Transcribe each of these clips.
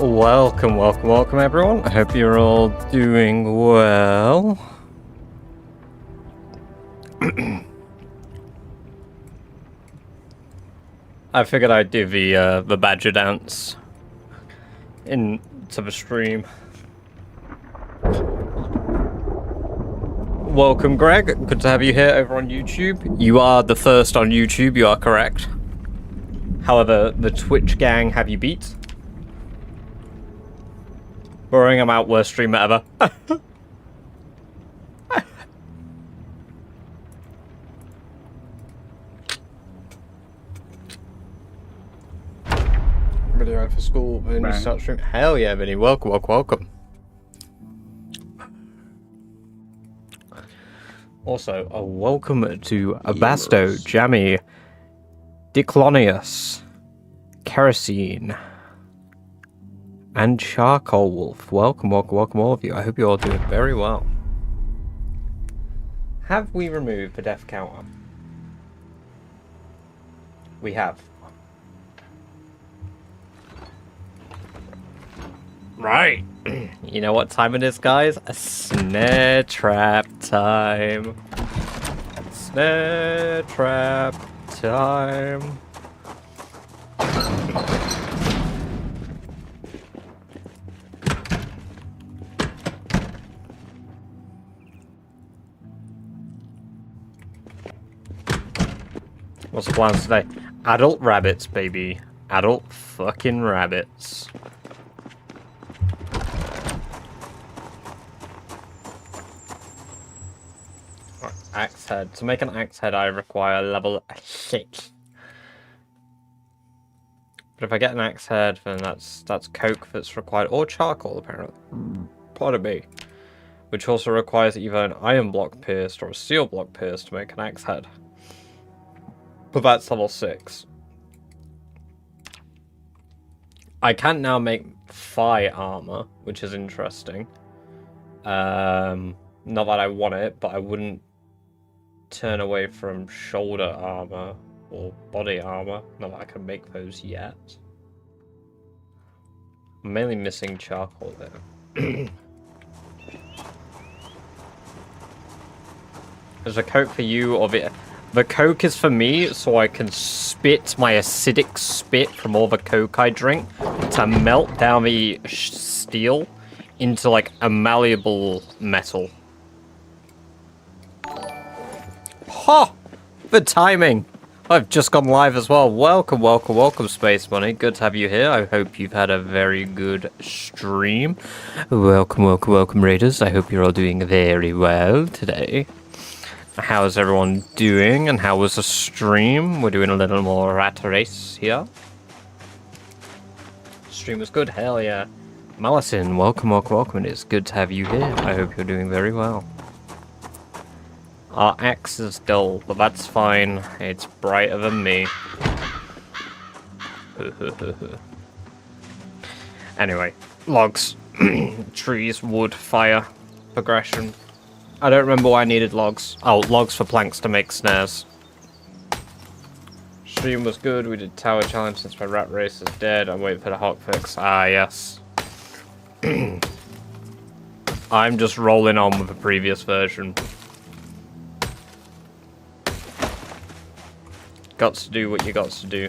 Welcome, welcome, welcome everyone. I hope you're all doing well. I figured I'd do the badger dance into the stream. Welcome, Greg. Good to have you here over on YouTube. You are the first on YouTube, you are correct. However, the Twitch gang have you beat. Boring, I'm out, worst streamer ever. Video for school, then you start streaming. Hell yeah, Vinny. Welcome, welcome, welcome. Also, a welcome to Abasto, Jammy, Diclonius, Kerosene, and Charcoal Wolf. Welcome, welcome, welcome all of you. I hope you're all doing very well. Have we removed the death counter? We have. Right. You know what time it is, guys? A snare trap time. Snare trap time. What's the plans today? Adult rabbits, baby. Adult fucking rabbits. Axe head. To make an axe head, I require level 6. But if I get an axe head, then that's coke that's required, or charcoal apparently. Pardon me. Which also requires either an iron block pierced or a steel block pierced to make an axe head. But that's level 6. I can now make thigh armor, which is interesting. Not that I want it, but I wouldn't turn away from shoulder armor or body armor. Not that I can make those yet. I'm mainly missing charcoal there. There's a coke for you, or the coke is for me, so I can spit my acidic spit from all the coke I drink to melt down the steel into like a malleable metal. Ha! The timing! I've just gone live as well. Welcome, welcome, welcome, Space Money. Good to have you here. I hope you've had a very good stream. Welcome, welcome, welcome, Raiders. I hope you're all doing very well today. How's everyone doing, and how was the stream? We're doing a little more rat race here. Stream was good, hell yeah. Malison, welcome, welcome, welcome. It is good to have you here. I hope you're doing very well. Our axe is dull, but that's fine. It's brighter than me. Anyway, logs, trees, wood, fire, progression. I don't remember why I needed logs. Oh, logs for planks to make snares. Stream was good. We did tower challenge since my rat race is dead. I'm waiting for the hot fix. Ah, yes. I'm just rolling on with the previous version. Got to do what you got to do.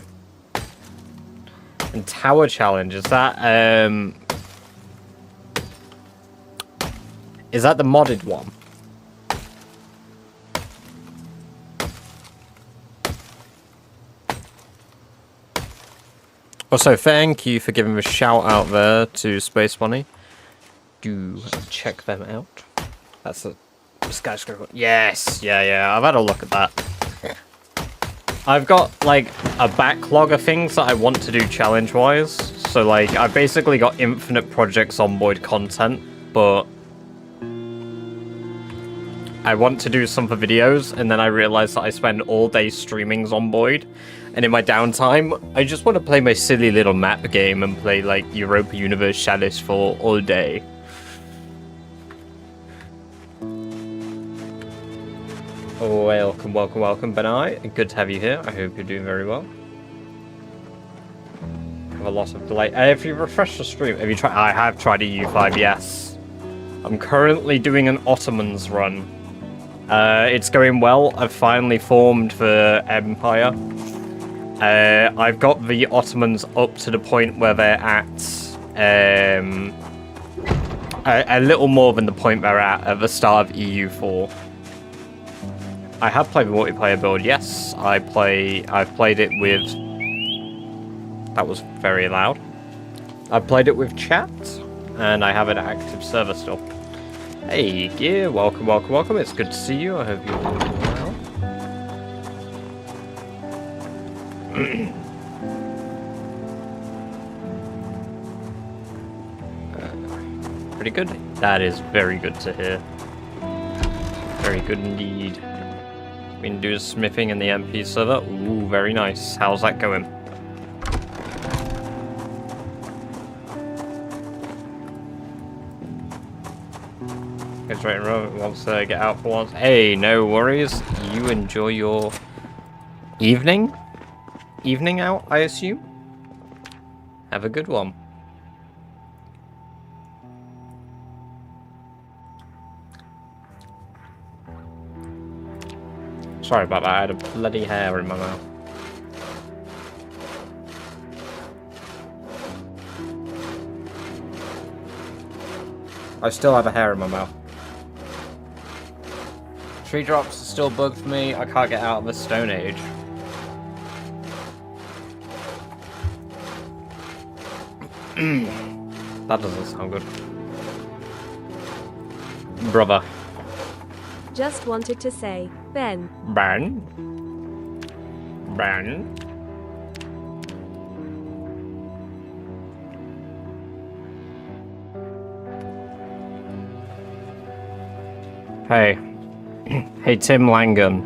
And tower challenge, is that the modded one? Also, thank you for giving a shout out there to Space Money. Do check them out. That's a skyscraper. Yes, yeah. I've had a look at that. I've got like a backlog of things that I want to do challenge-wise. So like, I've basically got infinite projects on Void content, but I want to do some for videos, and then I realized that I spend all day streaming Zomboid, and in my downtime, I just want to play my silly little map game and play like Europa Universalis for all day. Welcome, welcome, welcome, Benai. Good to have you here. I hope you're doing very well. of a lot of delay. If you refresh the stream, have you tried? I have tried EU5, yes. I'm currently doing an Ottomans run. It's going well. I've finally formed the Empire. I've got the Ottomans up to the point where they're at a little more than the point they're at the start of EU4. I have played the multiplayer build, yes. I've played it with... That was very loud. I've played it with chat, and I have an active server still. Hey, Gear, welcome, welcome, welcome. It's good to see you. I hope you're all well. Pretty good. That is very good to hear. Very good indeed. We can do smithing in the MP server. Ooh, very nice. How's that going? Goes right and wrong. Wants to get out for once. Hey, no worries. You enjoy your evening? Evening out, I assume? Have a good one. Sorry about that, I had a bloody hair in my mouth. I still have a hair in my mouth. Tree drops are still bugged for me. I can't get out of the Stone Age. That doesn't sound good. Brother. Just wanted to say, Ben. Ben? Ben? Hey. Hey, Tim Langan.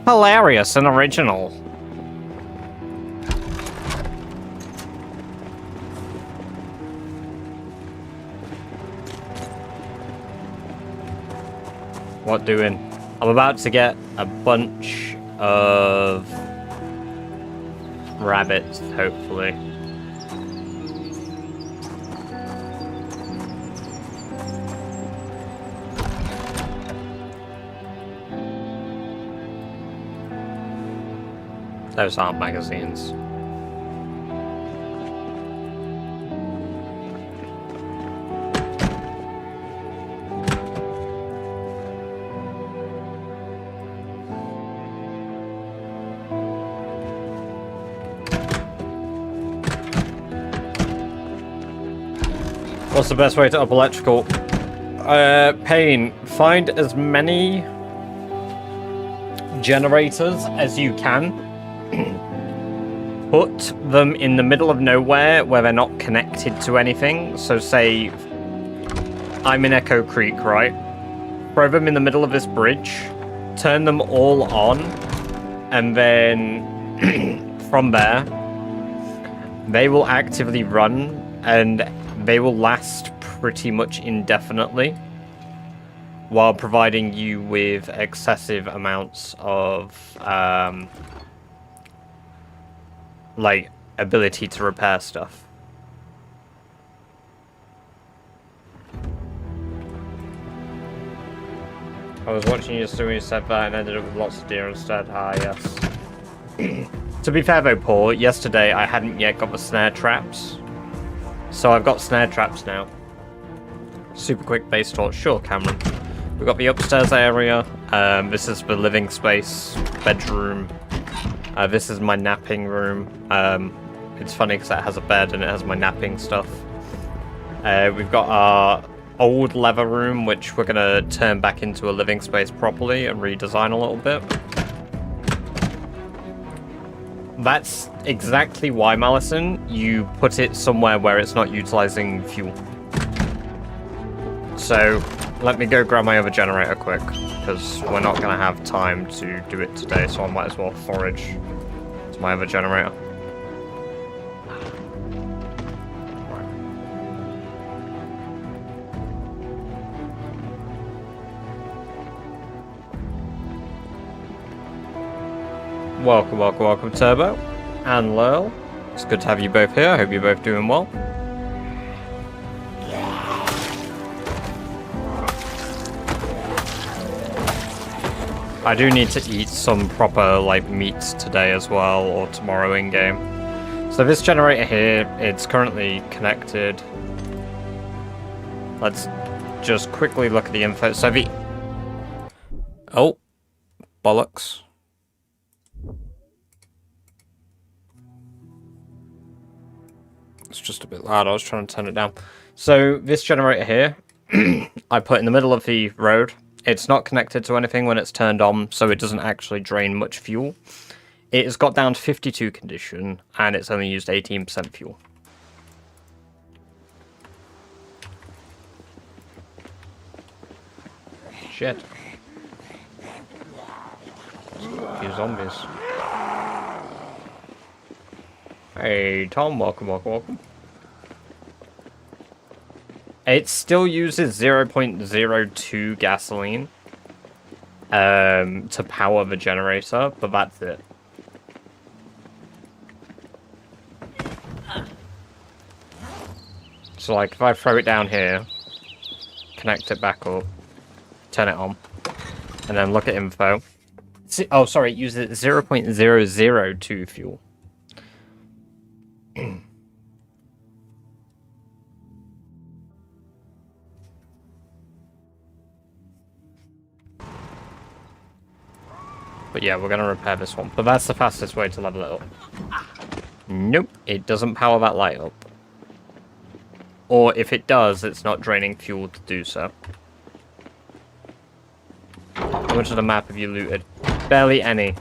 Hilarious and original. What doing? I'm about to get a bunch of rabbits, hopefully. Those aren't magazines. What's the best way to up electrical? Pain, find as many generators as you can. Put them in the middle of nowhere where they're not connected to anything. So say I'm in Echo Creek, right? Throw them in the middle of this bridge, turn them all on, and then from there, they will actively run and they will last pretty much indefinitely while providing you with excessive amounts of like ability to repair stuff. I was watching you when you said that and ended up with lots of deer instead. Ah, yes. To be fair though, Paul, yesterday I hadn't yet got the snare traps. So I've got snare traps now. Super quick base torch. Sure, Cameron. We've got the upstairs area. This is the living space, bedroom. This is my napping room. It's funny because it has a bed and it has my napping stuff. We've got our old leather room, which we're going to turn back into a living space properly and redesign a little bit. That's exactly why, Malison, you put it somewhere where it's not utilizing fuel. So, let me go grab my other generator quick, because we're not going to have time to do it today, so I might as well forage to my other generator. Welcome, welcome, welcome, Turbo and Lurl. It's good to have you both here. I hope you're both doing well. I do need to eat some proper, like, meats today as well, or tomorrow in-game. So this generator here, it's currently connected. Let's just quickly look at the info. So the... Oh. Bollocks. It's just a bit loud. I was trying to turn it down. So this generator here, I put in the middle of the road. It's not connected to anything when it's turned on, so it doesn't actually drain much fuel. It has got down to 52 condition, and it's only used 18% fuel. Shit. Few zombies. Hey, Tom, welcome, welcome, welcome. It still uses 0.02 gasoline to power the generator, but that's it. So, like, if I throw it down here, connect it back up, turn it on, and then look at info. Oh, sorry, it uses 0.002 fuel. But yeah, we're going to repair this one. But that's the fastest way to level it up. Nope, it doesn't power that light up. Or if it does, it's not draining fuel to do so. How much of the map have you looted? Barely any.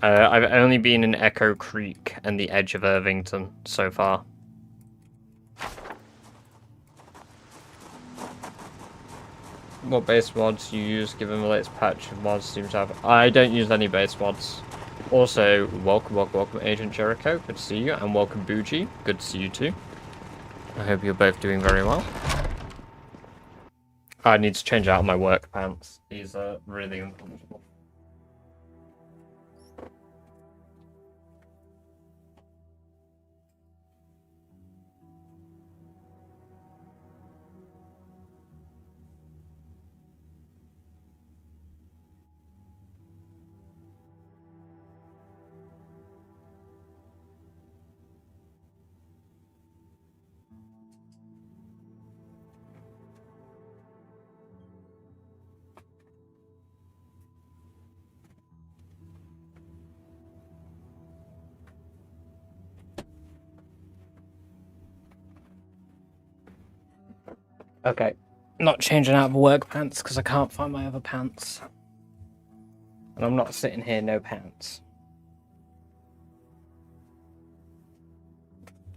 I've only been in Echo Creek and the edge of Irvington so far. What base mods you use given the latest patch of mods seem to have? I don't use any base mods. Also, welcome, welcome, welcome Agent Jericho, good to see you, and welcome Bougie, good to see you too. I hope you're both doing very well. I need to change out my work pants. These are really uncomfortable. Okay, not changing out of work pants because I can't find my other pants. And I'm not sitting here no pants.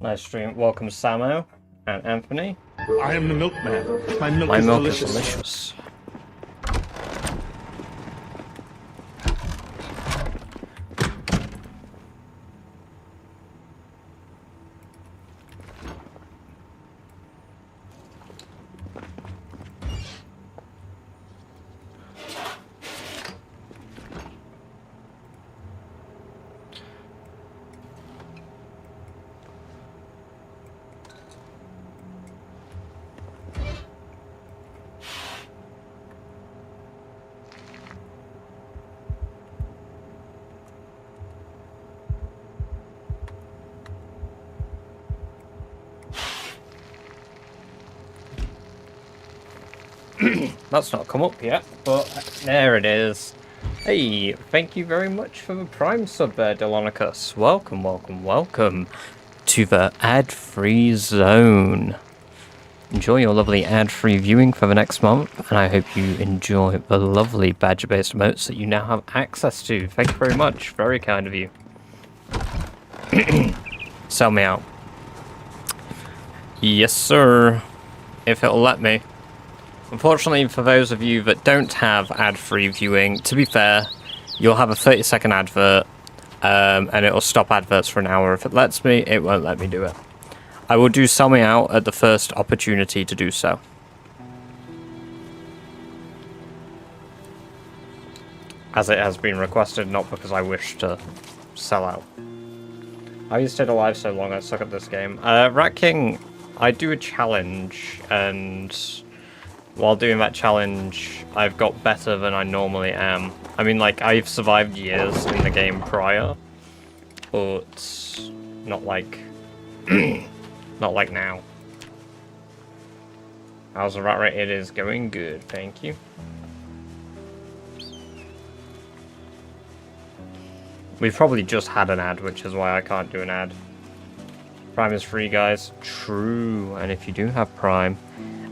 Nice stream. Welcome Samo and Anthony. I am the milkman. My milk My is milk delicious. is delicious. That's not come up yet, but there it is. Hey, thank you very much for the Prime sub there, Delonicus. Welcome, welcome, welcome to the ad-free zone. Enjoy your lovely ad-free viewing for the next month, and I hope you enjoy the lovely badger-based emotes that you now have access to. Thank you very much. Very kind of you. Sell me out. Yes, sir. If it'll let me. Unfortunately, for those of you that don't have ad-free viewing, to be fair, you'll have a 30-second advert, and it'll stop adverts for an hour. If it lets me, it won't let me do it. I will do sell me out at the first opportunity to do so. As it has been requested, not because I wish to sell out. I stayed alive so long, I suck at this game. Rat King, I do a challenge, and while doing that challenge, I've got better than I normally am. I mean, like, I've survived years in the game prior, but not like, not like now. How's the rat rate? It is going good, thank you. We've probably just had an ad, which is why I can't do an ad. Prime is free, guys. True. And if you do have Prime,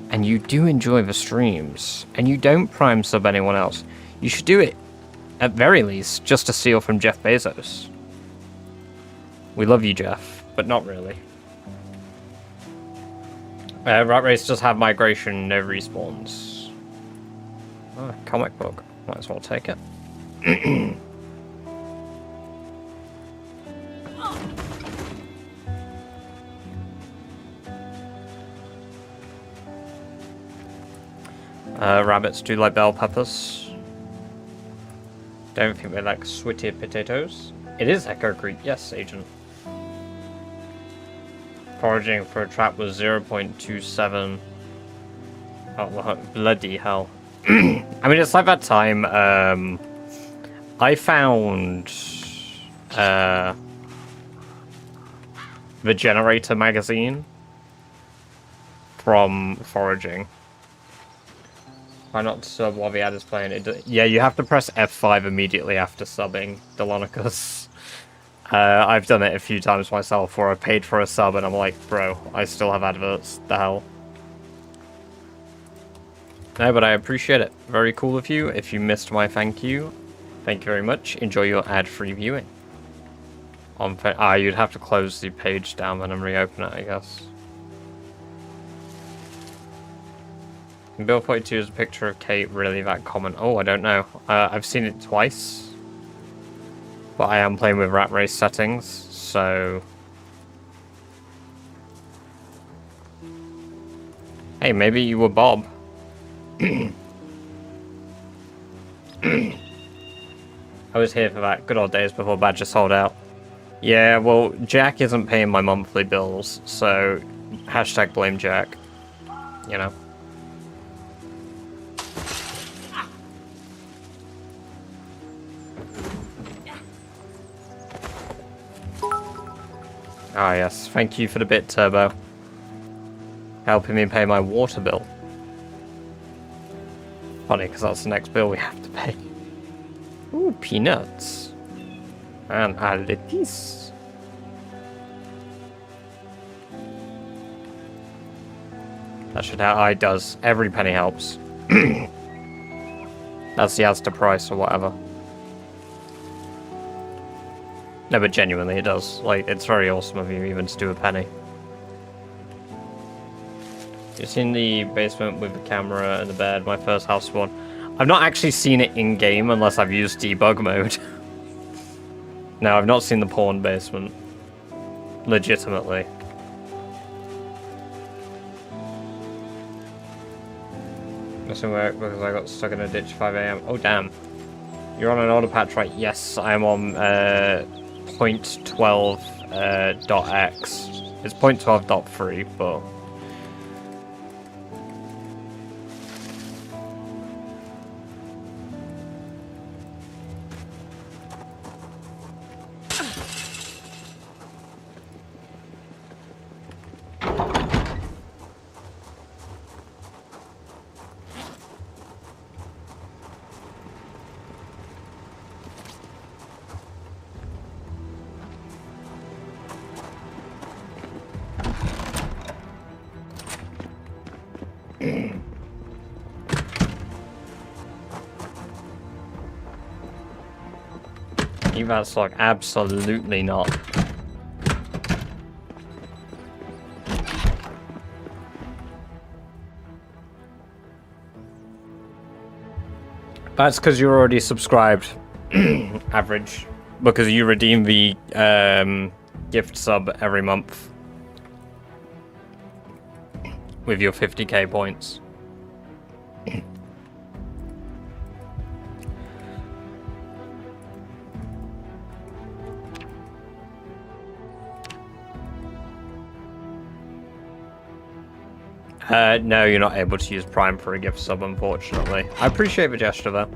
and you do enjoy the streams, and you don't Prime sub anyone else, you should do it, at very least, just to steal from Jeff Bezos. We love you, Jeff, but not really. Rat Race does have migration, no respawns. Oh, comic book. Might as well take it. Rabbits do like bell peppers. Don't think they like sweetie potatoes. It is Echo Creek, yes, Agent. Foraging for a trap was 0.27. Oh, bloody hell. I mean, it's like that time, I found, the Generator magazine from Foraging. Why not sub while the ad is playing? Yeah, you have to press F5 immediately after subbing, Delonicus. I've done it a few times myself where I paid for a sub and I'm like, bro, I still have adverts. The hell? No, but I appreciate it. Very cool of you. If you missed my thank you very much. Enjoy your ad-free viewing. You'd have to close the page down and reopen it, I guess. In Bill 42 is a picture of Kate really that common? Oh, I don't know. I've seen it twice. But I am playing with Rat Race settings, so... Hey, maybe you were Bob. I was here for that good old days before Badger sold out. Yeah, well, Jack isn't paying my monthly bills, so... Hashtag blame Jack. You know? Ah, yes. Thank you for the bit, Turbo. Helping me pay my water bill. Funny, because that's the next bill we have to pay. Ooh, peanuts. And lettuce. That should help. It does. Every penny helps. That's the Asda price or whatever. No, but genuinely it does. Like, it's very awesome of you even to do a penny. You've seen the basement with the camera and the bed, my first house spawn. I've not actually seen it in-game unless I've used debug mode. No, I've not seen the porn basement. Legitimately. Missing work because I got stuck in a ditch 5 AM. Oh, damn. You're on an auto patch, right? Yes, I'm on, 0.12.x. It's 0.12.3, but... That's like absolutely not. That's because you're already subscribed. Average. Because you redeem the gift sub every month. With your 50k points. No, you're not able to use Prime for a gift sub, unfortunately. I appreciate the gesture, though.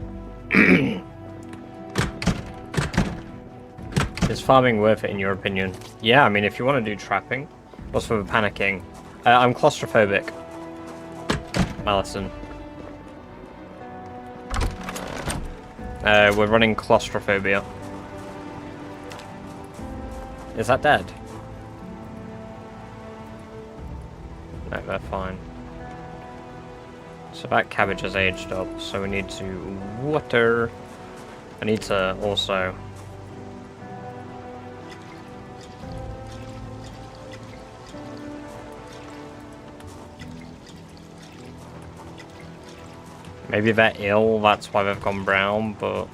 Is farming worth it, in your opinion? Yeah, I mean, if you want to do trapping. What's for the panicking? I'm claustrophobic. Allison. We're running claustrophobia. Is that dead? No, they're fine. So that cabbage has aged up, so we need to water. I need to also... Maybe they're ill, that's why they've gone brown, but...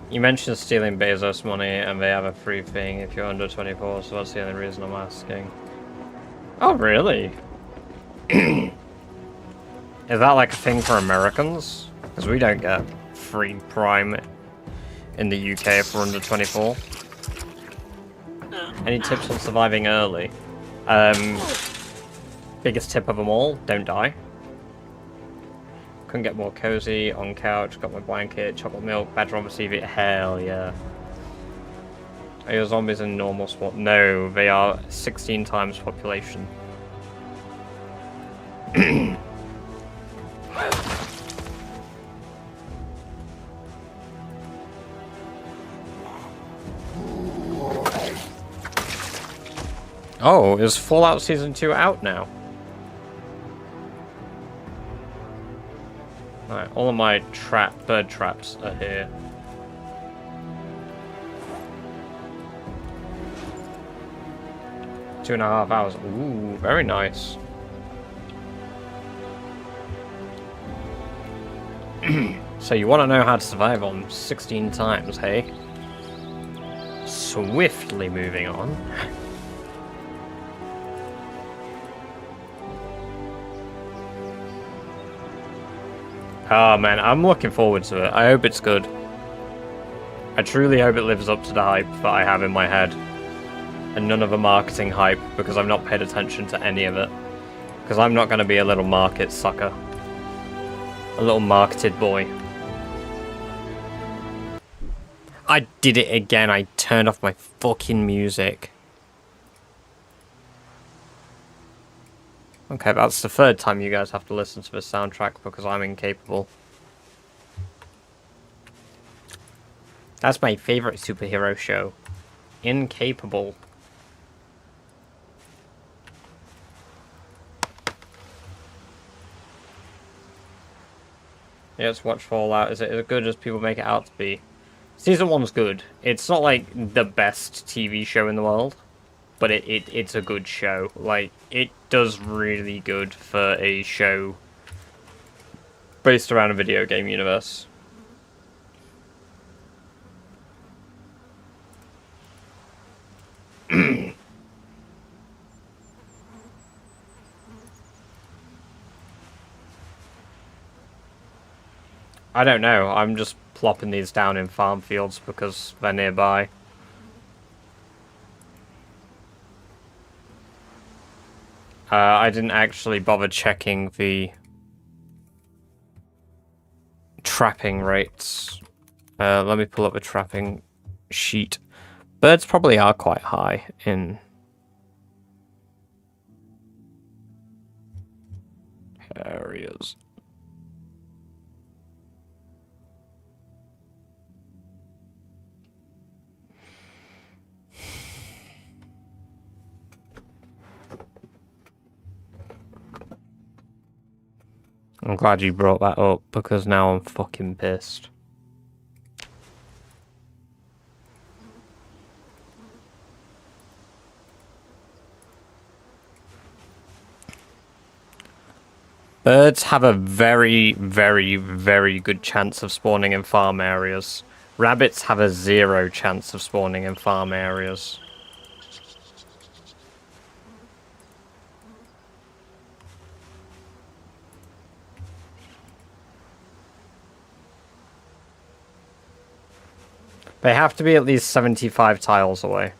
You mentioned stealing Bezos money, and they have a free thing if you're under 24, so that's the only reason I'm asking. Oh, really? Is that like a thing for Americans? Because we don't get free Prime in the UK if we're under 24. Any tips on surviving early? Biggest tip of them all, don't die. Couldn't get more cozy, on couch, got my blanket, chocolate milk, badger on the TV, hell yeah. Are your zombies in normal spawn? No, they are 16 times population. Oh, is Fallout Season 2 out now? Alright, all of my bird traps are here. Two and a half hours. Ooh, very nice. So you want to know how to survive on 16 times, hey? Swiftly moving on. Oh man, I'm looking forward to it. I hope it's good. I truly hope it lives up to the hype that I have in my head. And none of the marketing hype, because I've not paid attention to any of it. Because I'm not going to be a little market sucker. A little marketed boy. I did it again. I turned off my fucking music. Okay, that's the third time you guys have to listen to the soundtrack because I'm incapable. That's my favorite superhero show. Incapable. Yeah, let's watch Fallout. Is it as good as people make it out to be? Season 1's good. It's not like the best TV show in the world. But it's a good show. Like, it does really good for a show based around a video game universe. I don't know. I'm just plopping these down in farm fields because they're nearby. I didn't actually bother checking the trapping rates. Let me pull up the trapping sheet. Birds probably are quite high in areas. I'm glad you brought that up, because now I'm fucking pissed. Birds have a very, very, very good chance of spawning in farm areas. Rabbits have a 0 chance of spawning in farm areas. They have to be at least 75 tiles away.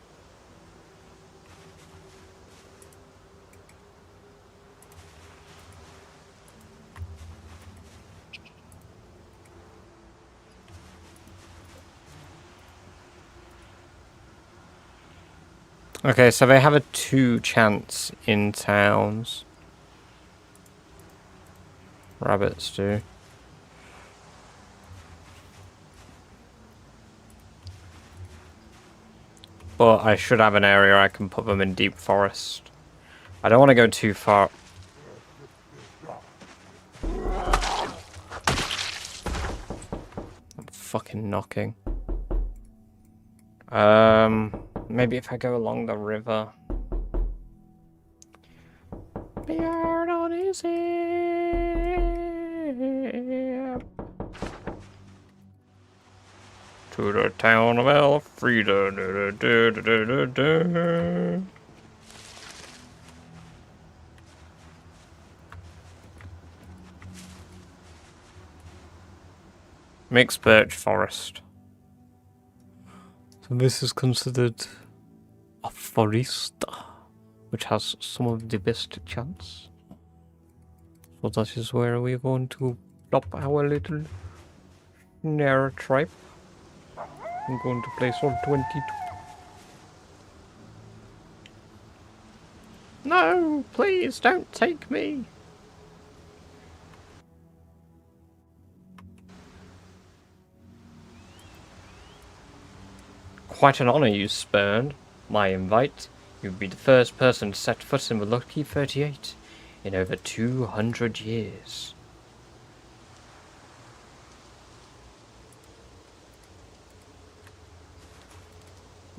Okay, so they have a 2 chance in towns. Rabbits do. But I should have an area I can put them in deep forest. I don't want to go too far. I'm fucking knocking. Maybe if I go along the river. Be hard on easy. To the town of Elfrida. Mixed birch forest. So this is considered a forest, which has some of the best chance. So that is where we're going to plop our little narrow tribe. I'm going to place on 22. No, please don't take me. Quite an honor you spurned my invite. You'd be the first person to set foot in the Lucky 38 in over 200 years.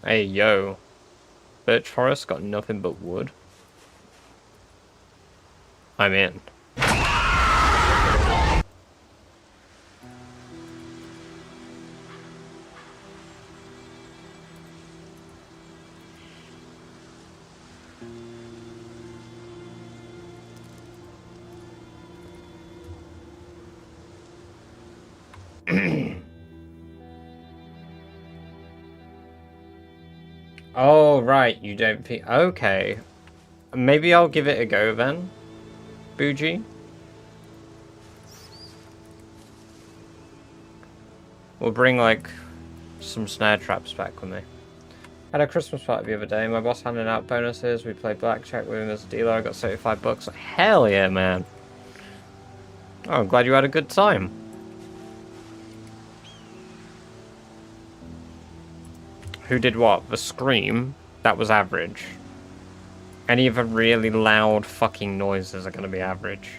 Hey, yo. Birch forest got nothing but wood. I'm in. Oh, right, you don't think... Okay. Maybe I'll give it a go then, Bougie. We'll bring, like, some snare traps back with me. Had a Christmas party the other day. My boss handed out bonuses. We played blackjack with him as a dealer. I got 75 bucks. Hell yeah, man. Oh, I'm glad you had a good time. Who did what? The scream? That was average. Any of the really loud fucking noises are going to be average.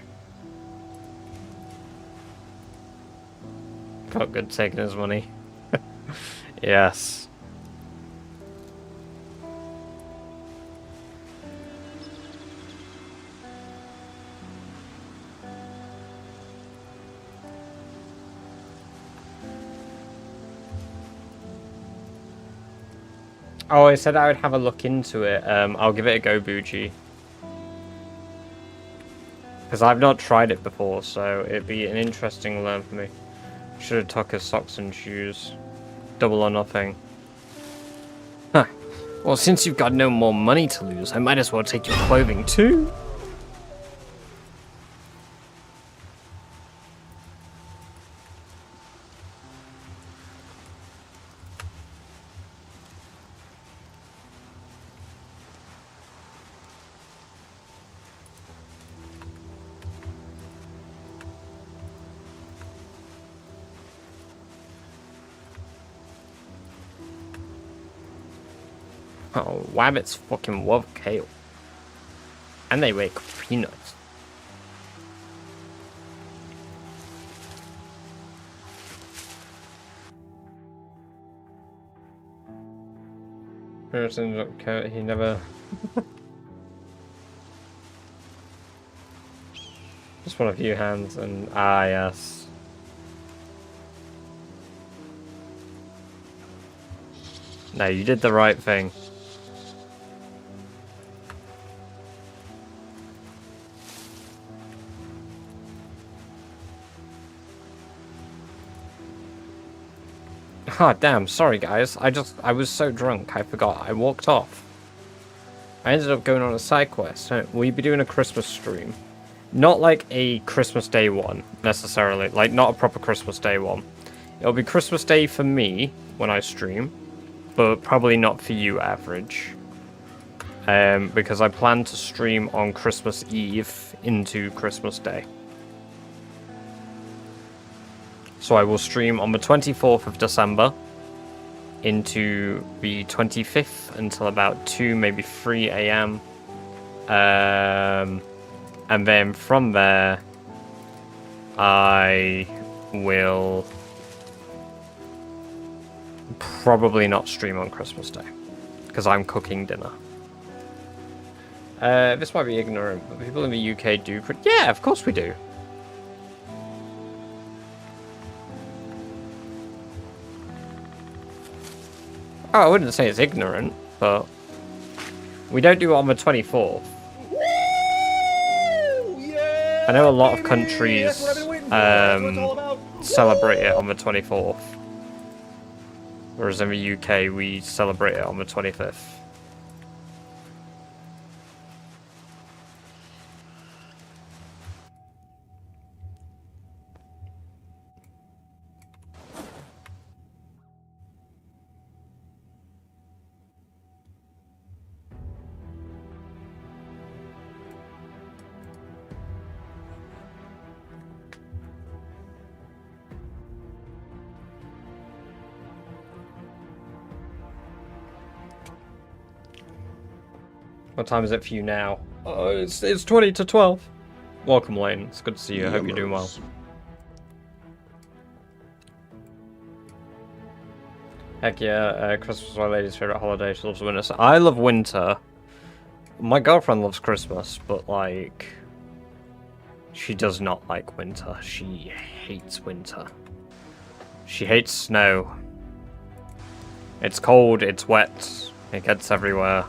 Felt good taking his money. Yes. Oh, I said I would have a look into it. I'll give it a go, Bougie. Because I've not tried it before, so it'd be an interesting learn for me. Should have took his socks and shoes. Double or nothing. Huh. Well, since you've got no more money to lose, I might as well take your clothing too. Oh, rabbits fucking love kale. And they make peanuts. He never... Just one of few hands and... Ah, yes. No, you did the right thing. Ah, damn, sorry guys. I was so drunk, I forgot. I walked off. I ended up going on a side quest. Will you be doing a Christmas stream? Not like a Christmas Day one, necessarily. Like, not a proper Christmas Day one. It'll be Christmas Day for me, when I stream. But probably not for you, Average. Because I plan to stream on Christmas Eve into Christmas Day. So I will stream on the 24th of December into the 25th until about 2, maybe 3 a.m. And then from there, I will probably not stream on Christmas Day because I'm cooking dinner. This might be ignorant, but people in the UK do... Yeah, of course we do. Oh, I wouldn't say it's ignorant, but we don't do it on the 24th. I know a lot of countries celebrate it on the 24th, whereas in the UK we celebrate it on the 25th. What time is it for you now? Oh, it's 20 to 12. Welcome, Lane. It's good to see you. I hope you're doing well. Heck yeah, Christmas is my lady's favourite holiday. She loves winter. So I love winter. My girlfriend loves Christmas, but, like... she does not like winter. She hates winter. She hates snow. It's cold, it's wet, it gets everywhere.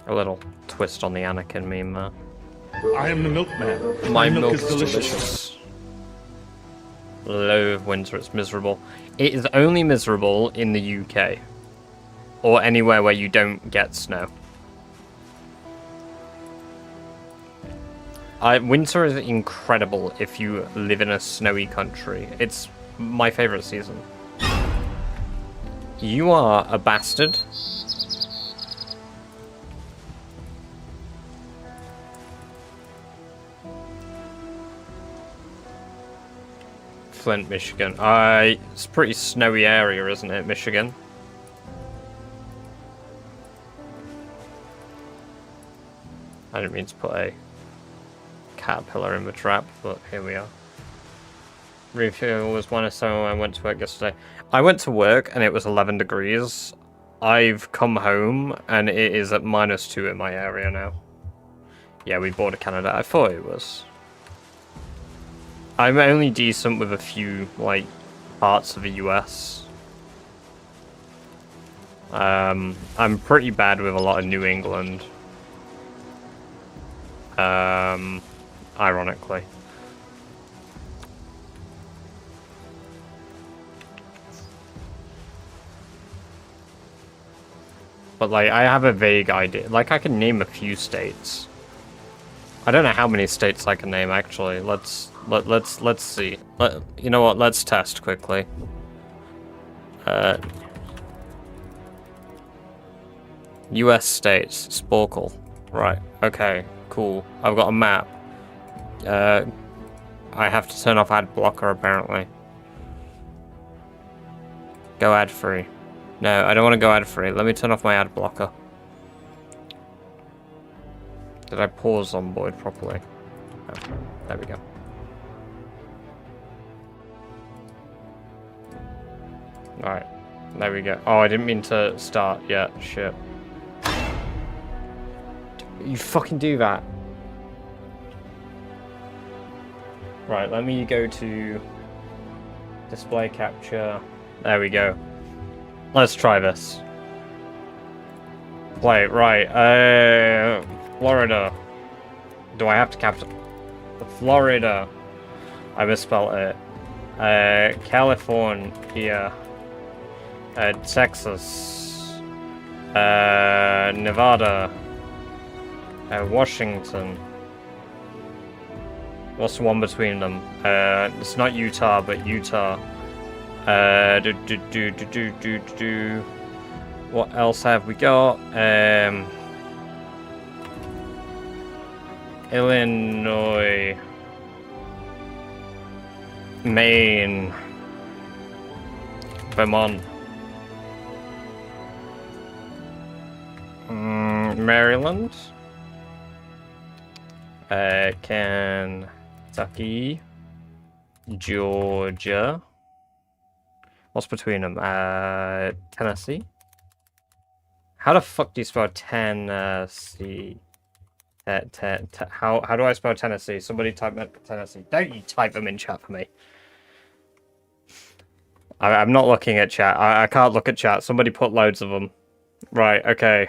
A little twist on the Anakin meme there. I am the milkman. My milk is delicious. Loathe winter, it's miserable. It is only miserable in the UK. Or anywhere where you don't get snow. Winter is incredible if you live in a snowy country. It's my favourite season. You are a bastard. Flint, Michigan. It's a pretty snowy area, isn't it, Michigan? I didn't mean to put a caterpillar in the trap, but here we are. Refuel was -7 when I went to work yesterday. I went to work and it was 11 degrees. I've come home and it is at -2 in my area now. Yeah, we bought a Canada. I thought it was. I'm only decent with a few, like, parts of the US. I'm pretty bad with a lot of New England. Ironically. But, like, I have a vague idea. Like, I can name a few states. I don't know how many states I can name, actually. Let's see. You know what? Let's test quickly. U.S. states. Sporkle. Right. Okay. Cool. I've got a map. I have to turn off ad blocker, apparently. Go ad free. No, I don't want to go ad free. Let me turn off my ad blocker. Did I pause on Boyd properly? Okay, there we go. Alright, there we go. Oh, I didn't mean to start yet. Shit. You fucking do that. Right, let me go to display capture. There we go. Let's try this. Play, right. Florida. Do I have to capture? Florida. I misspelled it. California. Texas. Nevada. Washington. What's the one between them? It's not Utah, but Utah. What else have we got? Illinois. Maine. Vermont. Maryland. Kentucky. Georgia. What's between them? Tennessee. How the fuck do you spell Tennessee? How do I spell Tennessee? Somebody type Tennessee. Don't you type them in chat for me. I'm not looking at chat. I can't look at chat. Somebody put loads of them. Right, okay.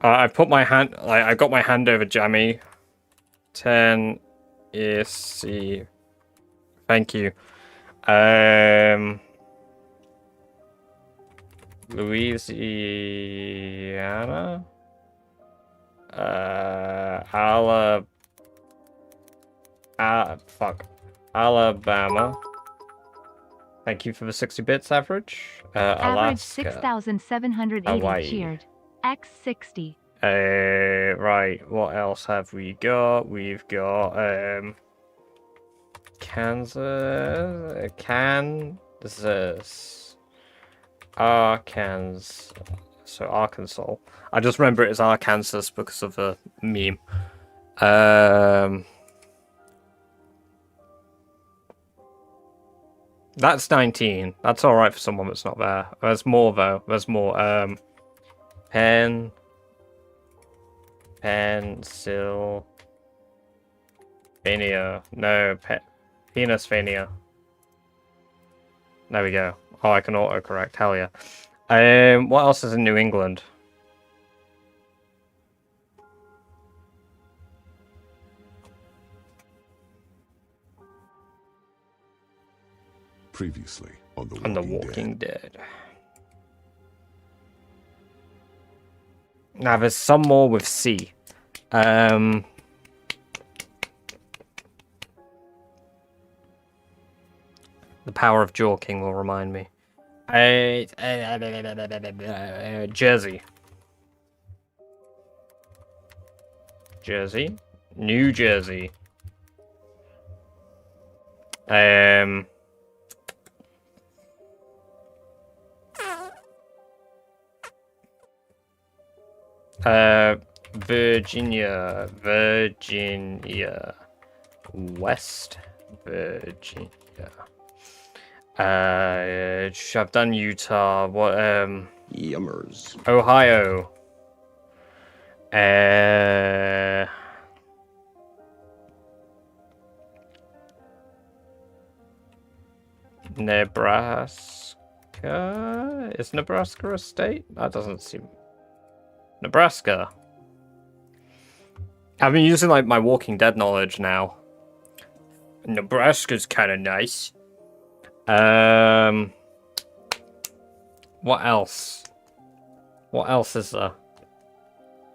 I've put my hand... I got my hand over Jammy. Tennessee. Thank you. Louisiana? Alabama. Thank you for the 60 bits average. Average Alaska. 6,780 Hawaii. cheered. X60. Right, what else have we got? We've got, Kansas, Arkansas, so Arkansas. I just remember it as Arkansas because of a meme. That's 19. That's alright for someone that's not there. There's more though. There's more. Pennsylvania. No, Pennsylvania. There we go. Oh, I can autocorrect. Hell yeah. What else is in New England? Previously on The Walking Dead. Now there's some more with C. The power of Jorking will remind me. Jersey. New Jersey. Virginia, West Virginia. I've done Utah. What? Yummers. Ohio. Nebraska. Is Nebraska a state? That doesn't seem. Nebraska. I've been using like my Walking Dead knowledge now. Nebraska's kind of nice. What else? What else is there?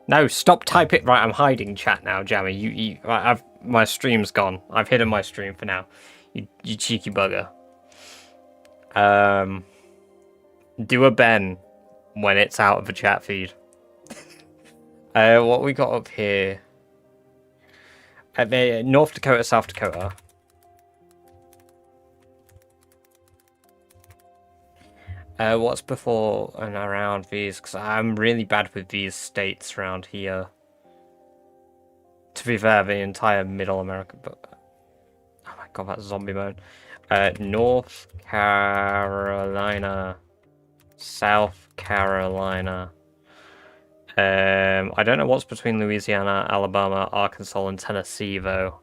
No, stop typing. Right, I'm hiding chat now, Jammy. My stream's gone. I've hidden my stream for now. You cheeky bugger. Do a Ben when it's out of the chat feed. What we got up here? North Dakota, South Dakota. What's before and around these? Because I'm really bad with these states around here. To be fair, the entire Middle America, but oh my god, that zombie mode. North Carolina, South Carolina. I don't know what's between Louisiana, Alabama, Arkansas, and Tennessee, though.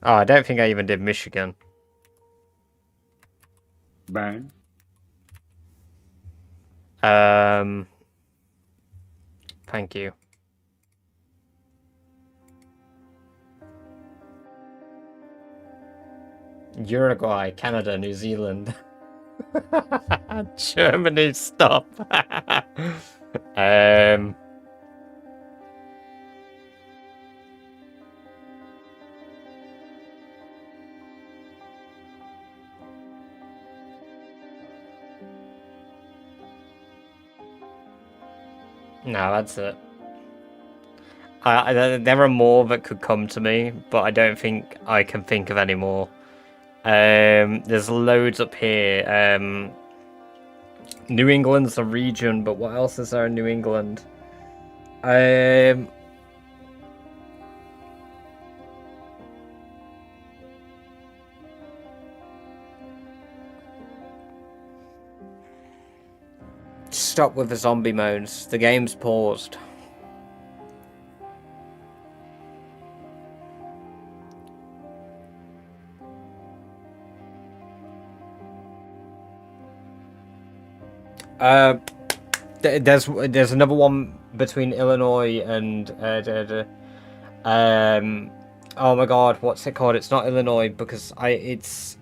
Oh, I don't think I even did Michigan. Burn. Thank you. Uruguay, Canada, New Zealand. Germany, stop. No, that's it. There are more that could come to me, but I don't think I can think of any more. There's loads up here. New England's a region, but what else is there in New England? Stop with the zombie moans. The game's paused. There's another one between Illinois and oh my god, what's it called? It's not Illinois because it's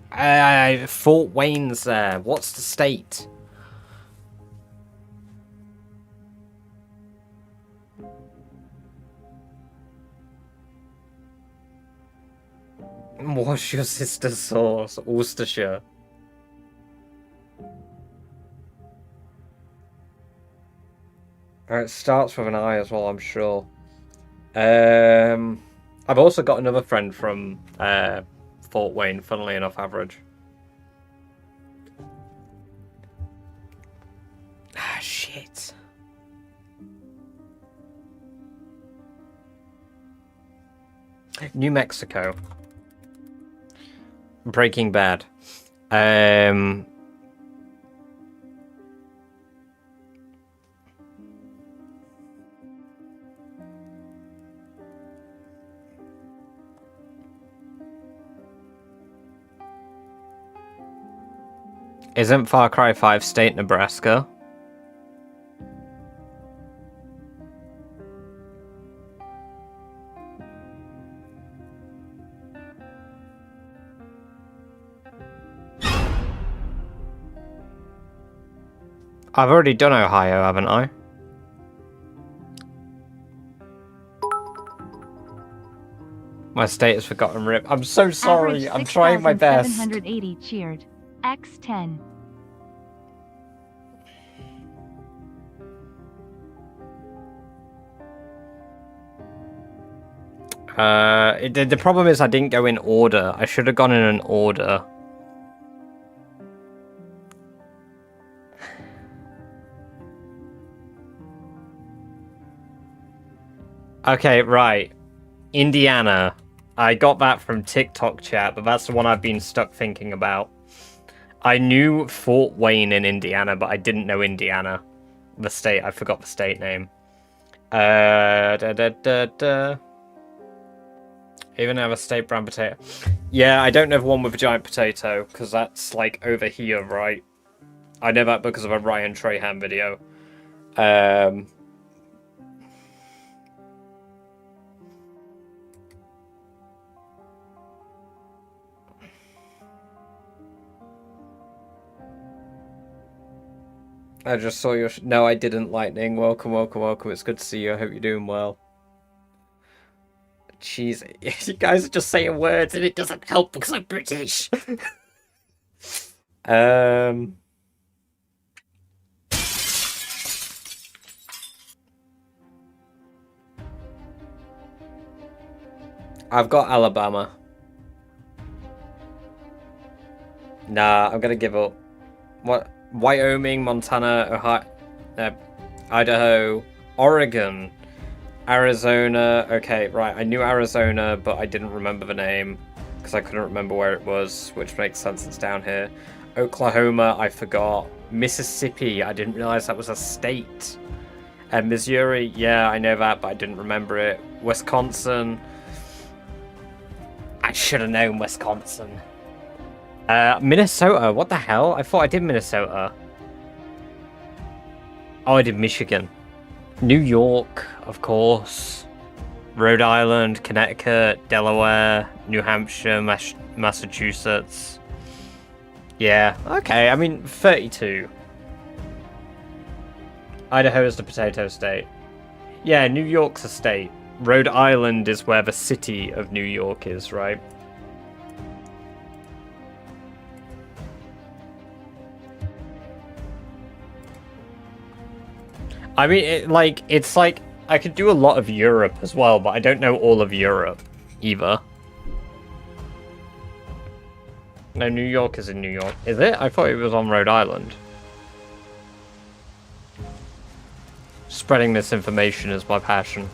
Fort Wayne's there. What's the state? What's your sister's sauce? Worcestershire. It starts with an I as well, I'm sure. I've also got another friend from Fort Wayne, funnily enough, average. Ah, shit. New Mexico. Breaking Bad. Isn't Far Cry 5 state Nebraska? I've already done Ohio, haven't I? My state has forgotten rip. I'm so sorry. I'm trying my best. 780 cheered. X10. The problem is I didn't go in order. I should have gone in an order. Okay, right. Indiana. I got that from TikTok chat, but that's the one I've been stuck thinking about. I knew Fort Wayne in Indiana, but I didn't know Indiana. The state, I forgot the state name. Even have a state brand potato. Yeah, I don't know the one with a giant potato, because that's like over here, right? I know that because of a Ryan Trahan video. I just saw your... No, I didn't, Lightning. Welcome, welcome, welcome. It's good to see you. I hope you're doing well. Jeez, you guys are just saying words and it doesn't help because I'm British. I've got Alabama. Nah, I'm gonna give up. What? Wyoming, Montana, Ohio, Idaho, Oregon, Arizona. Okay, right. I knew Arizona, but I didn't remember the name because I couldn't remember where it was, which makes sense. It's down here. Oklahoma, I forgot. Mississippi, I didn't realize that was a state. And Missouri, yeah, I know that, but I didn't remember it. Wisconsin, I should have known Wisconsin. Minnesota. What the hell? I thought I did Minnesota. Oh, I did Michigan. New York, of course. Rhode Island, Connecticut, Delaware, New Hampshire, Massachusetts. Yeah, okay, I mean, 32. Idaho is the potato state. Yeah, New York's a state. Rhode Island is where the city of New York is, right? I mean, it's like, I could do a lot of Europe as well, but I don't know all of Europe either. No, New York is in New York. Is it? I thought it was on Rhode Island. Spreading misinformation is my passion.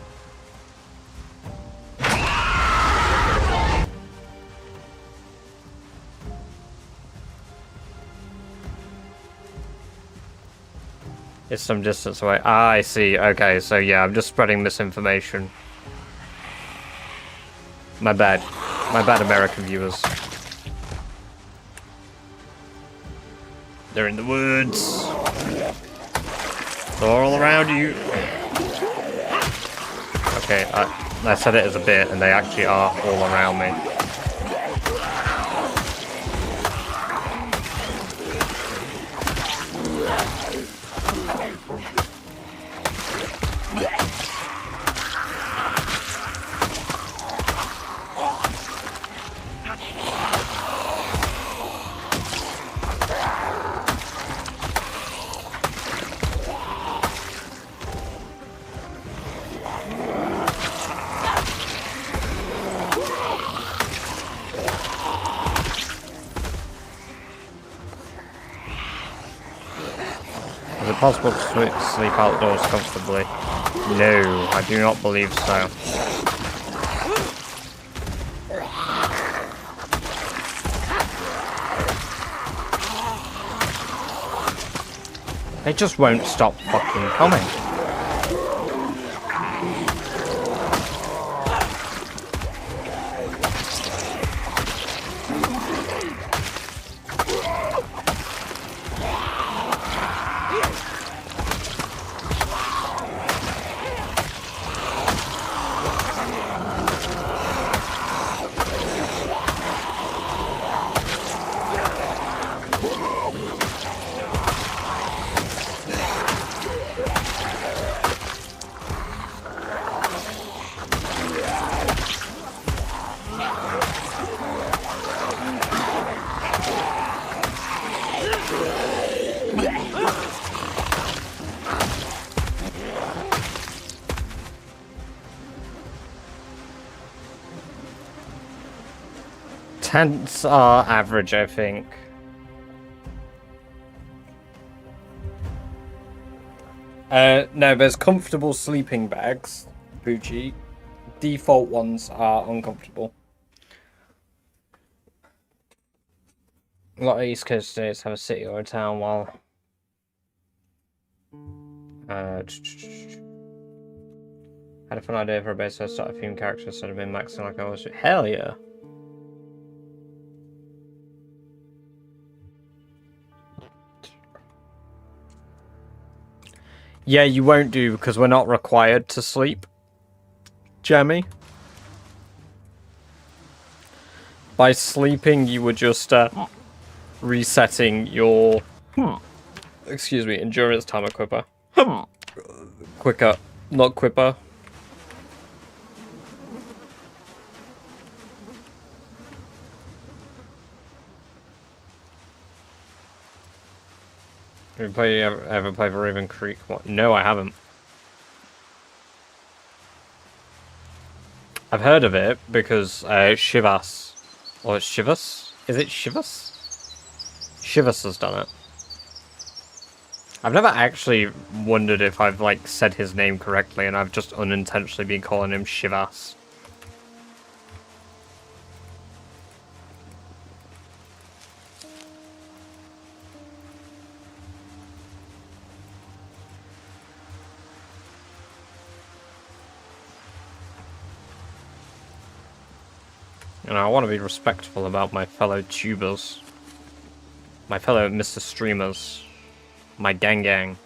It's some distance away. Ah, I see. Okay, so yeah, I'm just spreading misinformation. My bad. My bad, American viewers. They're in the woods. They're all around you. Okay, I said it as a bit, and they actually are all around me. Is it possible to sleep outdoors comfortably? No, I do not believe so. They just won't stop fucking coming. Tents are average, I think. No, there's comfortable sleeping bags, Bucci. Default ones are uncomfortable. A lot of East Coast states have a city or a town, while had a fun idea for a base, so I started a theme character instead of being maxing like I was. Hell yeah. Yeah, you won't do because we're not required to sleep, Jamie. By sleeping, you were just resetting your, excuse me, endurance timer quicker. Quicker, not quipper. Have you ever played for Raven Creek? What? No, I haven't. I've heard of it because Shivas, or Shivas? Is it Shivas? Shivas has done it. I've never actually wondered if I've like said his name correctly, and I've just unintentionally been calling him Shivas. You know, I want to be respectful about my fellow tubers. My fellow Mr. Streamers. My gang.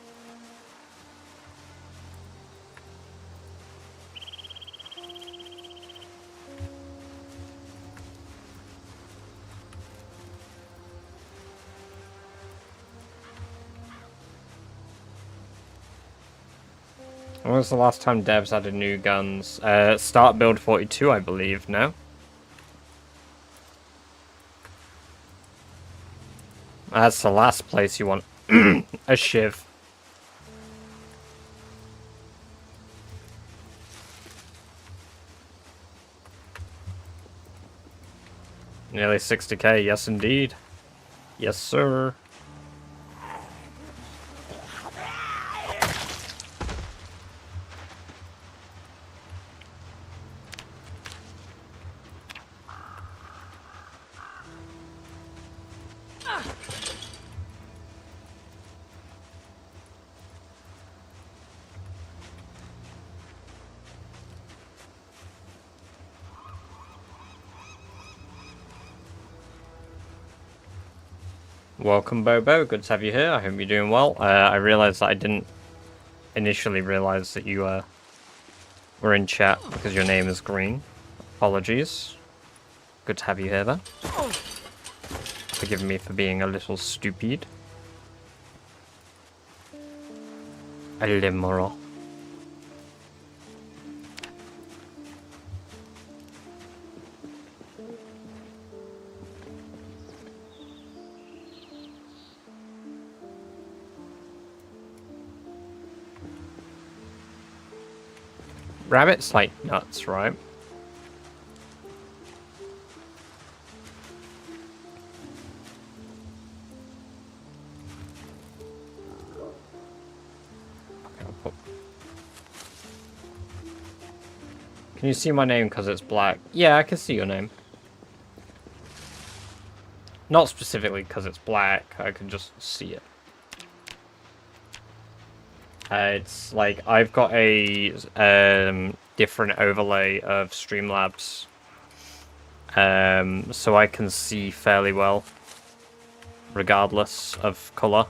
When was the last time devs added new guns? Start build 42, I believe, no? That's the last place you want a shiv. Nearly 60k, yes indeed. Yes, sir. Welcome, Bobo. Good to have you here. I hope you're doing well. I realized that I didn't initially realize that you were in chat because your name is green. Apologies. Good to have you here, though. Forgive me for being a little stupid. A little. Rabbits like nuts, right? Can you see my name because it's black? Yeah, I can see your name. Not specifically because it's black, I can just see it. It's like I've got a different overlay of Streamlabs, so I can see fairly well, regardless of color.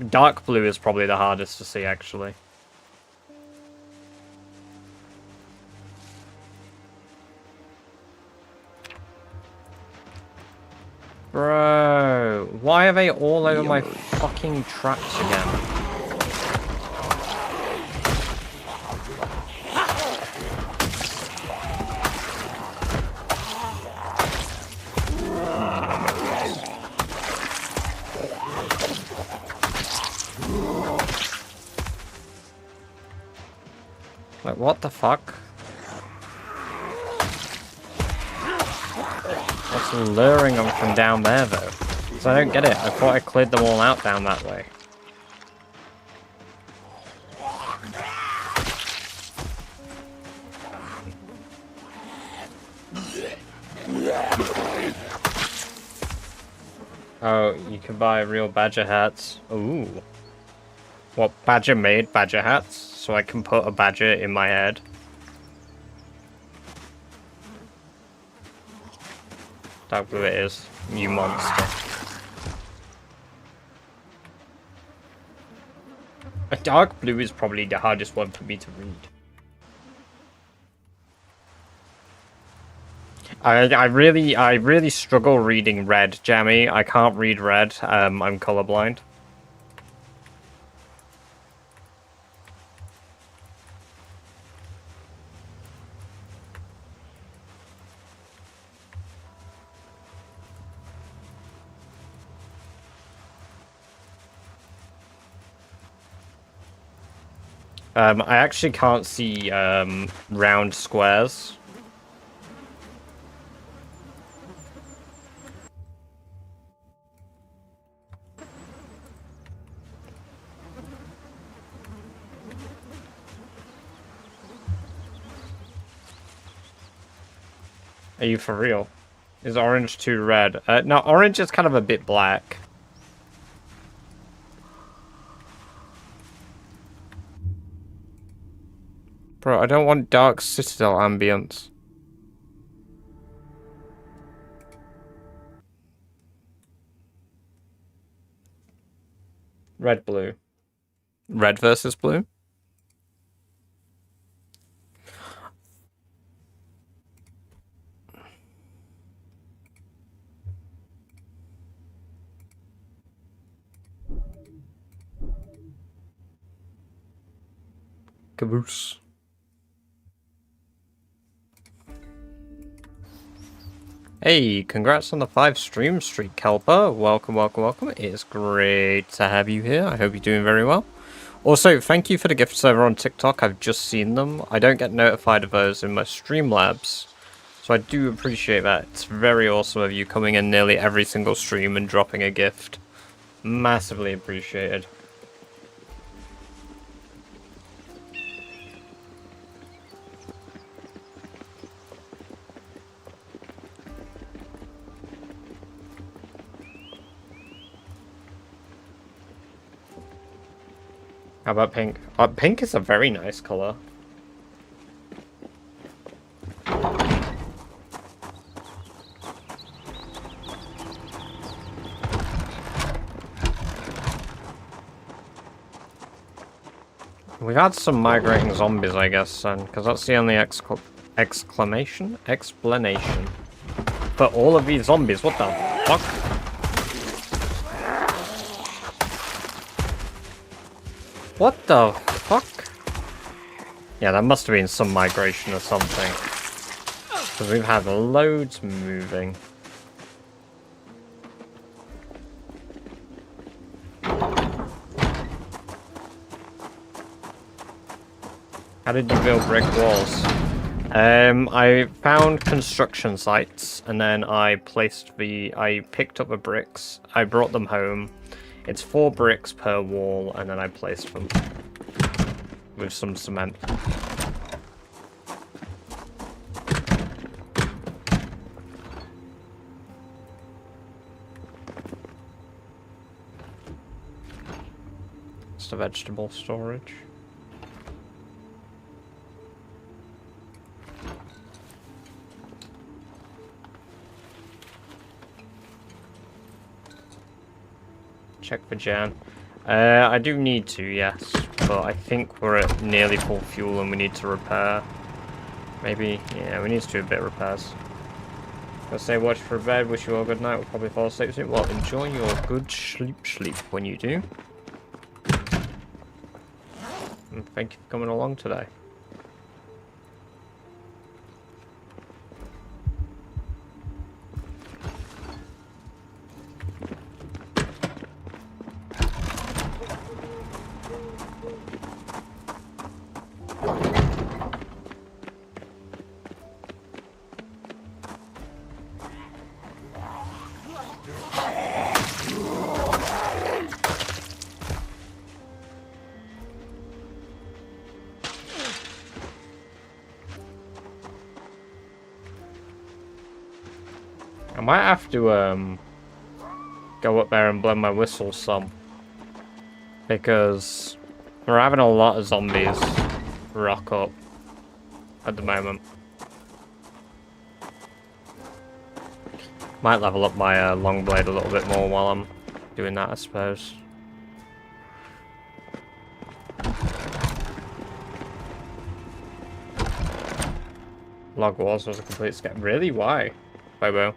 Dark blue is probably the hardest to see, actually. Bro, why are they all over my fucking tracks again? Like, what the fuck? What's luring them from down there, though? So I don't get it. I thought I cleared them all out down that way. Oh, you can buy real badger hats. Ooh. What, badger made badger hats? So I can put a badger in my head. Dark blue it is. You monster. A dark blue is probably the hardest one for me to read. I really struggle reading red, Jammy. I can't read red. I'm colorblind. I actually can't see round squares. Are you for real? Is orange too red? No, orange is kind of a bit black. Bro, I don't want dark citadel ambience. Red, blue. Red versus blue? Caboose. Hey, congrats on the 5 stream streak, Kelper. Welcome, welcome, welcome. It's great to have you here. I hope you're doing very well. Also, thank you for the gifts over on TikTok. I've just seen them. I don't get notified of those in my Streamlabs, so I do appreciate that. It's very awesome of you coming in nearly every single stream and dropping a gift. Massively appreciated. How about pink? Pink is a very nice color. We've had some migrating zombies, I guess, son, because that's the only explanation for all of these zombies. What the fuck? What the fuck? Yeah, that must have been some migration or something. Because we've had loads moving. How did you build brick walls? I found construction sites and then I picked up the bricks. I brought them home. It's 4 bricks per wall, and then I placed them with some cement. It's the vegetable storage. Check for Jan. I do need to, yes, but I think we're at nearly full fuel and we need to repair. Maybe, yeah, we need to do a bit of repairs. I'll say watch for bed, wish you all a good night, we'll probably fall asleep soon. Well, enjoy your good sleep when you do. And thank you for coming along today. I might have to go up there and blow my whistle some, because we're having a lot of zombies rock up at the moment. Might level up my long blade a little bit more while I'm doing that, I suppose. Log Wars was a complete scam. Really? Why? Bobo.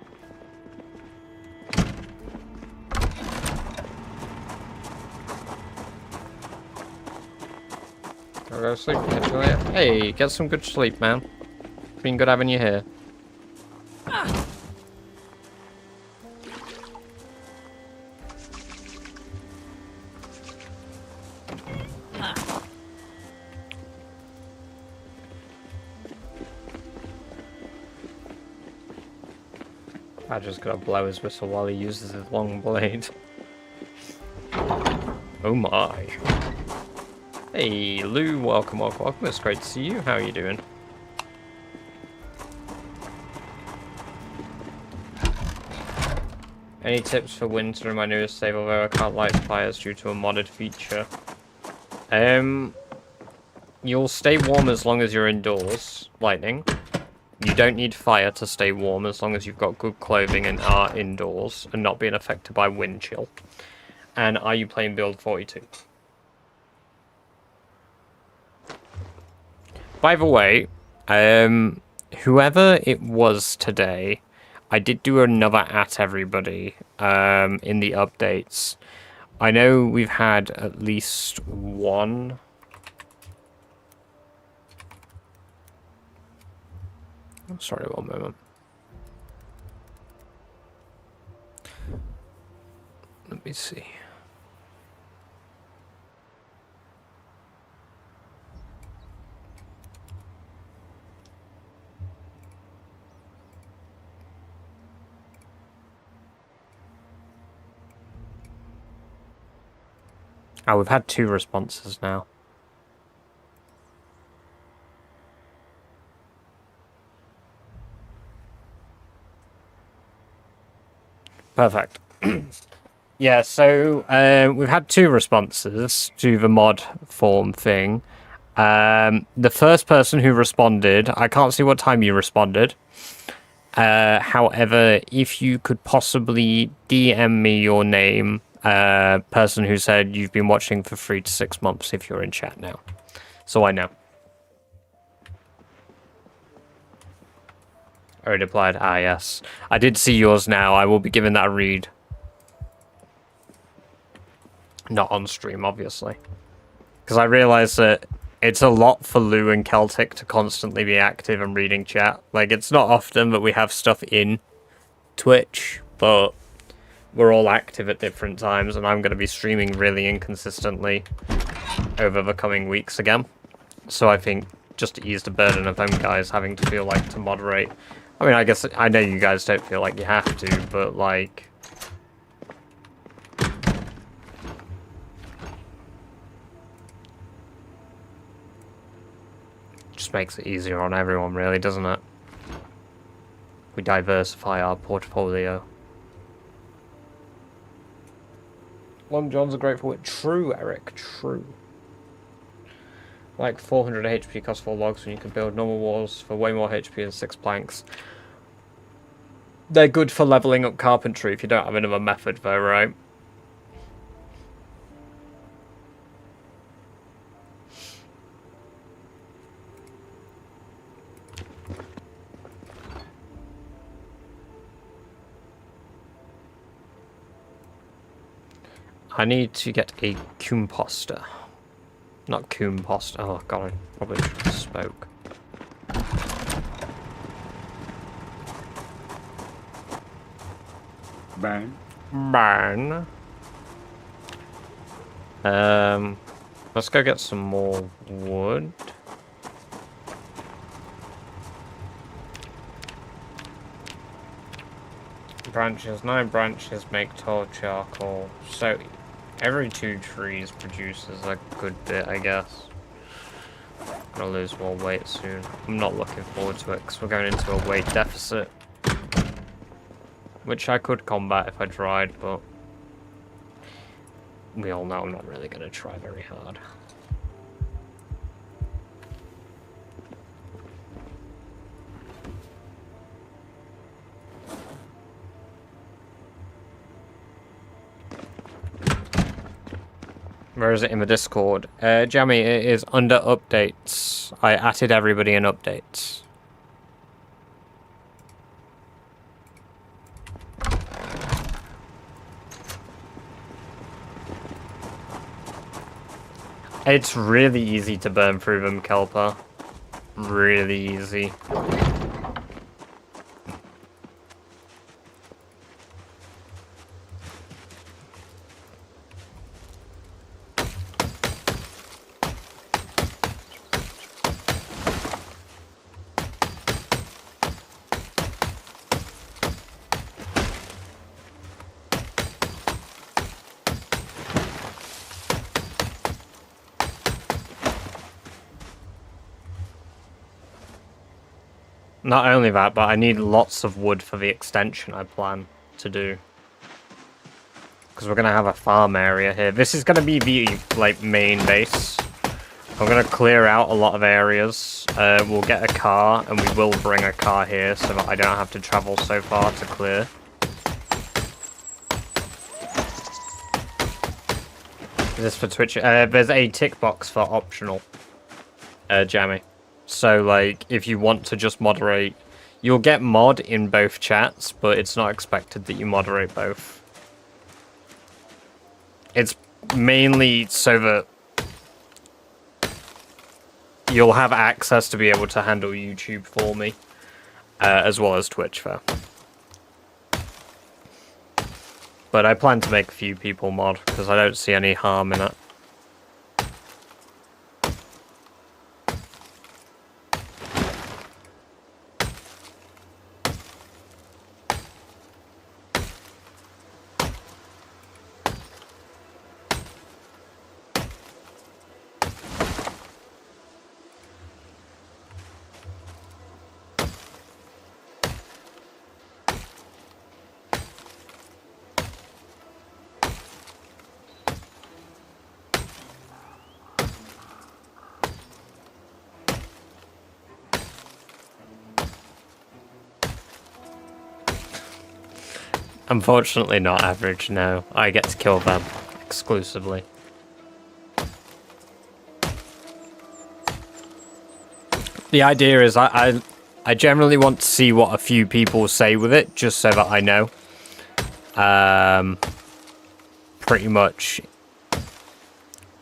Go to sleep. Hey, get some good sleep, man. It's been good having you here. I just gotta blow his whistle while he uses his long blade. Oh my. Hey, Lou, welcome, welcome, welcome. It's great to see you. How are you doing? Any tips for winter in my newest save, although I can't light fires due to a modded feature? You'll stay warm as long as you're indoors, Lightning. You don't need fire to stay warm as long as you've got good clothing and are indoors and not being affected by wind chill. And are you playing build 42? By the way, whoever it was today, I did do another at everybody in the updates. I know we've had at least one. I'm sorry, one moment. Let me see. Oh, we've had 2 responses now. Perfect. Yeah, so we've had 2 responses to the mod form thing. The first person who responded, I can't see what time you responded. However, if you could possibly DM me your name, person who said you've been watching for 3 to 6 months if you're in chat now. So I know. Already replied, ah yes. I did see yours now, I will be giving that a read. Not on stream, obviously. Because I realise that it's a lot for Lou and Celtic to constantly be active and reading chat. Like, it's not often that we have stuff in Twitch, but we're all active at different times, and I'm going to be streaming really inconsistently over the coming weeks again. So I think just to ease the burden of them guys having to feel like to moderate. I mean, I guess I know you guys don't feel like you have to, but like... just makes it easier on everyone, really, doesn't it? We diversify our portfolio. Long John's a grateful wit. True, Eric, true. Like 400 HP costs 4 logs when you can build normal walls for way more HP and 6 planks. They're good for leveling up carpentry if you don't have another method though, right? I need to get a composter. Not compost. Oh god, I probably should have spoke. Burn. Burn. Let's go get some more wood. Branches, 9 branches make tall charcoal. So every 2 trees produces a good bit, I guess. I'm gonna lose more weight soon. I'm not looking forward to it because we're going into a weight deficit. Which I could combat if I tried, but we all know I'm not really gonna try very hard. Where is it in the Discord? Jammy, it is under updates. I added everybody in updates. It's really easy to burn through them, Kelper. Really easy. Not only that, but I need lots of wood for the extension I plan to do. Because we're going to have a farm area here. This is going to be the, like, main base. I'm going to clear out a lot of areas. We'll get a car, and we will bring a car here so that I don't have to travel so far to clear. This for Twitch. There's a tick box for optional, Jammy. So, like, if you want to just moderate, you'll get mod in both chats, but it's not expected that you moderate both. It's mainly so that you'll have access to be able to handle YouTube for me, as well as Twitch, though. But I plan to make a few people mod, because I don't see any harm in it. Unfortunately not average, no. I get to kill them exclusively. The idea is I generally want to see what a few people say with it, just so that I know. Pretty much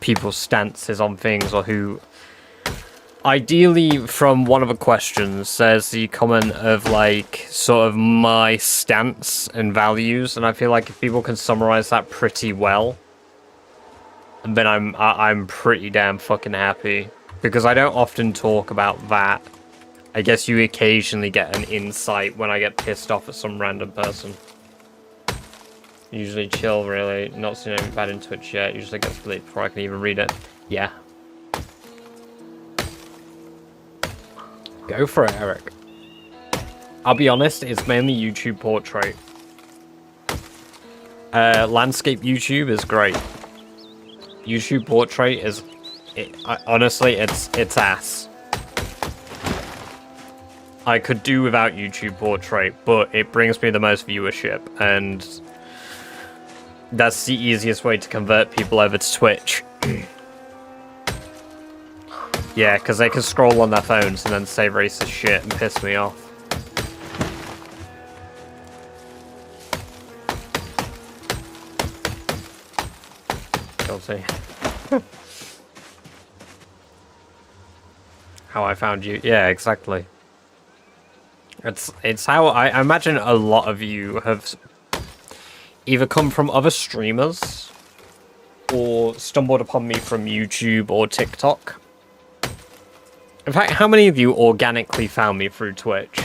people's stances on things, or who... Ideally, from one of the questions, there's the comment of, like, sort of my stance and values, and I feel like if people can summarize that pretty well, then I'm pretty damn fucking happy. Because I don't often talk about that. I guess you occasionally get an insight when I get pissed off at some random person. Usually chill, really. Not seen anything bad in Twitch yet. Usually gets deleted before I can even read it. Yeah. Go for it, Eric. I'll be honest, it's mainly YouTube portrait. Landscape YouTube is great. YouTube portrait is... honestly, it's ass. I could do without YouTube portrait, but it brings me the most viewership, and that's the easiest way to convert people over to Twitch. Yeah, because they can scroll on their phones and then say racist shit and piss me off. Guilty. How I found you. Yeah, exactly. It's how I imagine a lot of you have either come from other streamers or stumbled upon me from YouTube or TikTok. In fact, how many of you organically found me through Twitch?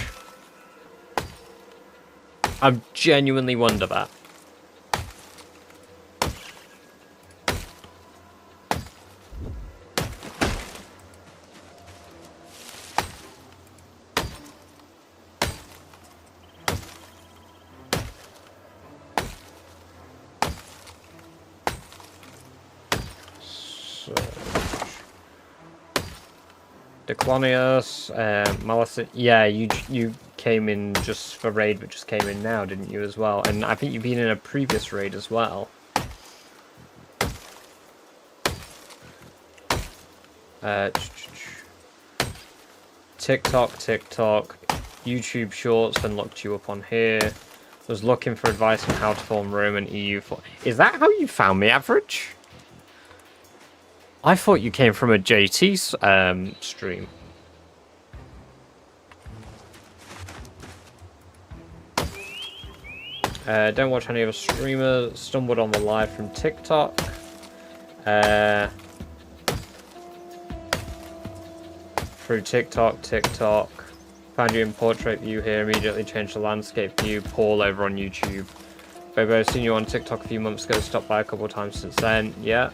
I genuinely wonder that. Declonius, Malice, yeah, you came in just for raid, but just came in now, didn't you, as well? And I think you've been in a previous raid as well. TikTok, YouTube Shorts, then looked you up on here. Was looking for advice on how to form Roman EU. Is that how you found me, Average? I thought you came from a JT stream. Don't watch any other streamers. Stumbled on the live from TikTok. Through TikTok. Found you in portrait view here. Immediately changed the landscape view. Paul over on YouTube. Bobo, seen you on TikTok a few months ago. Stopped by a couple of times since then. Yeah.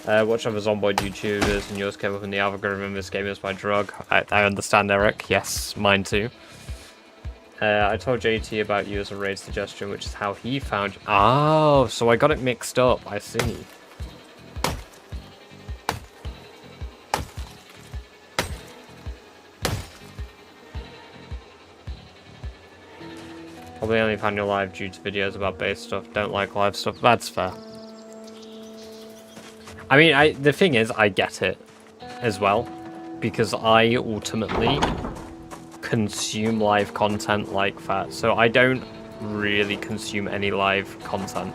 Watch others onboard YouTubers, and yours came up in the algorithm. This game is my drug. I understand, Eric. Yes, mine too. I told JT about you as a raid suggestion, which is how he found you. Oh, so I got it mixed up. I see. Probably only found your live due to videos about base stuff. Don't like live stuff. That's fair. I mean, the thing is, I get it as well, because I ultimately consume live content like that, so I don't really consume any live content.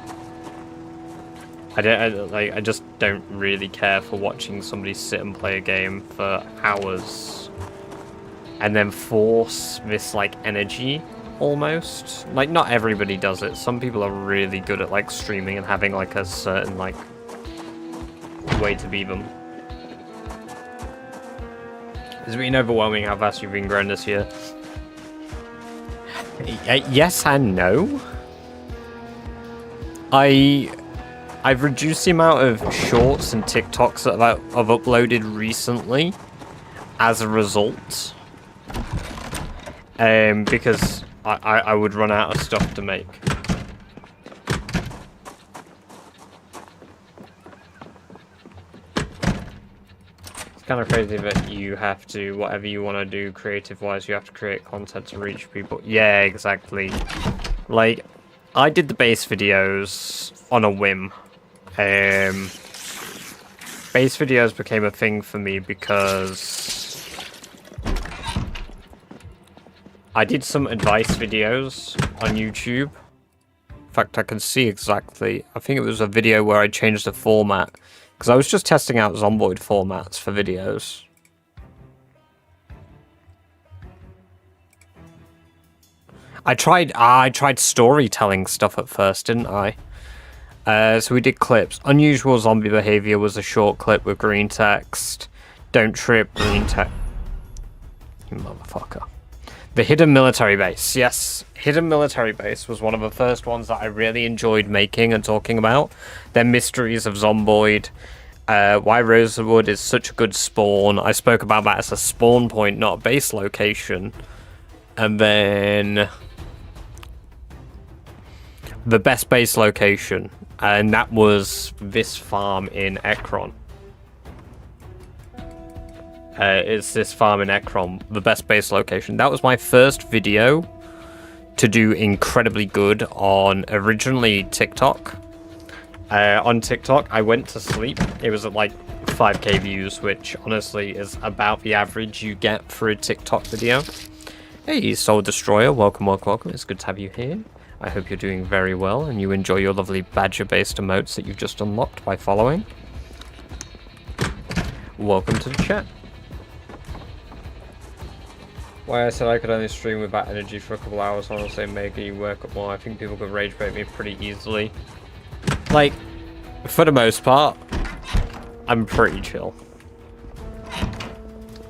I just don't really care for watching somebody sit and play a game for hours and then force this like energy almost. Like, not everybody does it. Some people are really good at like streaming and having like a certain like way to be them. It's been overwhelming how fast you've been growing this year. Yes and no. I've reduced the amount of shorts and TikToks that I've uploaded recently as a result. Because I would run out of stuff to make. It's kind of crazy that you have to, whatever you want to do creative-wise, you have to create content to reach people. Yeah, exactly. Like, I did the base videos on a whim. Base videos became a thing for me because I did some advice videos on YouTube. In fact, I can see exactly. I think it was a video where I changed the format because I was just testing out Zomboid formats for videos. I tried storytelling stuff at first, didn't I? So we did clips. Unusual zombie behavior was a short clip with green text. Don't trip, green text. You motherfucker. The hidden military base. Yes, hidden military base was one of the first ones that I really enjoyed making and talking about. Then mysteries of Zomboid. Why Rosewood is such a good spawn. I spoke about that as a spawn point, not a base location. And then the best base location. And that was this farm in Ekron. It's this farm in Ekron, the best base location. That was my first video to do incredibly good on originally TikTok. On TikTok, I went to sleep. It was at like 5k views, which honestly is about the average you get for a TikTok video. Hey, Soul Destroyer, welcome, welcome, welcome. It's good to have you here. I hope you're doing very well and you enjoy your lovely badger-based emotes that you've just unlocked by following. Welcome to the chat. Why I said I could only stream with that energy for a couple hours, honestly, making you work up more. I think people could rage bait me pretty easily. Like, for the most part, I'm pretty chill.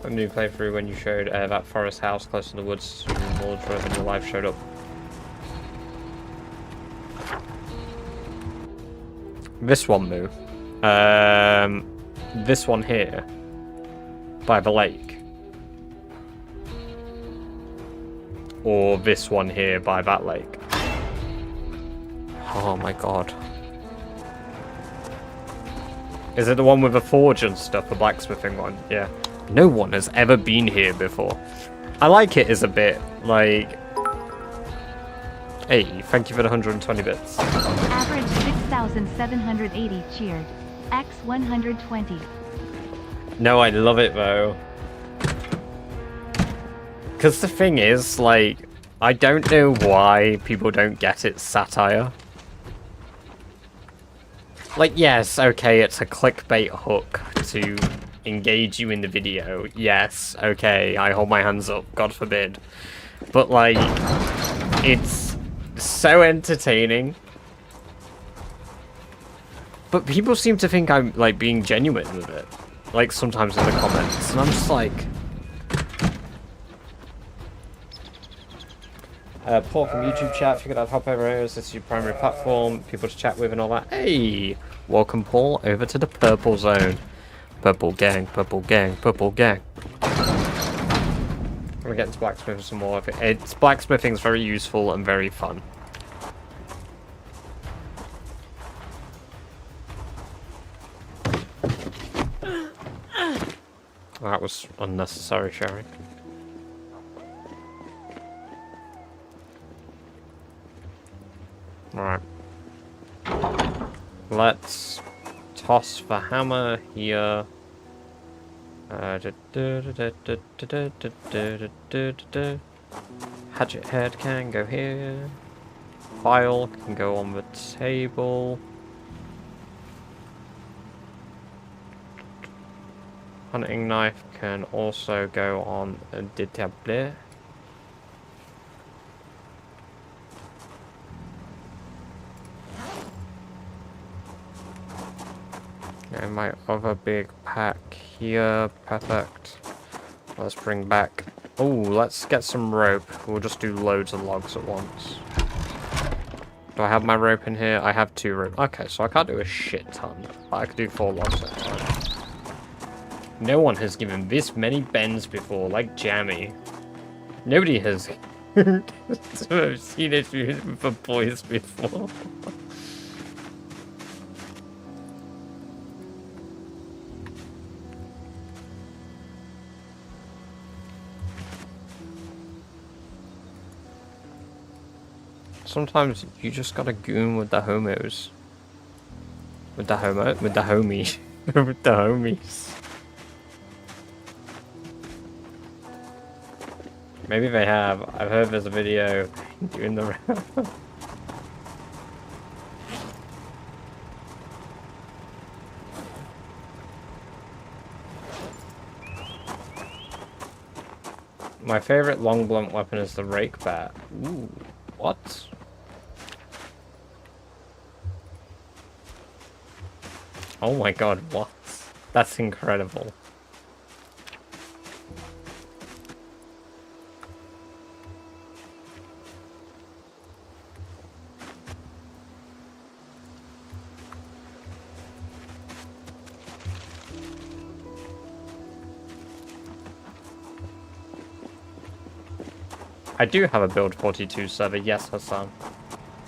A new playthrough when you showed that forest house close to the woods, more when your live showed up. This one, Moo. This one here. By the lake. Or this one here by that lake. Oh my god. Is it the one with the forge and stuff, the blacksmithing one? Yeah. No one has ever been here before. I like it as a bit, like... Hey, thank you for the 120 bits. Average 6,780 cheered. X 120. No, I love it though. Because the thing is, like, I don't know why people don't get its satire. Like, yes, okay, it's a clickbait hook to engage you in the video. Yes, okay, I hold my hands up, God forbid. But, like, it's so entertaining. But people seem to think I'm, like, being genuine with it. Like, sometimes in the comments. And I'm just like... Paul from YouTube chat, figured I'd hop over here as this is your primary platform, people to chat with and all that. Hey! Welcome, Paul, over to the purple zone. Purple gang, purple gang, purple gang. I'm gonna get into blacksmithing some more. Blacksmithing's very useful and very fun. That was unnecessary sharing. Alright. Let's cost for hammer here. Hatchet head can go here. File can go on the table. Hunting knife can also go on the tablet. And my other big pack here. Perfect. Let's bring back... Oh, let's get some rope. We'll just do loads of logs at once. Do I have my rope in here? I have 2 rope. Okay, so I can't do a shit ton. But I could do 4 logs at a time. No one has given this many bends before, like Jammy. Nobody has seen it for boys before. Sometimes you just gotta goon with the homos. With the homies. with the homies. Maybe they have. I've heard there's a video doing the round. My favorite long blunt weapon is the rake bat. Ooh, what? Oh my god, what? That's incredible. I do have a build 42 server, yes, Hassan.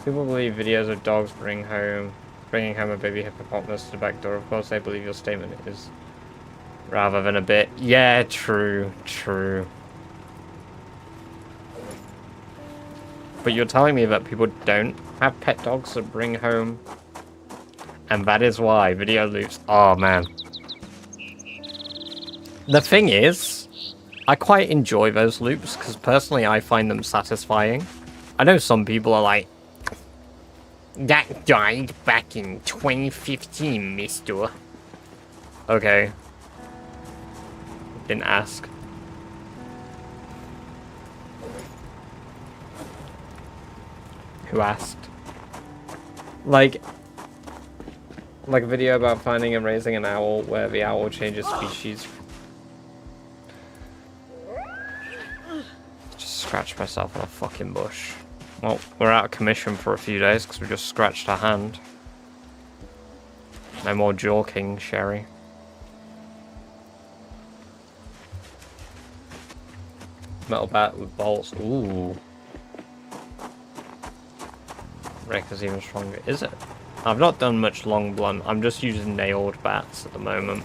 People believe videos of dogs bringing home a baby hippopotamus to the back door. Of course, they believe your statement is rather than a bit. Yeah, true, true. But you're telling me that people don't have pet dogs that bring home, and that is why video loops. Oh man. The thing is, I quite enjoy those loops because personally I find them satisfying. I know some people are like, that died back in 2015, mister. Okay. Didn't ask. Who asked? Like a video about finding and raising an owl where the owl changes species. Just scratched myself on a fucking bush. Well, we're out of commission for a few days because we just scratched our hand. No more joking, Sherry. Metal bat with bolts. Ooh. Rake is even stronger. Is it? I've not done much long blunt. I'm just using nailed bats at the moment.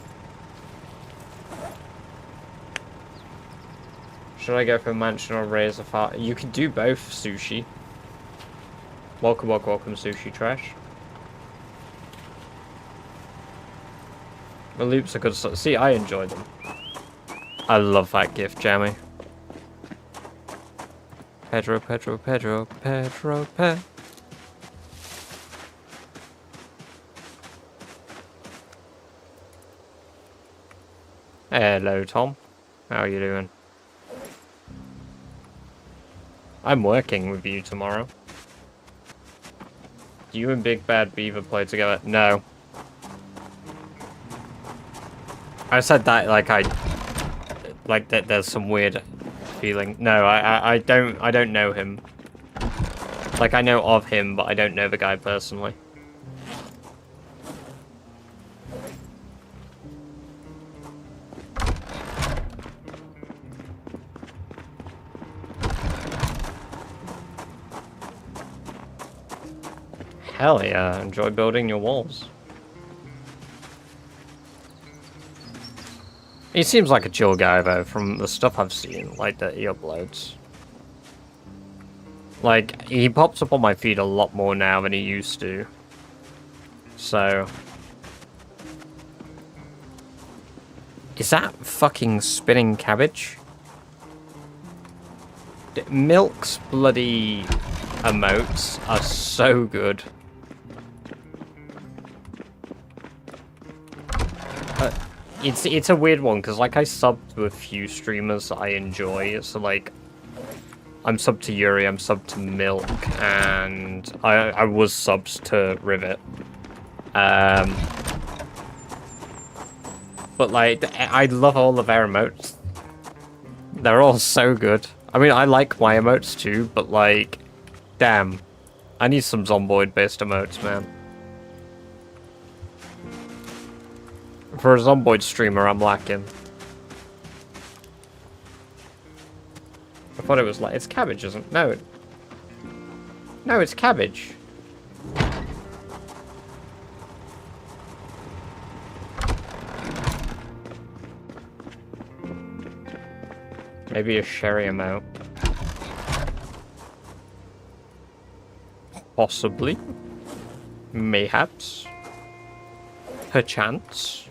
Should I go for mansion or razor far? You could do both, Sushi. Welcome, welcome, welcome, Sushi Trash. The loops are good stuff. See, I enjoy them. I love that gift, Jammy. Pedro, Pedro, Pedro, Pedro, Pedro. Hello, Tom. How are you doing? I'm working with you tomorrow. Do you and Big Bad Beaver play together? No. I said that like that there's some weird feeling. No, I don't know him. Like I know of him, but I don't know the guy personally. Hell yeah, enjoy building your walls. He seems like a chill guy though, from the stuff I've seen, like that he uploads. Like, he pops up on my feed a lot more now than he used to. So, Is that fucking spinning cabbage? Milk's bloody emotes are so good. It's a weird one, because, like, I subbed to a few streamers that I enjoy, so, like, I'm subbed to Yuri, I'm subbed to Milk, and I was subbed to Rivet. But, like, I love all of their emotes. They're all so good. I mean, I like my emotes too, but, like, damn. I need some Zomboid-based emotes, man. For a Zomboid streamer, I'm lacking. I thought it was like... It's cabbage, isn't it? No. No, it's cabbage. Maybe a sherry emote. Possibly. Mayhaps. Perchance.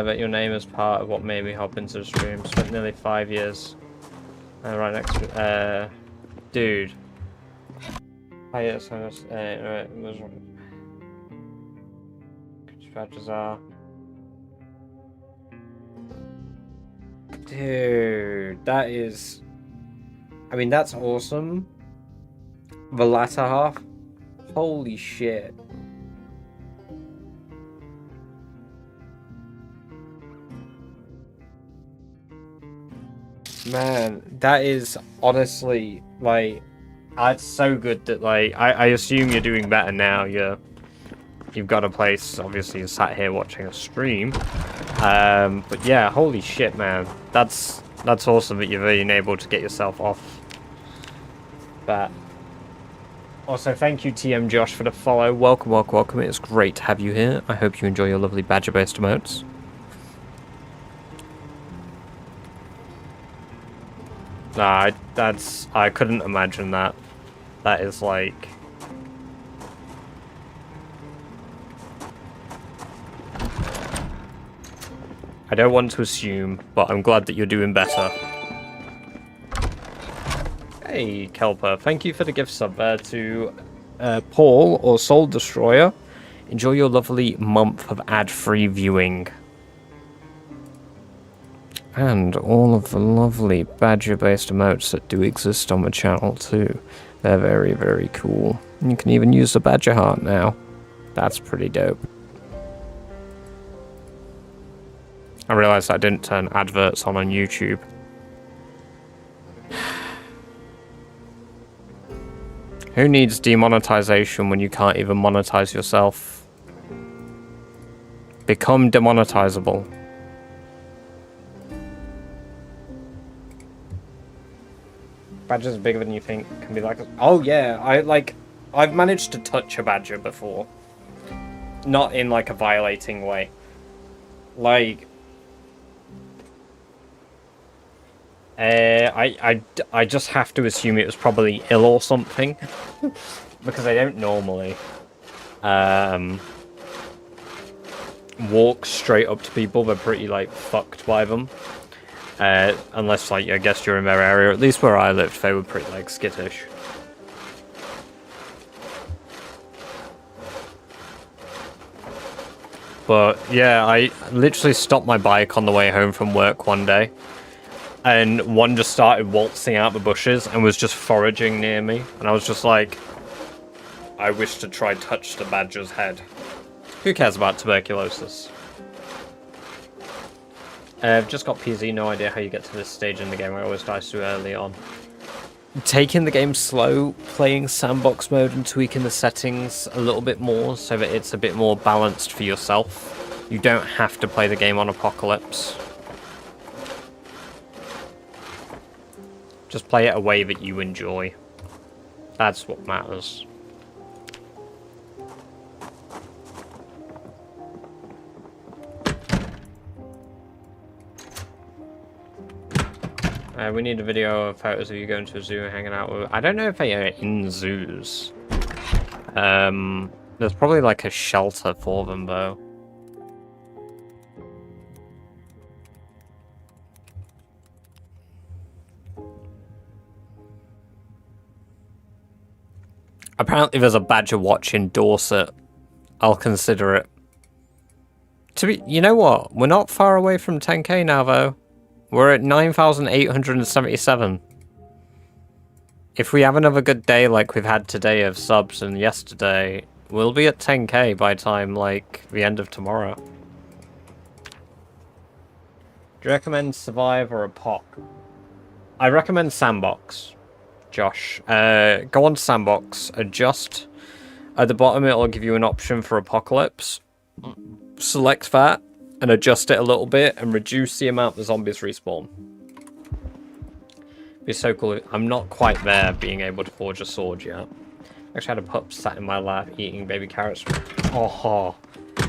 But your name is part of what made me hop into the stream. Spent nearly 5 years. Right next to dude. Hi, yes, I was, right, was badges are. Dude, that is... I mean, that's awesome. The latter half. Holy shit. Man, that is honestly, like, it's so good that, like, I assume you're doing better now. You've got a place, obviously you sat here watching a stream. But yeah, holy shit, man. That's awesome that you've been able to get yourself off that. Also, thank you TM Josh for the follow. Welcome, welcome, welcome. It's great to have you here. I hope you enjoy your lovely badger-based emotes. Nah, I couldn't imagine that. That is like... I don't want to assume, but I'm glad that you're doing better. Hey, Kelper, thank you for the gift sub there to Paul or Soul Destroyer. Enjoy your lovely month of ad-free viewing. And all of the lovely badger-based emotes that do exist on the channel too. They're very, very cool. You can even use the badger heart now. That's pretty dope. I realised I didn't turn adverts on YouTube. Who needs demonetization when you can't even monetize yourself? Become demonetizable. Badgers are bigger than you think. Can be like... Oh yeah, I've managed to touch a badger before. Not in like a violating way. Like... I just have to assume it was probably ill or something. Because I don't normally walk straight up to people. They're pretty like fucked by them. Unless, like, I guess you're in their area. At least where I lived, they were pretty, like, skittish. But, yeah, I literally stopped my bike on the way home from work one day. And one just started waltzing out the bushes and was just foraging near me. And I was just like, I wish to try touch the badger's head. Who cares about tuberculosis? I've just got PZ, no idea how you get to this stage in the game. I always die too early on. Taking the game slow, playing sandbox mode and tweaking the settings a little bit more so that it's a bit more balanced for yourself. You don't have to play the game on Apocalypse. Just play it a way that you enjoy. That's what matters. We need a video of photos of you going to a zoo and hanging out with... I don't know if they are in zoos. There's probably like a shelter for them though. Apparently there's a badger watch in Dorset. I'll consider it. You know what? We're not far away from 10k now though. We're at 9,877. If we have another good day like we've had today of subs and yesterday, we'll be at 10k by time like the end of tomorrow. Do you recommend Survive or a POC? I recommend Sandbox, Josh. Go on Sandbox, adjust. At the bottom it'll give you an option for Apocalypse. Select that and adjust it a little bit and reduce the amount the zombies respawn. It'd be so cool. I'm not quite there being able to forge a sword yet. Actually had a pup sat in my lap eating baby carrots. Oh,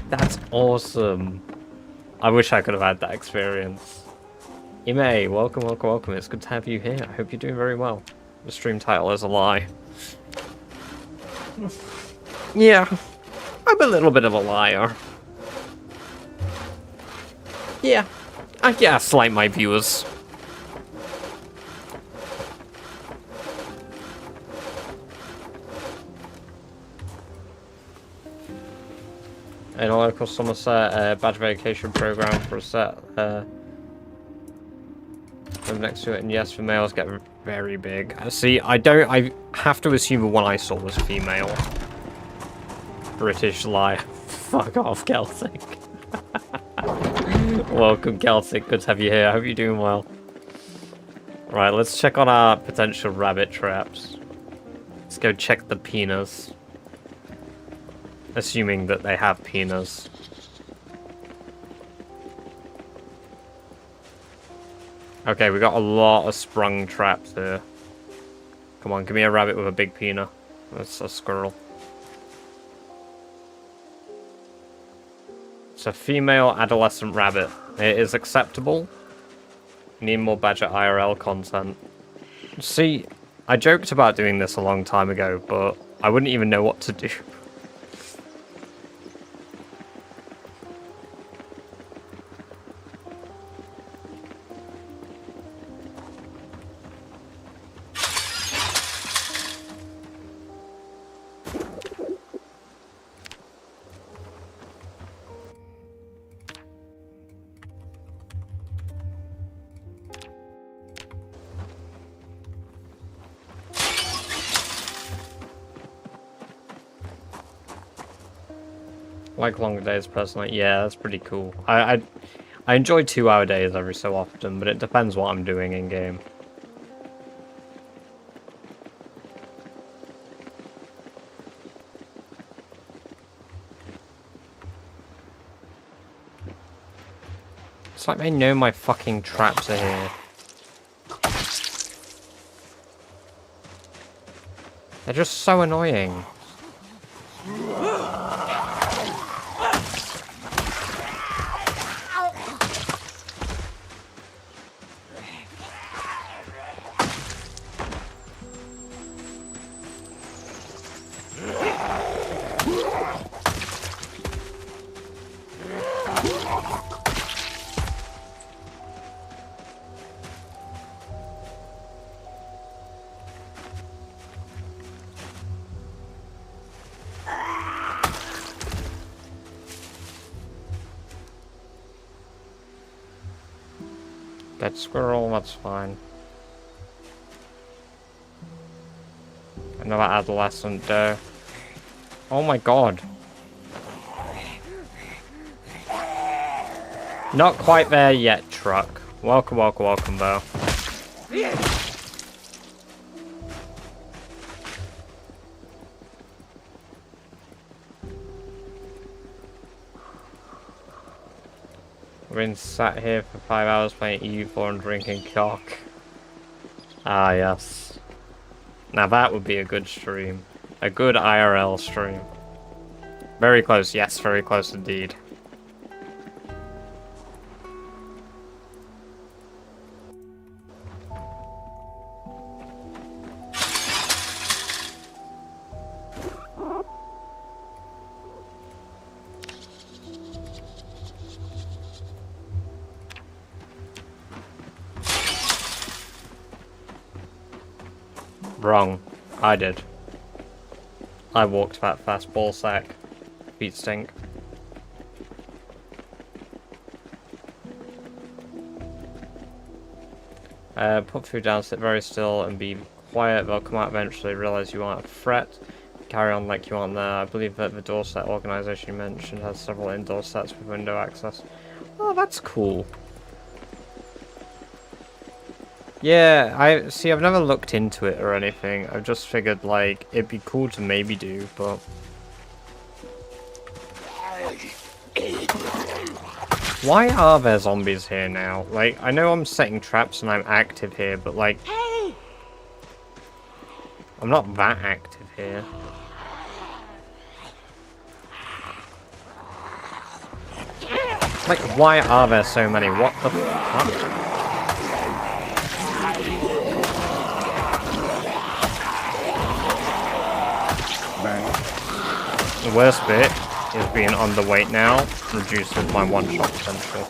that's awesome. I wish I could have had that experience. Ime, welcome, welcome, welcome. It's good to have you here. I hope you're doing very well. The stream title is a lie. Yeah, I'm a little bit of a liar. Yeah, I gaslight my viewers. In a local Somerset badge vacation program for a set. Next to it, and yes, the males get very big. See, I have to assume the one I saw was female. British liar. Fuck off, Celtic. Welcome, Celtic. Good to have you here. I hope you're doing well. Right, let's check on our potential rabbit traps. Let's go check the penis. Assuming that they have penis. Okay, we got a lot of sprung traps here. Come on, give me a rabbit with a big penis. That's a squirrel. It's a female adolescent rabbit. It is acceptable. Need more badger IRL content. See, I joked about doing this a long time ago, but I wouldn't even know what to do. Like longer days personally. Yeah, that's pretty cool. I enjoy 2-hour days every so often, but it depends what I'm doing in game. It's like they know my fucking traps are here. They're just so annoying. Dead squirrel, that's fine. Another adolescent doe. Oh my god. Not quite there yet, truck. Welcome, welcome, welcome, though. We've been sat here for 5 hours playing EU4 and drinking cock. Ah, yes. Now that would be a good stream. A good IRL stream. Very close, yes, very close indeed. Wrong. I did. I walked that fast, ball sack. Feet stink. Put food down, sit very still, and be quiet. They'll come out eventually, realize you aren't a threat. Carry on like you aren't there. I believe that the door set organization you mentioned has several indoor sets with window access. Oh, that's cool. Yeah, I've never looked into it or anything. I've just figured, like, it'd be cool to maybe do, but... Why are there zombies here now? Like, I know I'm setting traps and I'm active here, but, like... I'm not that active here. Like, why are there so many? What the fuck? The worst bit is being underweight now reduces my one-shot potential.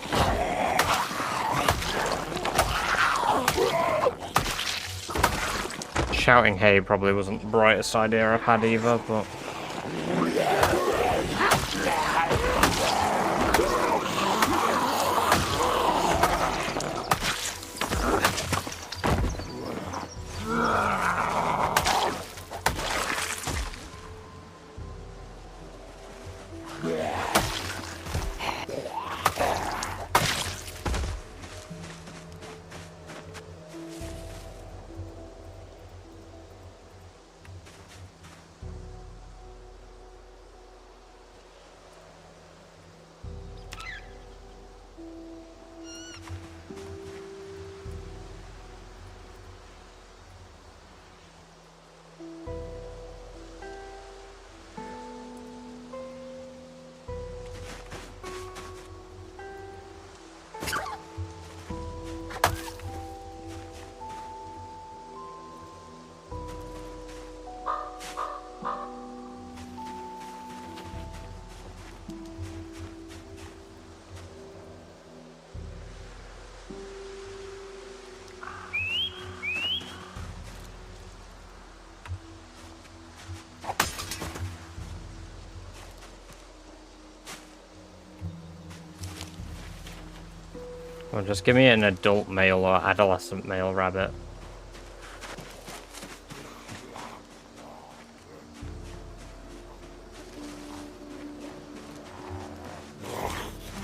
Shouting hay probably wasn't the brightest idea I've had either, but... Well, just give me an adult male or adolescent male rabbit.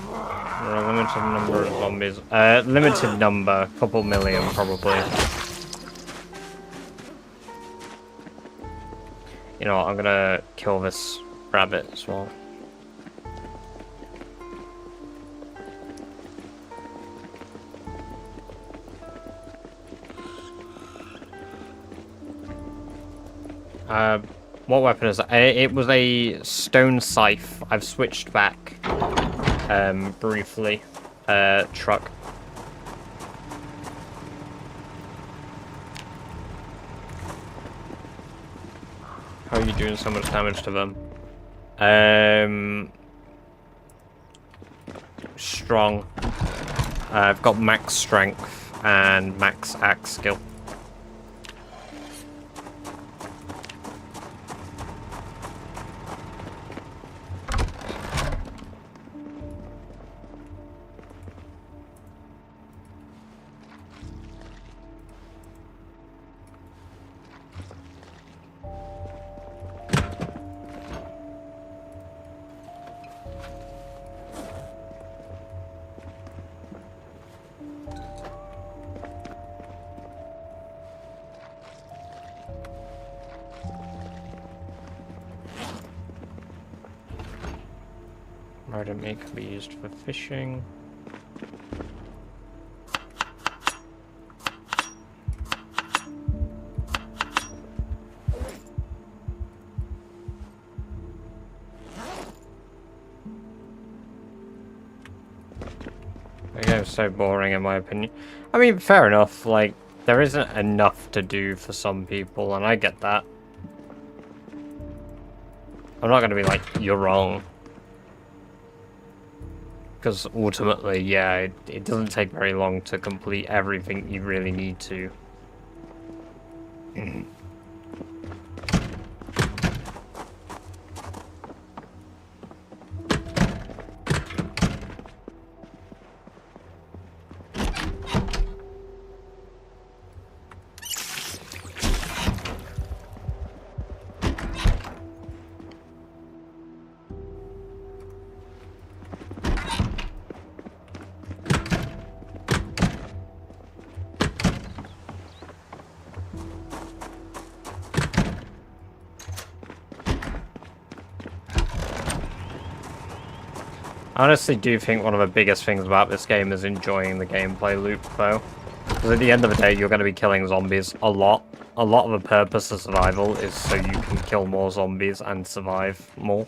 There are a limited number of zombies. Limited number, couple million probably. You know what, I'm gonna kill this rabbit as well. What weapon is that? It was a stone scythe. I've switched back, briefly. Truck. How are you doing so much damage to them? Strong. I've got max strength and max axe skill. Murder meat can be used for fishing. The game's so boring in my opinion. I mean, fair enough, like, there isn't enough to do for some people, and I get that. I'm not gonna be like, you're wrong. Because ultimately, yeah, it doesn't take very long to complete everything you really need to. I honestly do think one of the biggest things about this game is enjoying the gameplay loop, though. Because at the end of the day, you're going to be killing zombies a lot. A lot of the purpose of survival is so you can kill more zombies and survive more.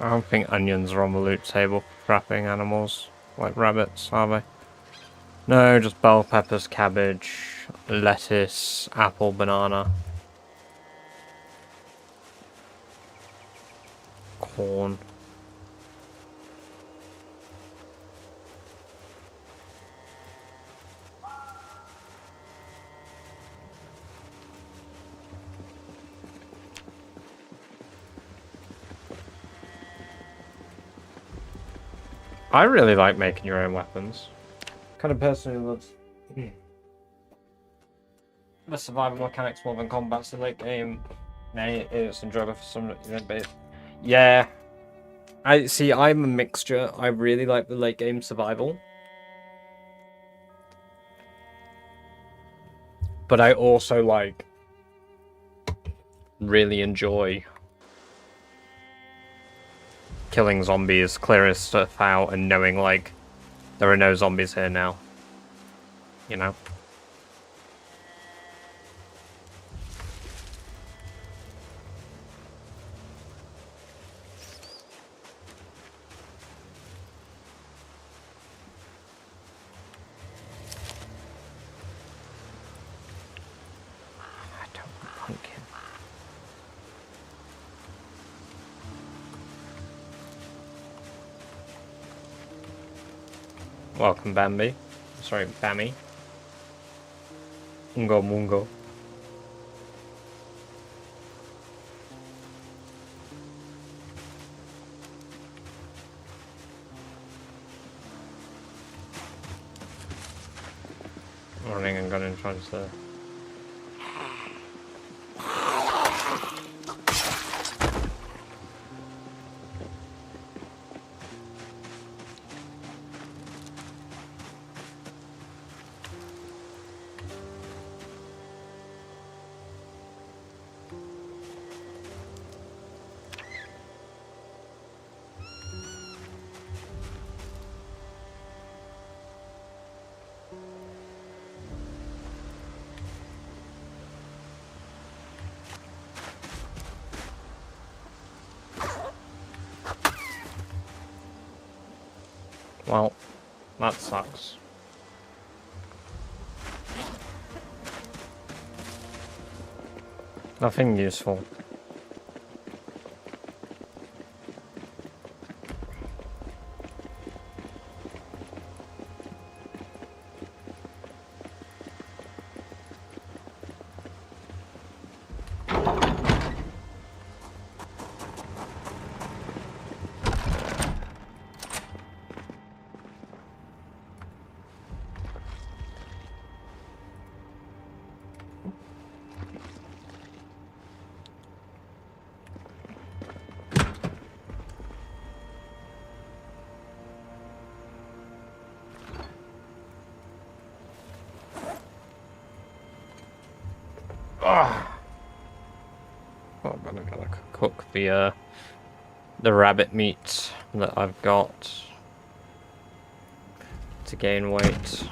I don't think onions are on the loot table for trapping animals, like rabbits, are they? No, just bell peppers, cabbage, lettuce, apple, banana. Corn. I really like making your own weapons. Kind of person who loves the survival mechanics more than combat's the late game. Nay, it's enjoyable for some, but yeah. I'm a mixture. I really like the late game survival. But I also like really enjoy killing zombies, clearing stuff out, and knowing, like, there are no zombies here now. You know? I don't want pumpkin. Welcome, Bambi. Sorry, Bammy. Ungo Mungo. Running and gunning transfer. Well, that sucks. Nothing useful. Oh, I'm gonna cook the rabbit meat that I've got. to gain weight.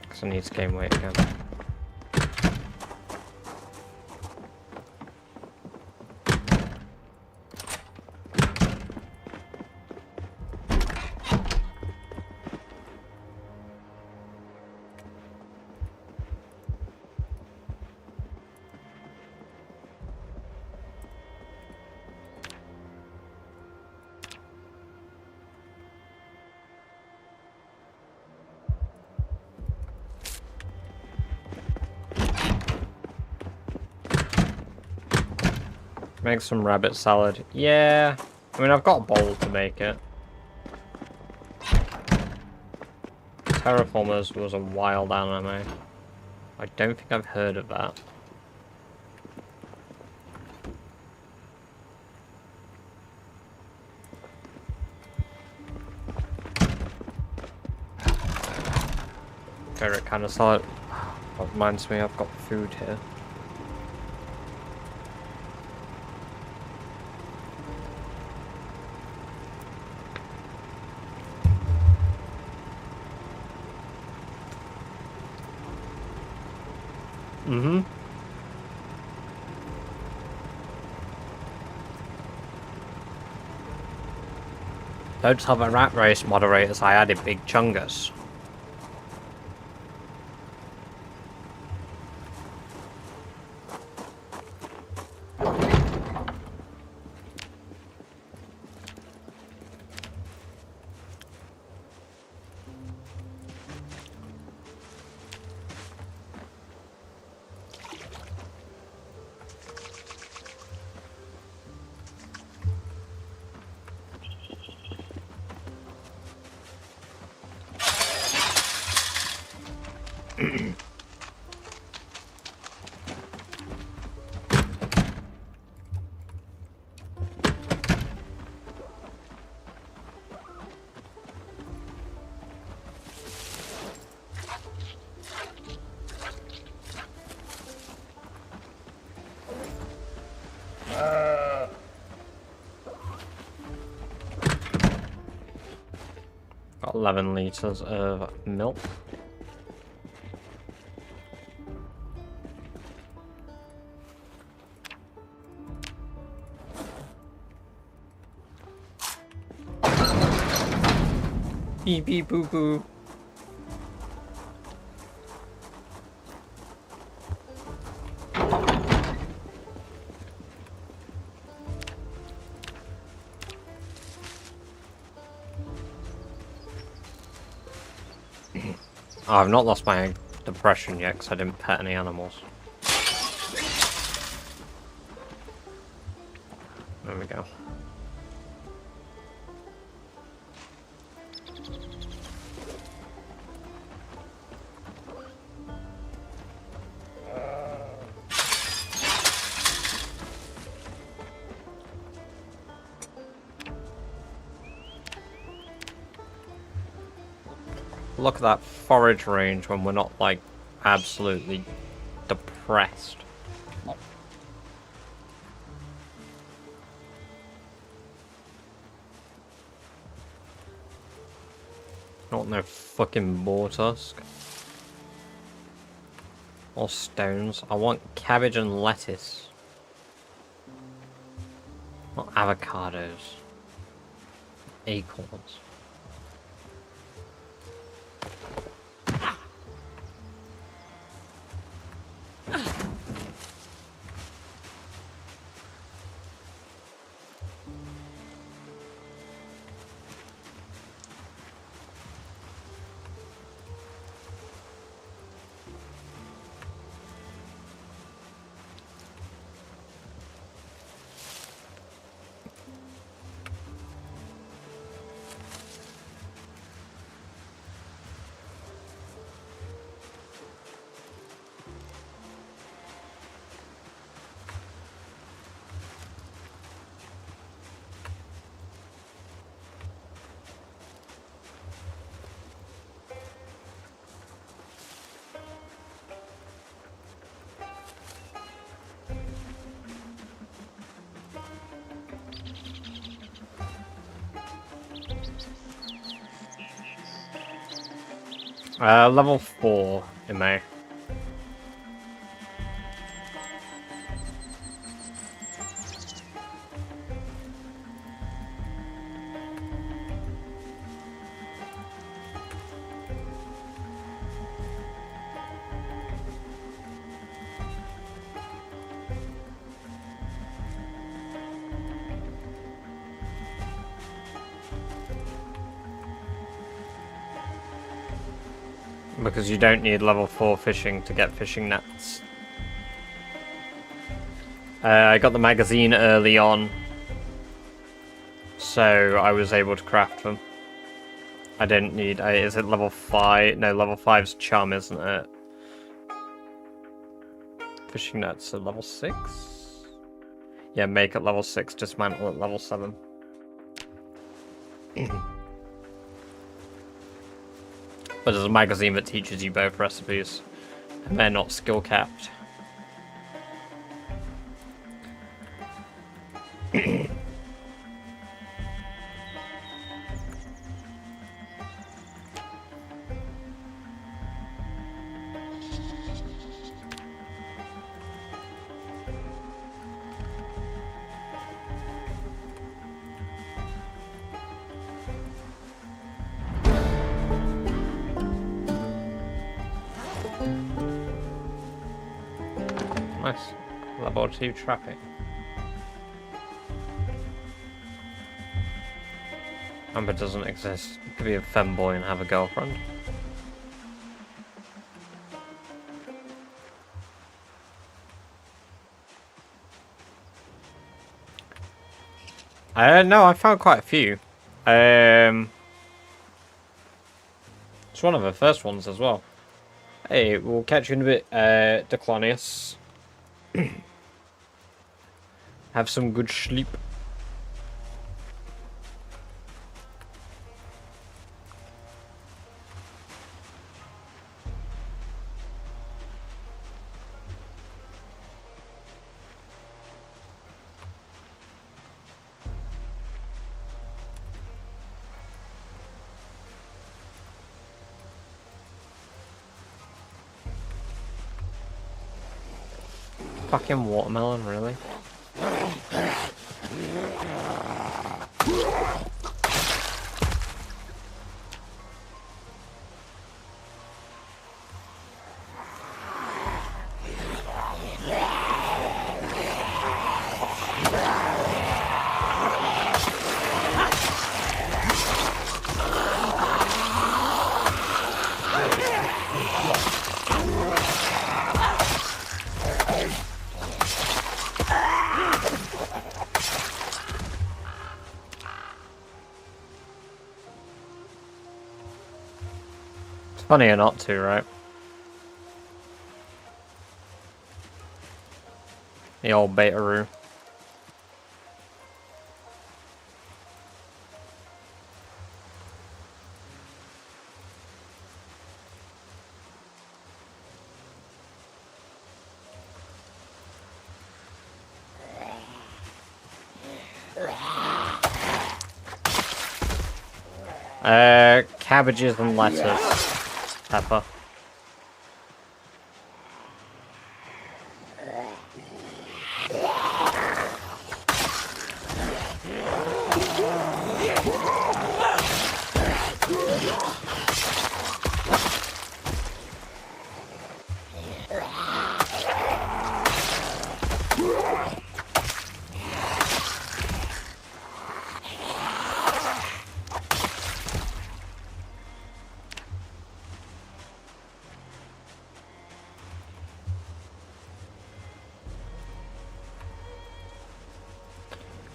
Because I need to gain weight again. Make some rabbit salad. Yeah. I mean, I've got a bowl to make it. Terraformers was a wild anime. I don't think I've heard of that. Favorite kind of salad. That reminds me, I've got food here. Mm-hmm. Don't tell the rat race moderators I added big chungus. Got 11 liters of milk. Beep beep boo boo. Oh, I've not lost my depression yet because I didn't pet any animals. There we go. Look at that forage range when we're not, like, absolutely depressed. Not no fucking boar tusk. Or stones. I want cabbage and lettuce. Not avocados. Acorns. Level 4 in May. Because you don't need level 4 fishing to get fishing nets. I got the magazine early on, so I was able to craft them. I didn't need... is it level 5? No, level 5's charm, isn't it? Fishing nets are level 6? Yeah, make it level 6, dismantle at level 7. But there's a magazine that teaches you both recipes, and they're not skill capped. Nice. Level 2 trapping. Amber doesn't exist. You could be a femboy and have a girlfriend. No, I found quite a few. It's one of the first ones as well. Hey, we'll catch you in a bit, Declonius. Have some good sleep. Fucking watermelon, really? Funny or not to, right? The old beta-roo. Cabbages and lettuce. Pepper.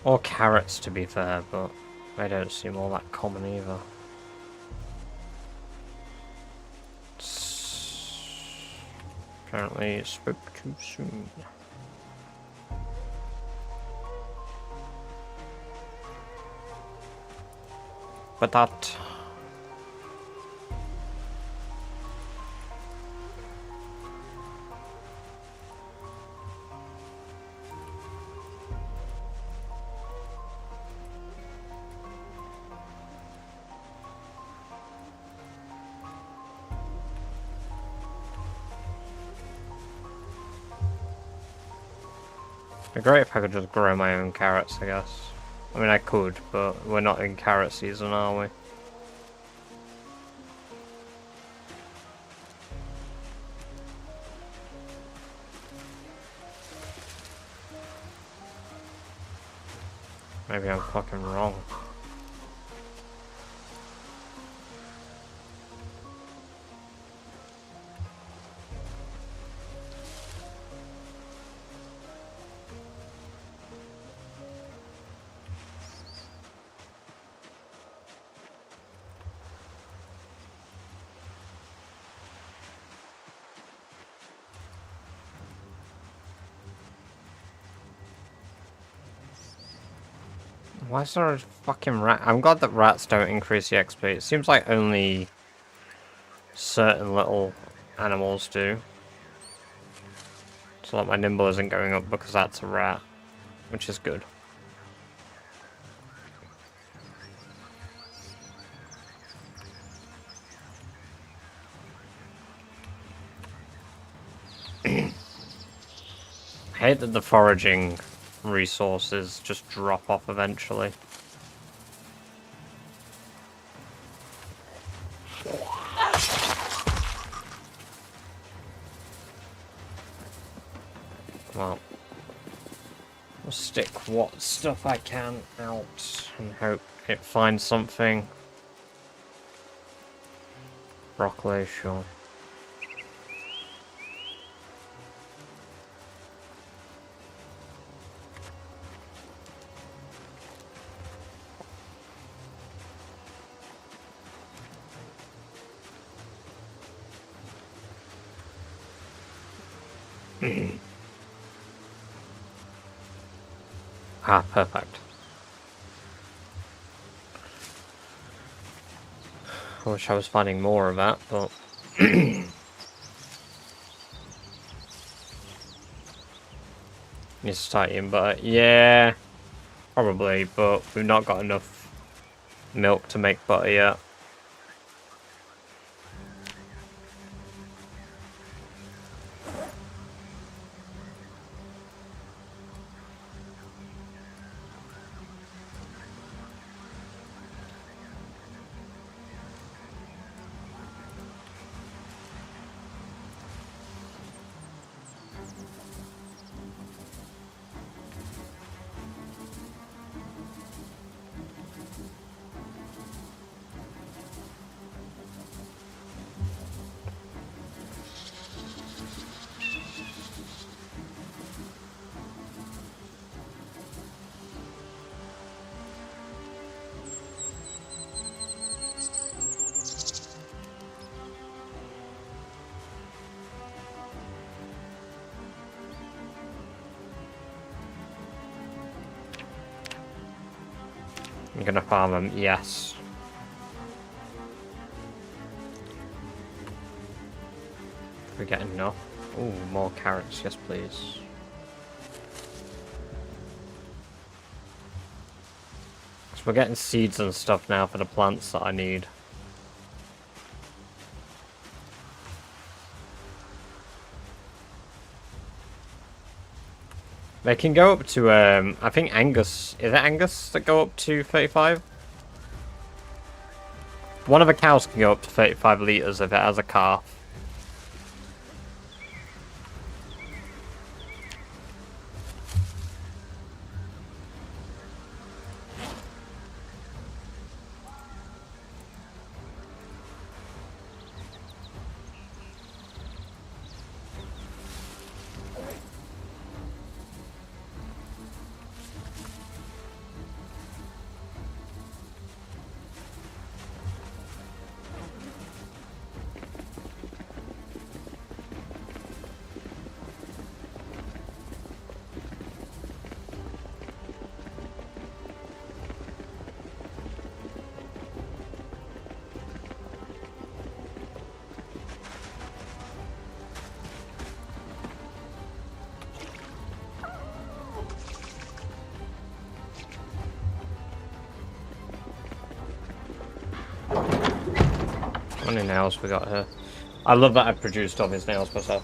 Or carrots, to be fair, but they don't seem all that common either. Apparently it spoke too soon. But that... It'd be great if I could just grow my own carrots, I guess. I mean, I could, but we're not in carrot season, are we? Maybe I'm fucking wrong. Why is there a fucking rat? I'm glad that rats don't increase the XP. It seems like only certain little animals do. So like my nimble isn't going up because that's a rat, which is good. I hate that the foraging resources just drop off eventually. Well, I'll stick what stuff I can out and hope it finds something. Broccoli, sure. Ah, perfect. I wish I was finding more of that, but... Need to start eating butter. Yeah, probably, but we've not got enough milk to make butter yet. I'm gonna farm them, yes. If we get enough. Ooh, more carrots, yes please. So we're getting seeds and stuff now for the plants that I need. They can go up to, I think Angus, is it Angus that go up to 35? One of the cows can go up to 35 litres if it has a calf. How many nails we got here? I love that I produced all these nails myself.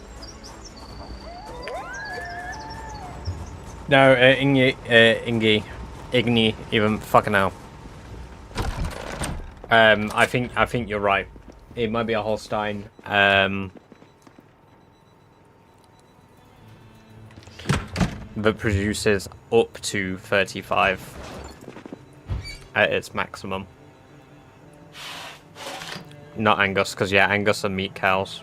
No, Iggy, even fucking hell. I think you're right. It might be a Holstein. That produces up to 35 at its maximum. Not Angus, because yeah, Angus are meat cows.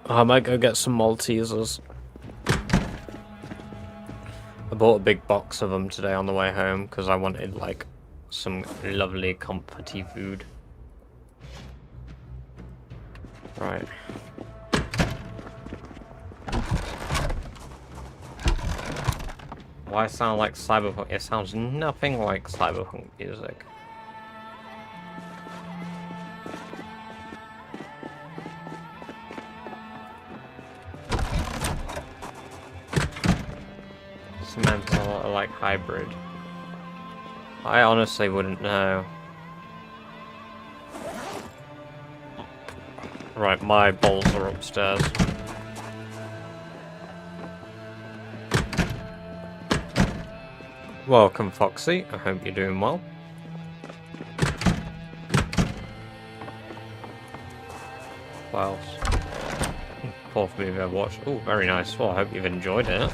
I might go get some Maltesers. I bought a big box of them today on the way home because I wanted like some lovely comforty food. Right. Why sound like cyberpunk? It sounds nothing like cyberpunk music. Mental or like hybrid. I honestly wouldn't know. Right, my bowls are upstairs. Welcome, Foxy. I hope you're doing well. What else? Fourth movie I've watched. Oh, very nice. Well, I hope you've enjoyed it.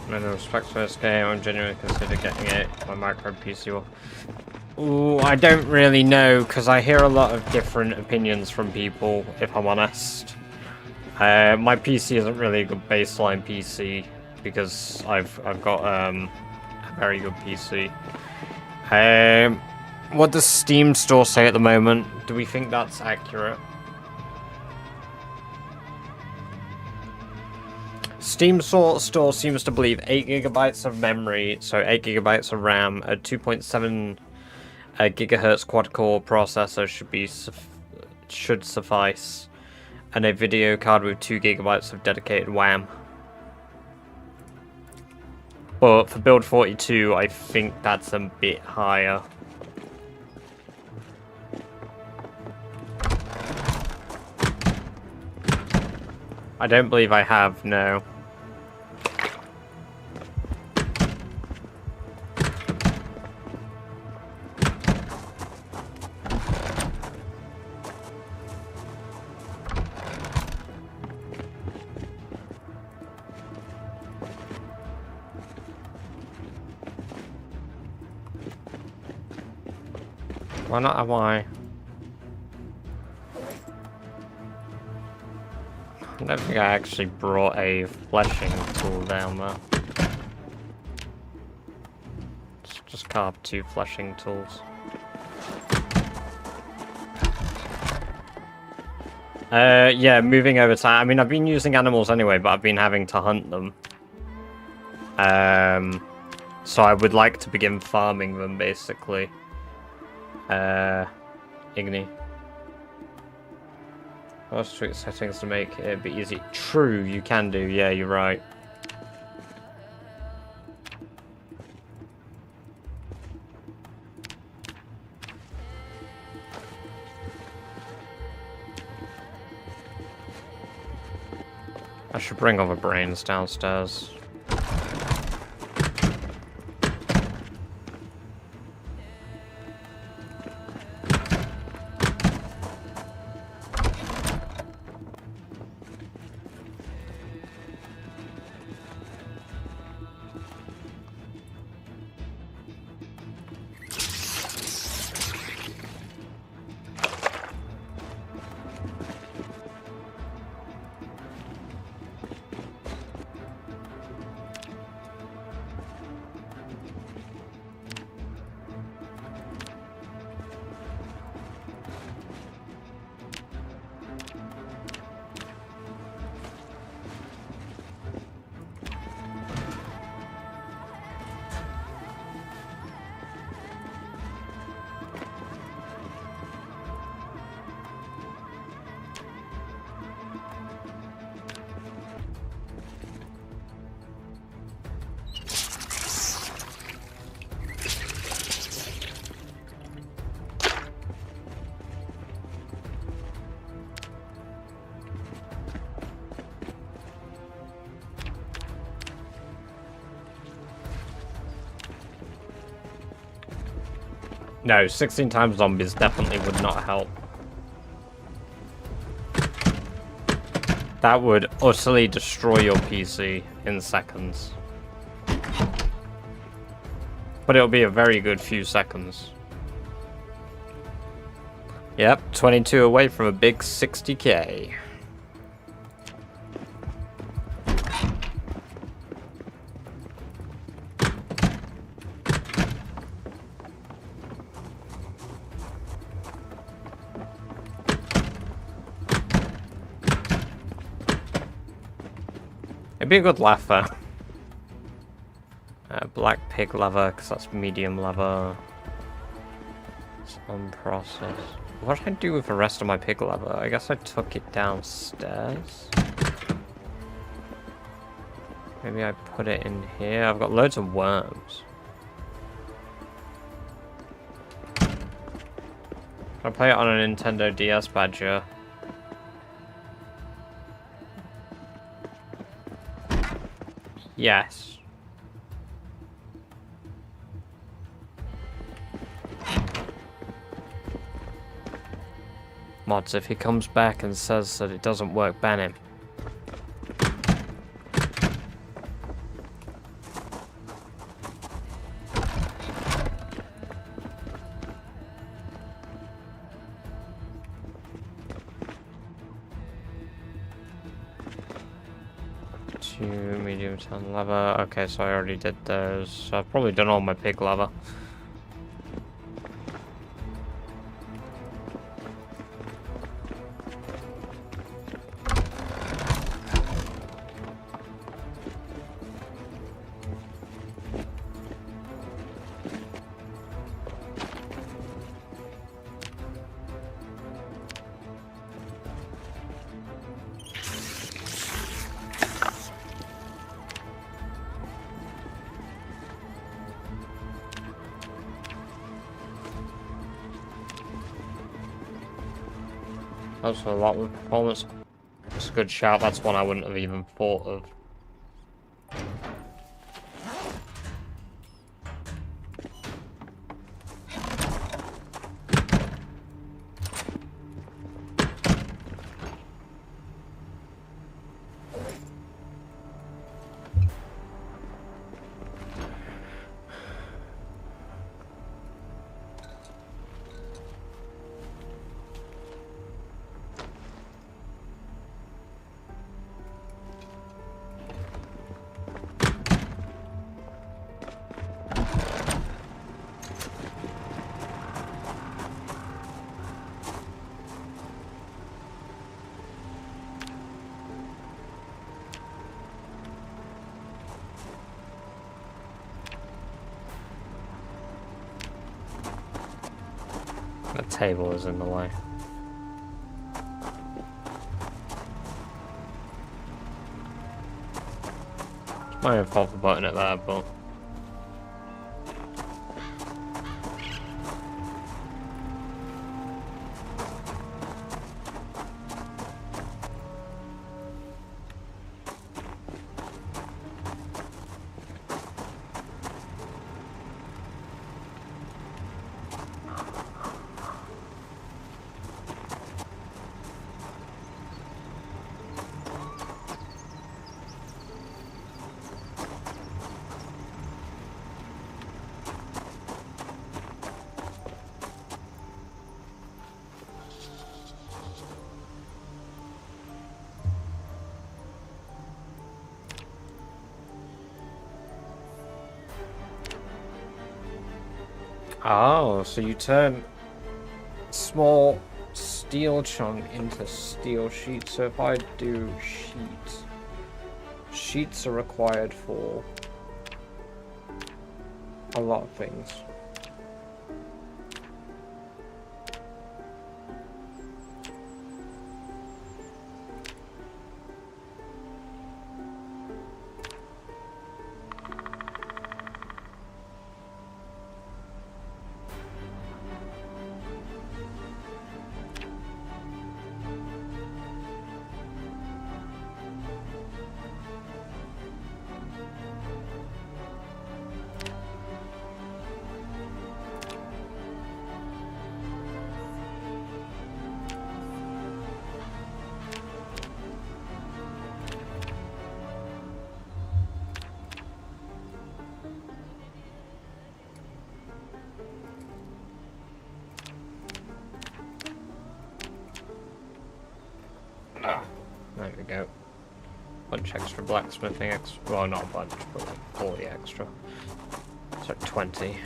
No respect for this game, I'm genuinely consider getting it. My micro PC will... Ooh, I don't really know, because I hear a lot of different opinions from people, if I'm honest. My PC isn't really a good baseline PC, because I've got a very good PC. What does Steam Store say at the moment? Do we think that's accurate? Steam Store seems to believe 8 gigabytes of memory, so 8 gigabytes of RAM, a 2.7 gigahertz quad-core processor should suffice, and a video card with 2 gigabytes of dedicated RAM. But for build 42, I think that's a bit higher. I don't believe I have, no. Why not have I? I don't think I actually brought a fleshing tool down there. Just carve 2 fleshing tools. Yeah, moving over time. I mean, I've been using animals anyway, but I've been having to hunt them. So I would like to begin farming them, basically. Igni. What's tweak settings to make it a bit easy? True, you can do. Yeah, you're right. I should bring other brains downstairs. No, 16 times zombies definitely would not help. That would utterly destroy your PC in seconds. But it'll be a very good few seconds. Yep, 22 away from a big 60k. It'd be a good laugh though. Black pig leather, because that's medium leather. It's unprocessed. What did I do with the rest of my pig leather? I guess I took it downstairs. Maybe I put it in here. I've got loads of worms. Can I play it on a Nintendo DS, Badger? Yes. Mods, if he comes back and says that it doesn't work, ban him. Two medium ton leather. Okay, so I already did those. So I've probably done all my pig leather. Also, a lot with performance. It's a good shout. That's one I wouldn't have even thought of. The table is in the way. Might have popped the button at that, but oh, so you turn small steel chunk into steel sheets. So if I do sheets are required for a lot of things. There we go. Bunch extra blacksmithing extra. Well, not a bunch, but like 40 extra. So 20.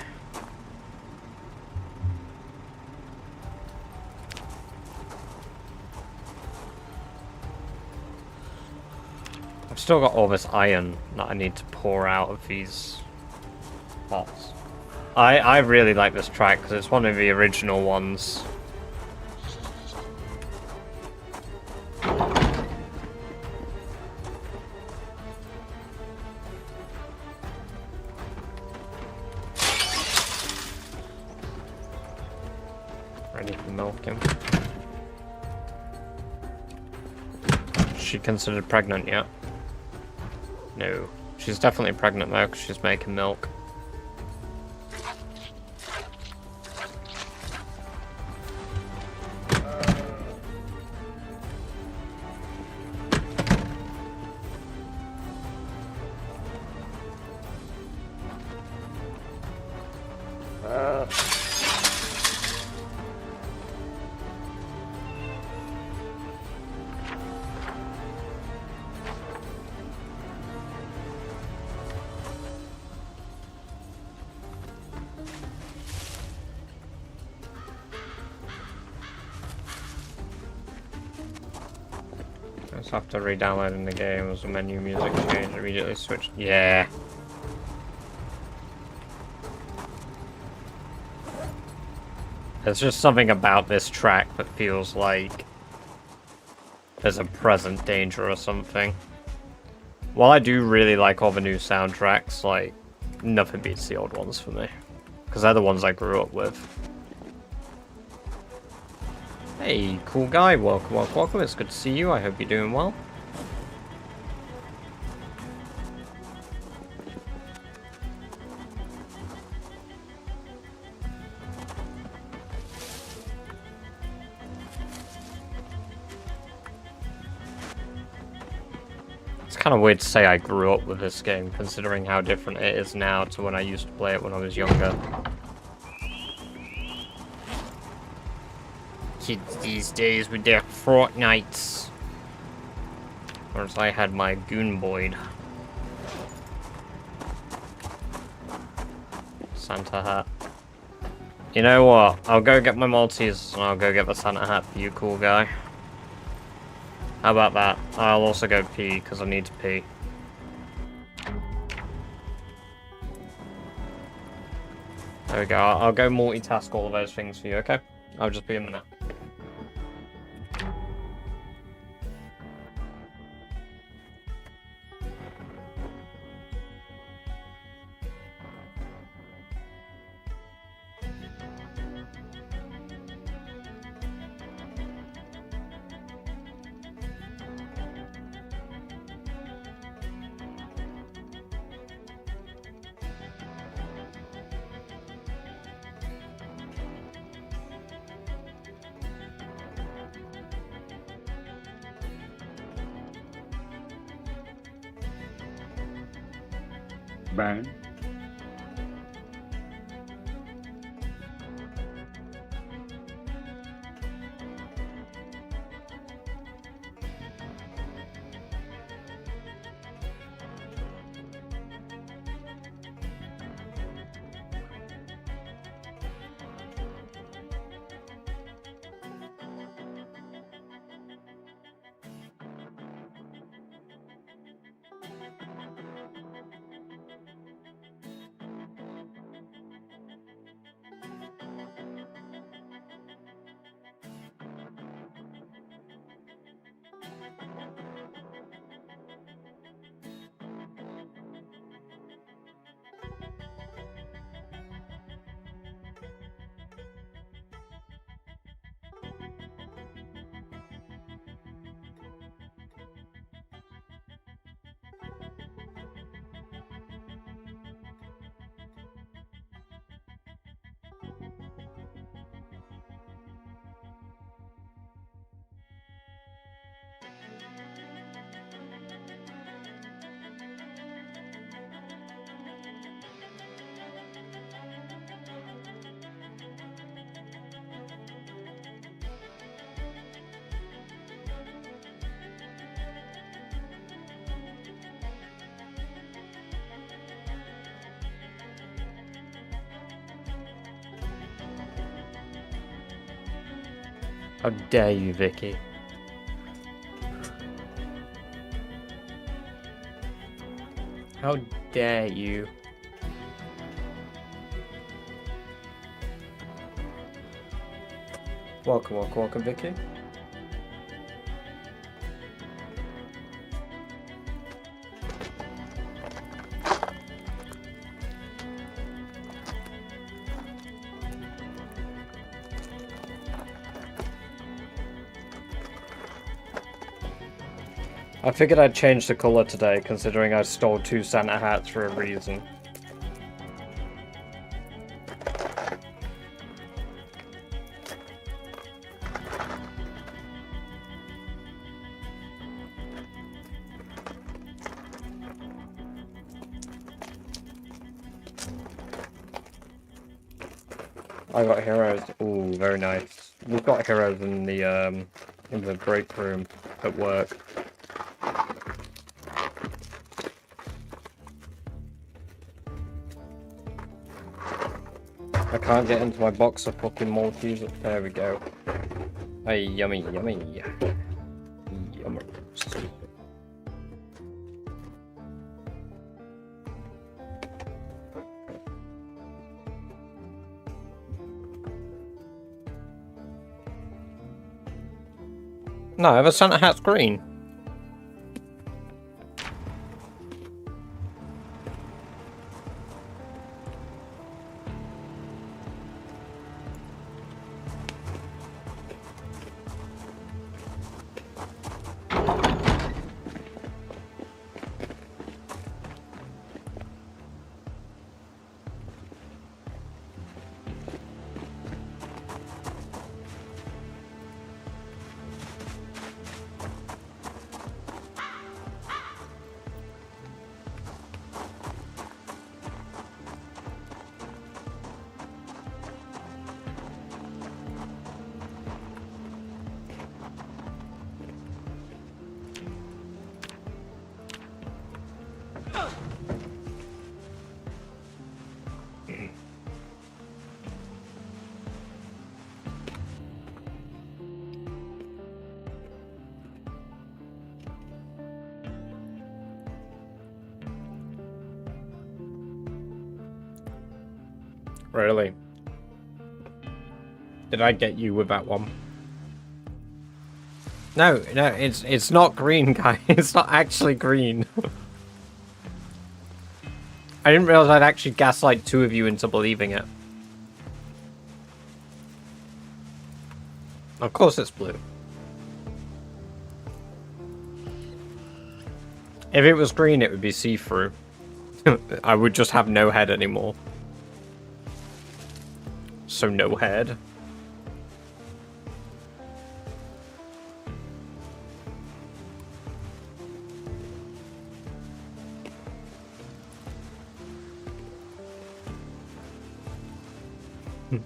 I've still got all this iron that I need to pour out of these pots. I really like this track because it's one of the original ones. Ready for milking. Is she considered pregnant yet? No. She's definitely pregnant though because she's making milk. Just after re-downloading the game, as the menu music changed, immediately switched. Yeah. There's just something about this track that feels like there's a present danger or something. While I do really like all the new soundtracks, like, nothing beats the old ones for me. Because they're the ones I grew up with. Hey, cool guy, welcome, welcome, welcome. It's good to see you. I hope you're doing well. It's kind of weird to say I grew up with this game, considering how different it is now to when I used to play it when I was younger. Kids these days with their Fortnites. Whereas I had my Goon Boyd. Santa hat. You know what? I'll go get my Maltese and I'll go get the Santa hat for you, cool guy. How about that? I'll also go pee because I need to pee. There we go. I'll go multitask all of those things for you, okay? I'll just be a minute. Bang. How dare you, Vicky? How dare you? Welcome, welcome, welcome, Vicky. I figured I'd change the colour today, considering I stole 2 Santa hats for a reason. I got heroes. Ooh, very nice. We've got heroes in the break room at work. I can't get into my box of fucking Maltese. There we go. Hey, yummy, yummy. Yummers. No, the Santa hat's green. Really? Did I get you with that one? No, it's not green, guy. It's not actually green. I didn't realize I'd actually gaslight 2 of you into believing it. Of course it's blue. If it was green, it would be see-through. I would just have no head anymore. So no head.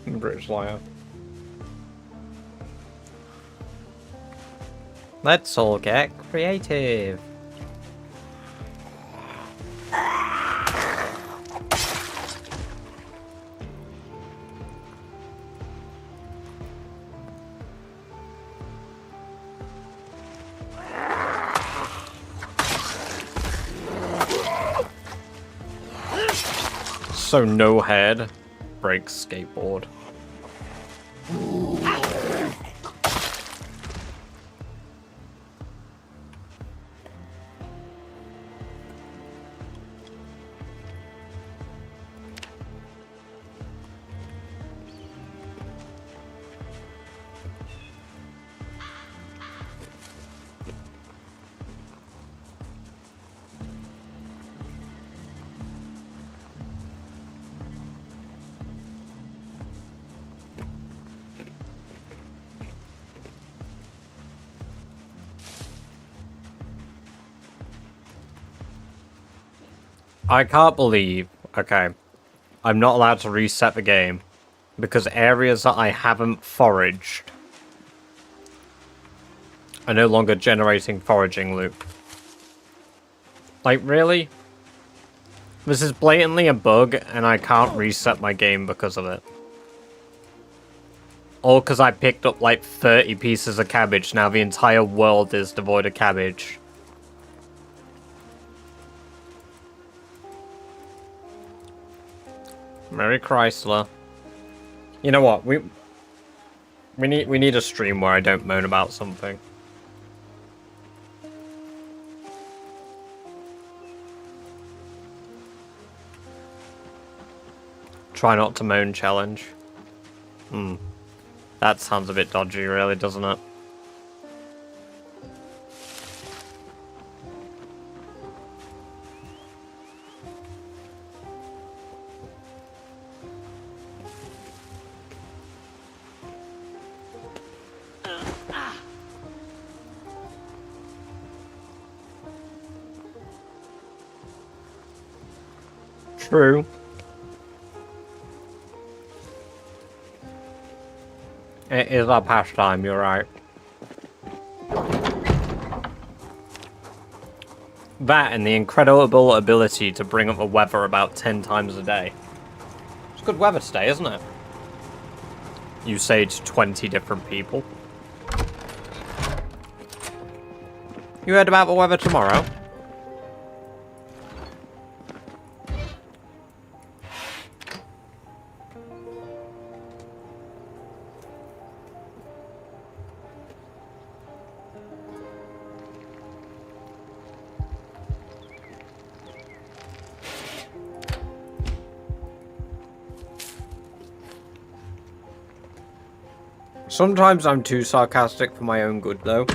British liar. Let's all get creative. So no head breaks skateboard. I can't believe, okay, I'm not allowed to reset the game because areas that I haven't foraged are no longer generating foraging loot. Like, really? This is blatantly a bug and I can't reset my game because of it. All because I picked up like 30 pieces of cabbage. Now the entire world is devoid of cabbage. Merry Chrysler. You know what? We need a stream where I don't moan about something. Try not to moan challenge. That sounds a bit dodgy, really, doesn't it? True. It is our pastime, you're right. That and the incredible ability to bring up the weather about 10 times a day. It's good weather today, isn't it? You say to 20 different people. You heard about the weather tomorrow? Sometimes I'm too sarcastic for my own good, though.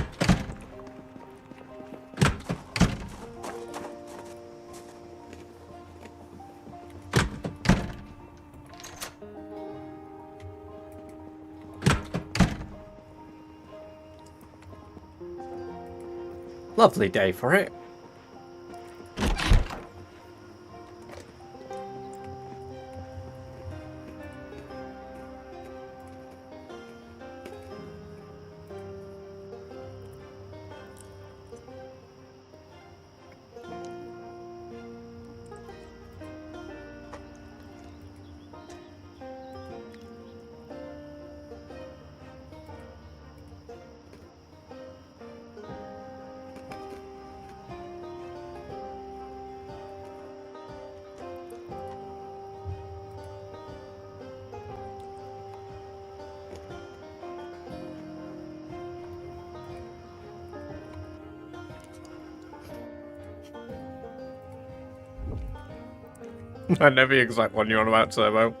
Lovely day for it. I know the exact one you're on about, Turbo.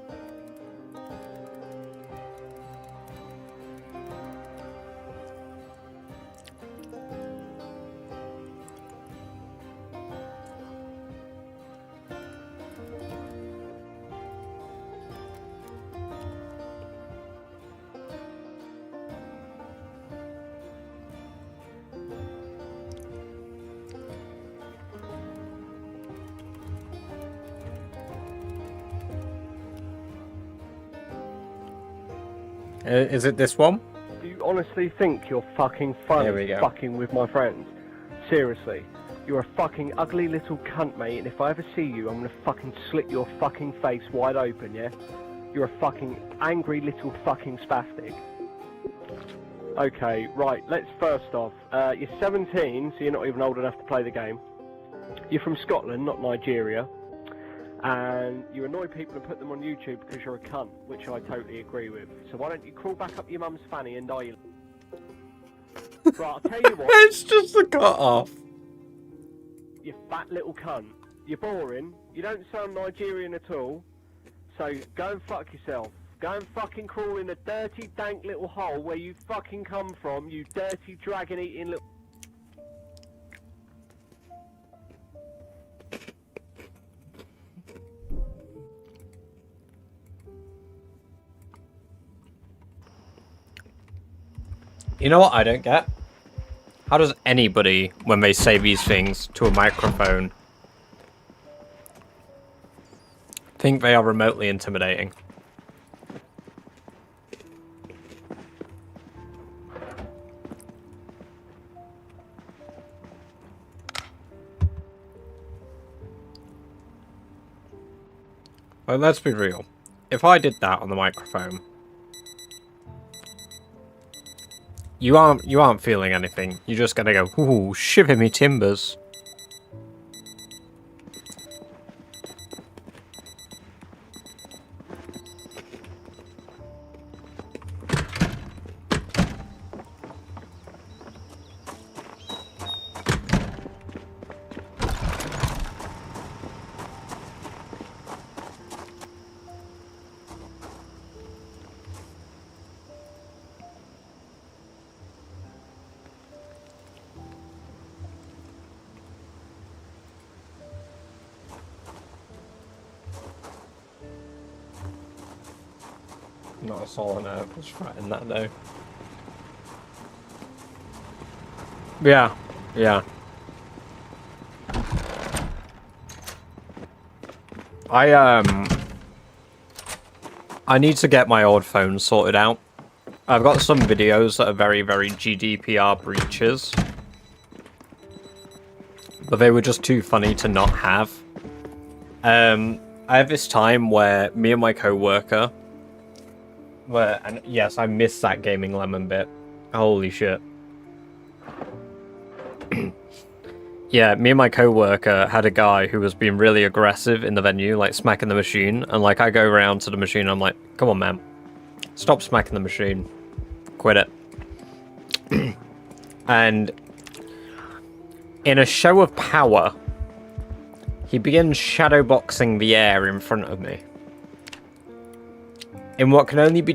Is it this one? Do you honestly think you're fucking funny Here we go. fucking with my friends? Seriously. You're a fucking ugly little cunt, mate, and if I ever see you, I'm gonna fucking slit your fucking face wide open, yeah? You're a fucking angry little fucking spastic. Okay, right, let's first off, you're 17, so you're not even old enough to play the game. You're from Scotland, not Nigeria. And you annoy people and put them on YouTube because you're a cunt, which I totally agree with. So why don't you crawl back up your mum's fanny and die? Right, I'll tell you what. It's just a cut off. You fat little cunt. You're boring. You don't sound Nigerian at all. So go and fuck yourself. Go and fucking crawl in a dirty, dank little hole where you fucking come from, you dirty, dragon-eating little... You know what I don't get? How does anybody, when they say these things to a microphone, think they are remotely intimidating? Well, let's be real. If I did that on the microphone, You aren't feeling anything. You're just gonna go, ooh, shiver me timbers. Not a solid note. I was writing that though. Yeah, yeah. I need to get my old phone sorted out. I've got some videos that are very, very GDPR breaches. But they were just too funny to not have. I have this time where me and my co-worker and yes, I missed that gaming lemon bit. Holy shit. Yeah, me and my co-worker had a guy who was being really aggressive in the venue, like smacking the machine, and like I go around to the machine and I'm like, come on man, stop smacking the machine. Quit it. And in a show of power, he begins shadowboxing the air in front of me. In what can only be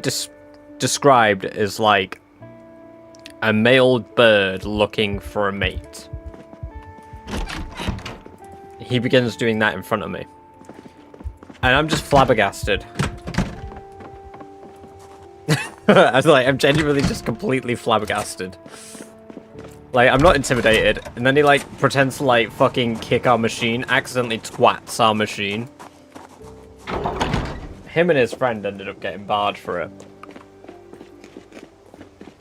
described as like a male bird looking for a mate. He begins doing that in front of me. And I'm just flabbergasted. I'm genuinely just completely flabbergasted. Like, I'm not intimidated. And then he, like, pretends to, like, fucking kick our machine, accidentally twats our machine. Him and his friend ended up getting barred for it.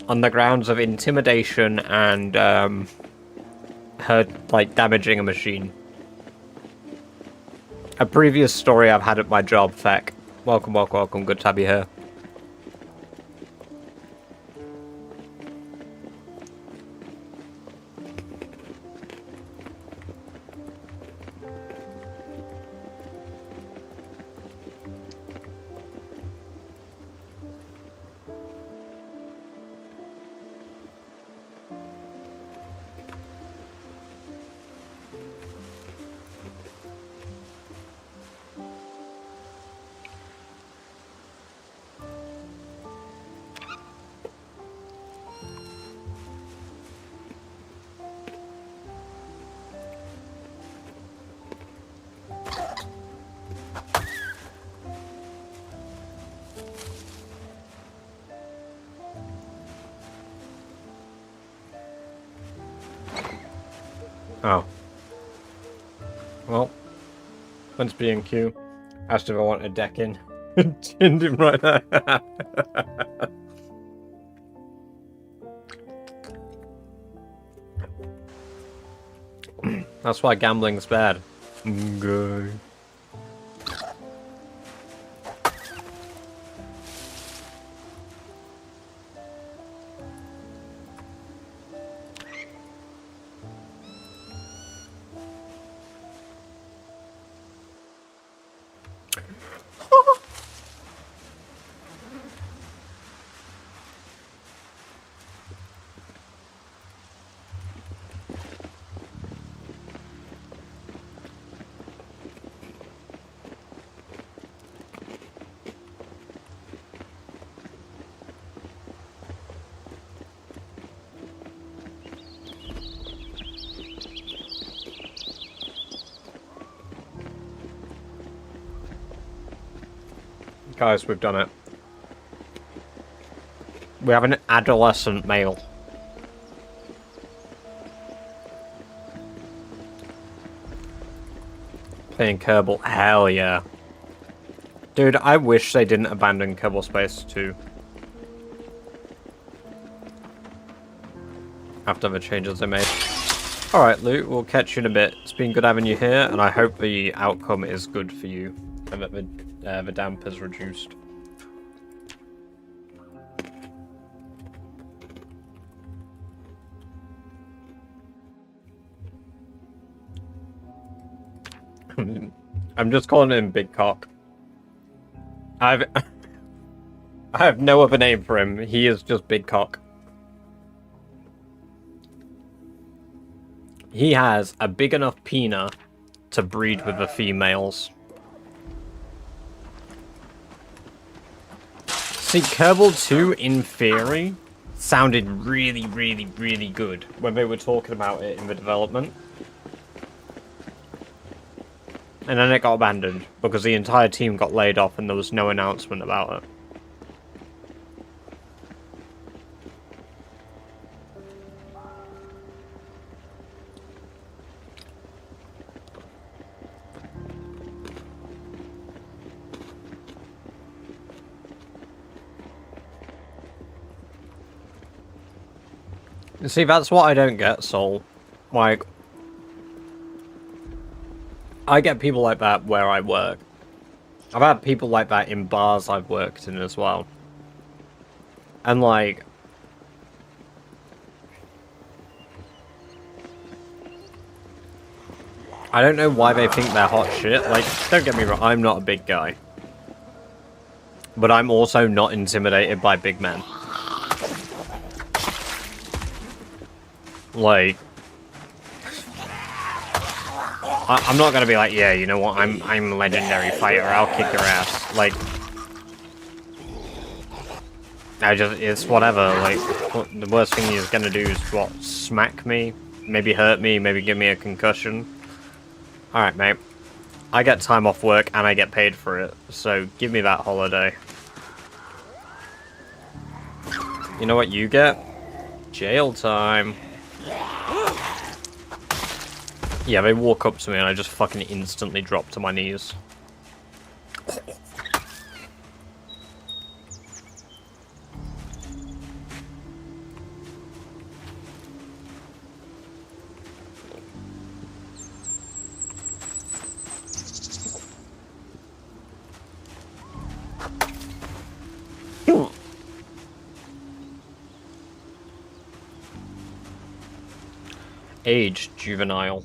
On the grounds of intimidation and, her, like, damaging a machine. A previous story I've had at my job, Feck. Welcome, welcome, welcome. Good to have you here. Oh. Well, once B&Q asked if I want a deck in. Tinned him right there. That's why gambling's bad. Okay. Guys, we've done it. We have an adolescent male. Playing Kerbal. Hell yeah. Dude, I wish they didn't abandon Kerbal Space 2. After the changes they made. Alright, Luke, we'll catch you in a bit. It's been good having you here, and I hope the outcome is good for you. And that the damp is reduced. I'm just calling him Big Cock. I have no other name for him. He is just Big Cock. He has a big enough penis to breed with the females. See, Kerbal 2, in theory, sounded really, really, really good when they were talking about it in the development. And then it got abandoned because the entire team got laid off and there was no announcement about it. See, that's what I don't get, Soul. Like, I get people like that where I work. I've had people like that in bars I've worked in as well. And like... I don't know why they think they're hot shit. Like, don't get me wrong, I'm not a big guy. But I'm also not intimidated by big men. Like, I'm not gonna be like, yeah, you know what, I'm a legendary fighter, I'll kick your ass. Like, it's whatever, like, the worst thing he's gonna do is, what, smack me? Maybe hurt me, maybe give me a concussion. Alright, mate. I get time off work and I get paid for it, so give me that holiday. You know what you get? Jail time. Yeah, they walk up to me and I just fucking instantly drop to my knees. Age, juvenile.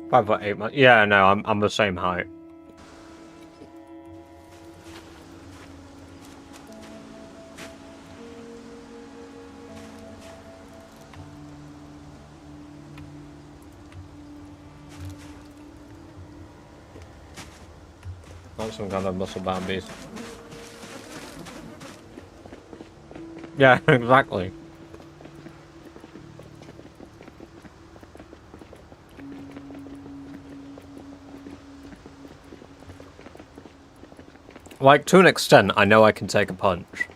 Five or 8 months. Yeah, no, I'm the same height. Not some kind of muscle-bound beast. Yeah, exactly. Like, to an extent, I know I can take a punch.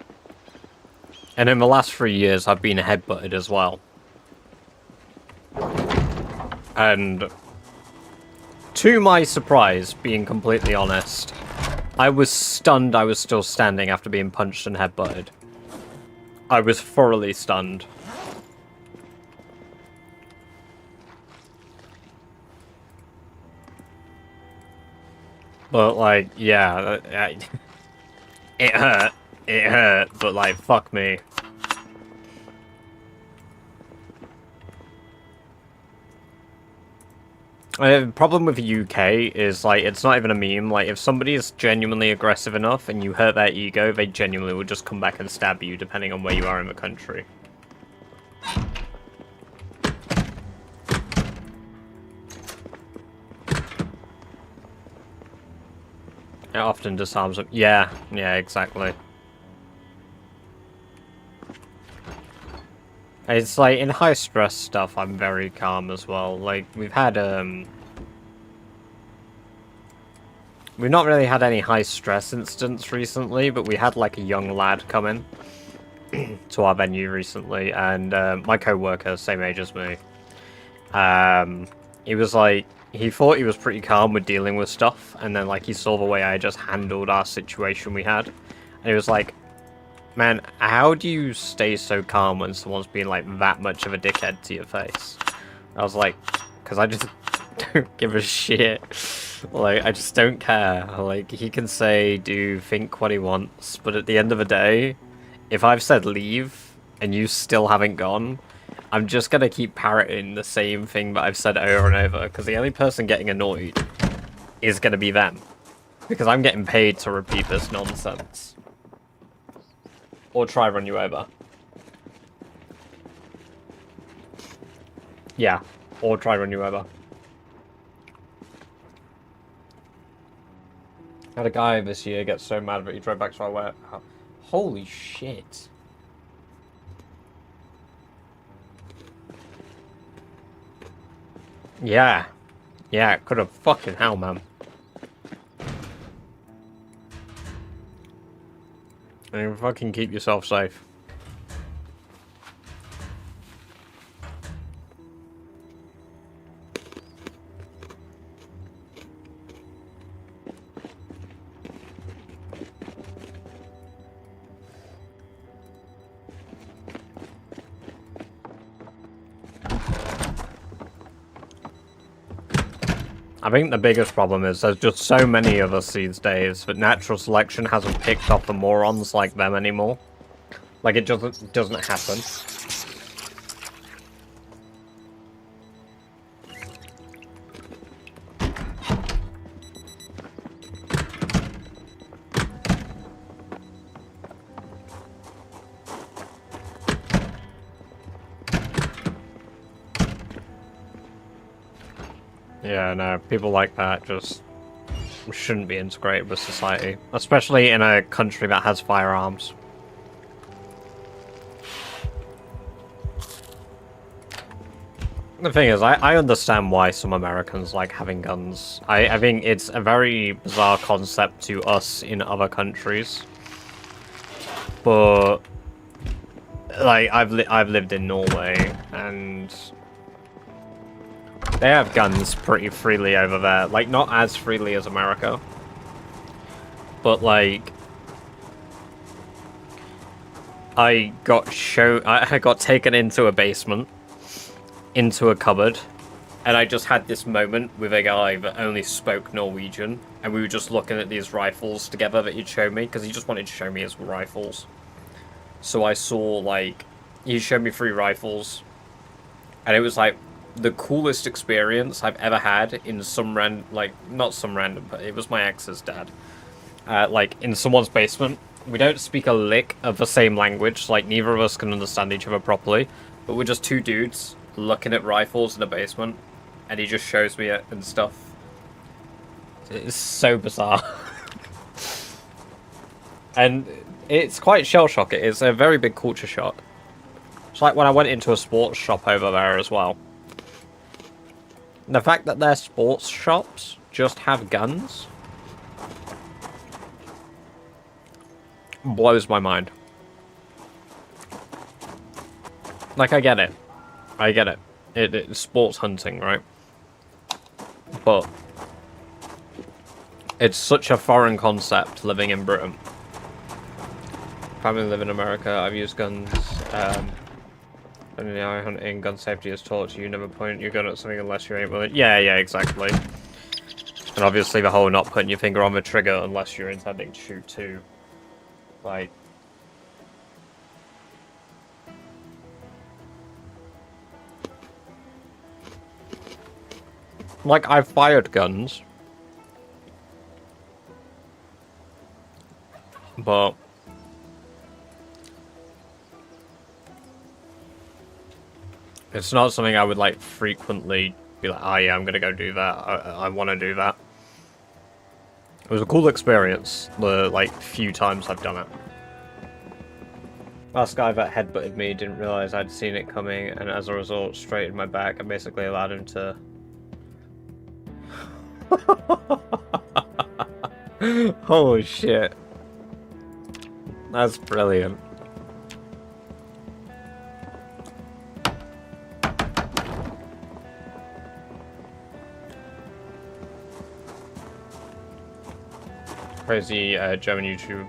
And in the last 3 years, I've been headbutted as well. And to my surprise, being completely honest, I was stunned I was still standing after being punched and headbutted. I was thoroughly stunned. But, like, yeah, it hurt, but, like, fuck me. The problem with the UK is, like, it's not even a meme. Like, if somebody is genuinely aggressive enough and you hurt their ego, they genuinely will just come back and stab you, depending on where you are in the country. It often disarms them. Yeah, exactly. It's like, in high stress stuff, I'm very calm as well. Like, we've had, we've not really had any high stress incidents recently, but we had, like, a young lad come in to our venue recently, and, my co-worker, same age as me, he was, like, he thought he was pretty calm with dealing with stuff, and then like he saw the way I just handled our situation we had, and he was like, "Man, how do you stay so calm when someone's being like that much of a dickhead to your face?" I was like, "Because I just don't give a shit. Like, I just don't care. Like, he can say, do, think what he wants, but at the end of the day, if I've said leave and you still haven't gone, I'm just gonna keep parroting the same thing that I've said over and over, because the only person getting annoyed is gonna be them. Because I'm getting paid to repeat this nonsense. Or try run you over. Yeah, or try run you over. I had a guy this year get so mad that he drove back to our warehouse. Holy shit. Yeah. Yeah, it could have fucking hell, man. And fucking keep yourself safe. I think the biggest problem is there's just so many of us these days that natural selection hasn't picked up the morons like them anymore. Like, it doesn't happen. Yeah, no, people like that just shouldn't be integrated with society, especially in a country that has firearms. The thing is, I understand why some Americans like having guns. I think it's a very bizarre concept to us in other countries. But, like, I've lived in Norway, and they have guns pretty freely over there. Like, not as freely as America. But, like, I got taken into a basement, into a cupboard, and I just had this moment with a guy that only spoke Norwegian, and we were just looking at these rifles together that he'd show me, because he just wanted to show me his rifles. So I saw, like, he showed me 3 rifles, and it was, like, the coolest experience I've ever had in some not some random, but it was my ex's dad. Like, in someone's basement. We don't speak a lick of the same language, like, neither of us can understand each other properly, but we're just 2 dudes looking at rifles in a basement, and he just shows me it and stuff. It's so bizarre. And it's quite shell-shocking. It's a very big culture shock. It's like when I went into a sports shop over there as well. The fact that their sports shops just have guns blows my mind. Like, I get it. I get it. It's sports hunting, right? But it's such a foreign concept living in Britain. Family live in America. I've used guns. And the hunting, gun safety is taught to you. Never point your gun at something unless you ain't willing. Yeah, exactly. And obviously the whole not putting your finger on the trigger unless you're intending to shoot too. Like, I've fired guns. But it's not something I would, like, frequently be like, oh yeah, I'm gonna go do that. I want to do that. It was a cool experience, the, like, few times I've done it. Last guy that headbutted me didn't realize I'd seen it coming, and as a result, straightened my back and basically allowed him to... Holy shit. That's brilliant. Crazy German YouTube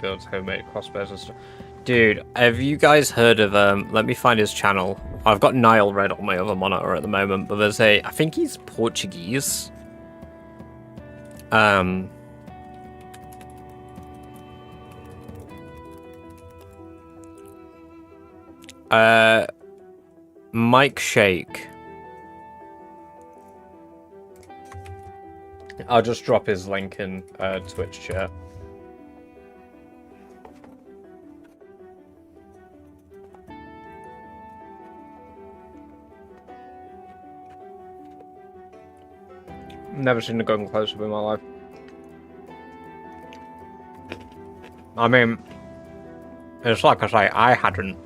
builds homemade crossbows and stuff. Dude, have you guys heard of let me find his channel. I've got Nile Red on my other monitor at the moment, but there's I think he's Portuguese. Mike Shake. I'll just drop his link in Twitch chat. Never seen a gun close up in my life. I mean, it's like I say, I hadn't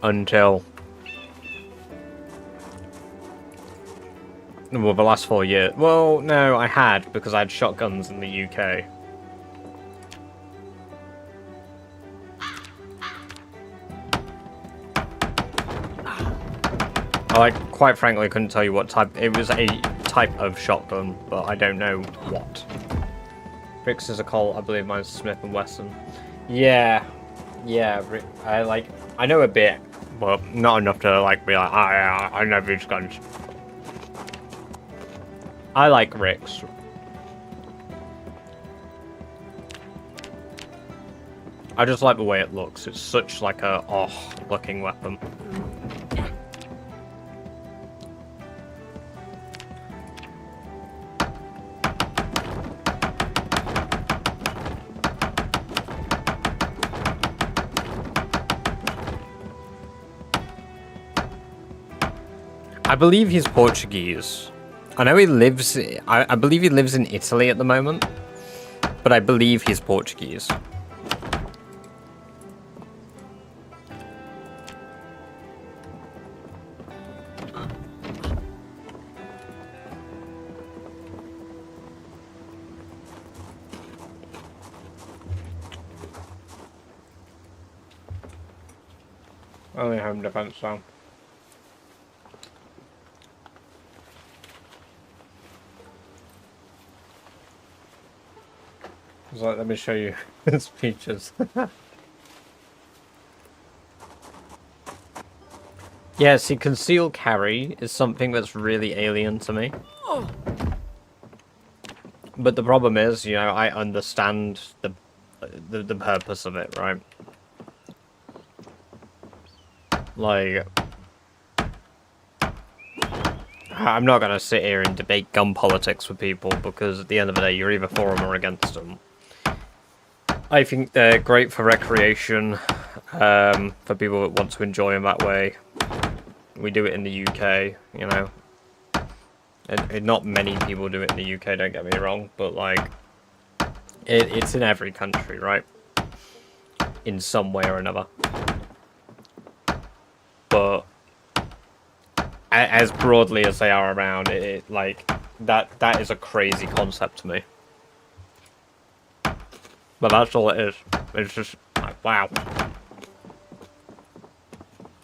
until well, the last 4 years. Well, no, I had because I had shotguns in the UK. I quite frankly couldn't tell you what type. It was a type of shotgun, but I don't know what. Rick's is a Colt, I believe mine's Smith and Wesson. Yeah, I know a bit, but not enough to be like, I know these guns. I like Rick's. I just like the way it looks. It's such like a looking weapon. I believe he's Portuguese. I know he lives... I believe he lives in Italy at the moment. But I believe he's Portuguese. Only home defense, though. I was like, let me show you his features. Yeah, see, conceal carry is something that's really alien to me. But the problem is, you know, I understand the purpose of it, right? Like, I'm not gonna sit here and debate gun politics with people because at the end of the day, you're either for them or against them. I think they're great for recreation, for people that want to enjoy them that way. We do it in the UK, you know. And not many people do it in the UK, don't get me wrong, but like, it's in every country, right? In some way or another. But as broadly as they are around, it like that is a crazy concept to me. But that's all it is. It's just like, wow.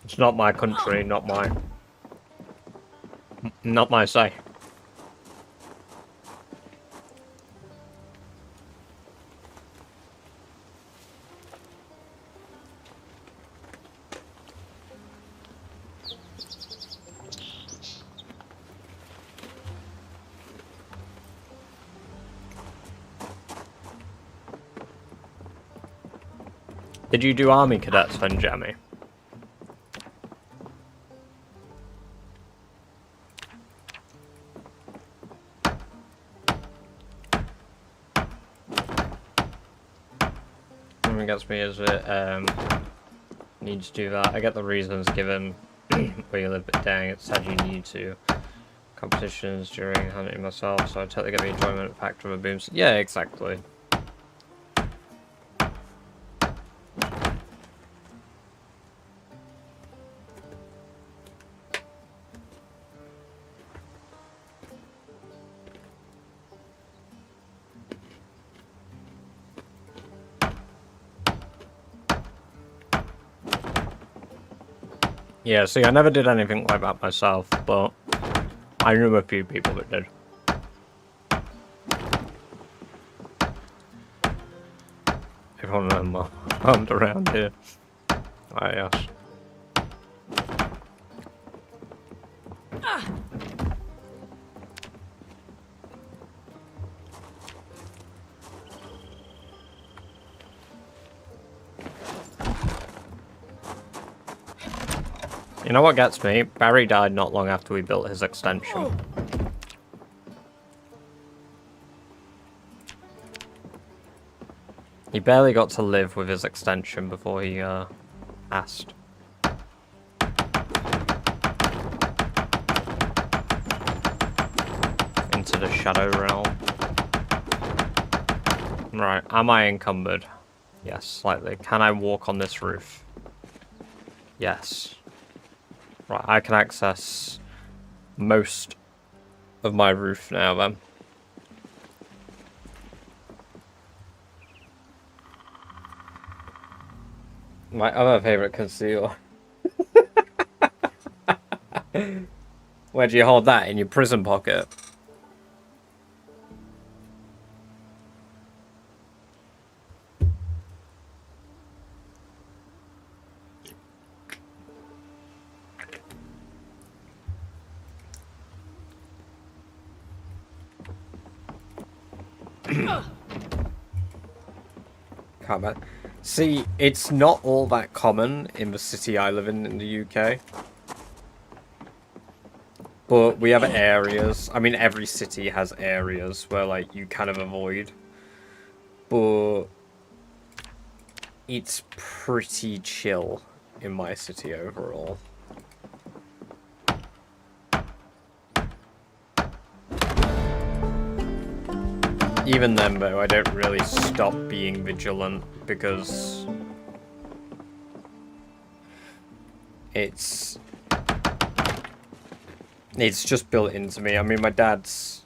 It's not my country, not my say. Did you do army cadets then, Jamie? What gets me is it need to do that. I get the reasons given where you live, but dang, it's sad you need to. Competitions during hunting myself, so I totally get the enjoyment factor of a boom. Yeah, exactly. Yeah, see, I never did anything like that myself, but I knew a few people that did. Everyone of them are armed around here. Ah, yes. You know what gets me? Barry died not long after we built his extension. He barely got to live with his extension before he passed. Into the Shadow Realm. Right, am I encumbered? Yes, slightly. Can I walk on this roof? Yes. Right, I can access most of my roof now then. My other favourite concealer. Where do you hold that? In your prison pocket? Can't bad. See, it's not all that common in the city I live in the UK. But we have areas. I mean, every city has areas where, like, you kind of avoid. But it's pretty chill in my city overall. Even then, though, I don't really stop being vigilant because it's just built into me. I mean, my dad's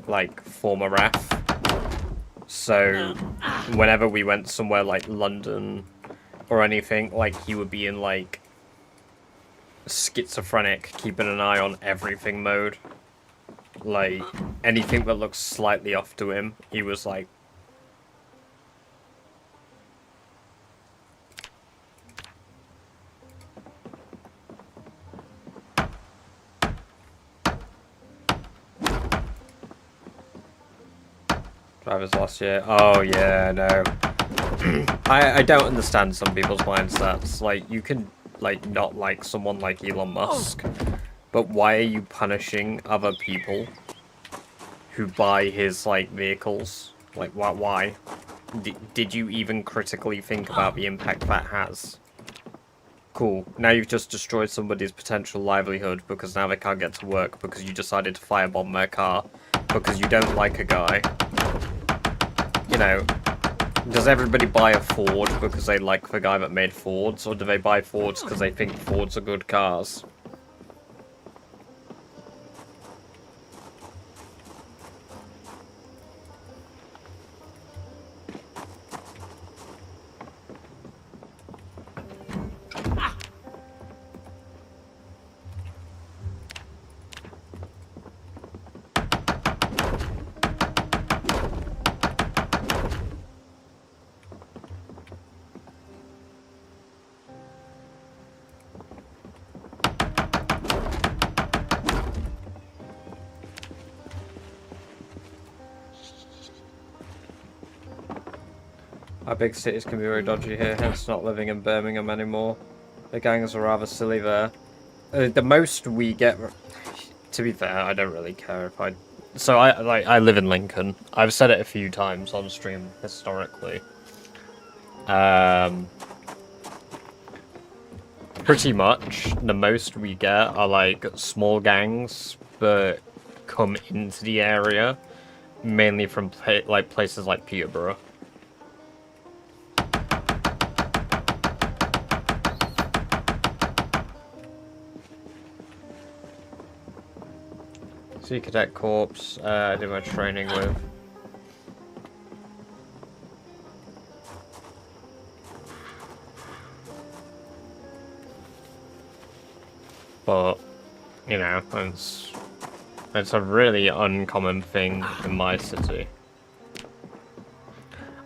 like former ref, so whenever we went somewhere like London or anything, like he would be in like schizophrenic, keeping an eye on everything mode. Like, anything that looks slightly off to him, he was like... Drivers last year. Oh, yeah, no. I don't understand some people's mindsets. Like, you can, like, not like someone like Elon Musk. But why are you punishing other people who buy his, like, vehicles? Like, why? Did you even critically think about the impact that has? Cool. Now you've just destroyed somebody's potential livelihood because now they can't get to work because you decided to firebomb their car because you don't like a guy. You know, does everybody buy a Ford because they like the guy that made Fords, or do they buy Fords because they think Fords are good cars? Our big cities can be very dodgy here, hence not living in Birmingham anymore. The gangs are rather silly there. The most we get... To be fair, I don't really care if I... So I live in Lincoln. I've said it a few times on stream historically. Pretty much, the most we get are like small gangs that come into the area, mainly from places like Peterborough. Sea Cadet Corps, I did my training with. But, you know, it's a really uncommon thing in my city.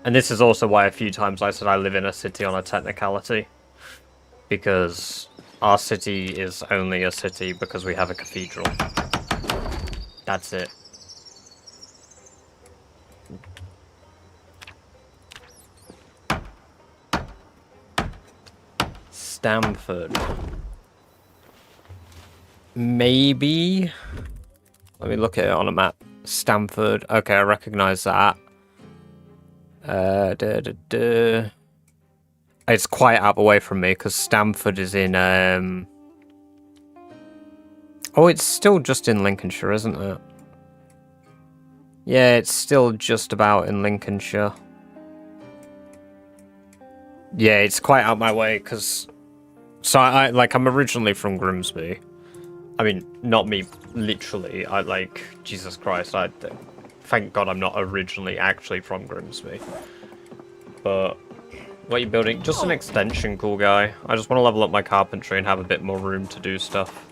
And this is also why a few times I said I live in a city on a technicality. Because our city is only a city because we have a cathedral. That's it. Stamford. Maybe. Let me look at it on a map. Stamford. Okay, I recognize that. It's quite out away from me because Stamford is in. Oh, it's still just in Lincolnshire, isn't it? Yeah, it's still just about in Lincolnshire. Yeah, it's quite out my way because. So I'm originally from Grimsby. I mean, not me literally. Jesus Christ. Thank God I'm not originally actually from Grimsby. But what are you building? Just an extension, cool guy. I just want to level up my carpentry and have a bit more room to do stuff.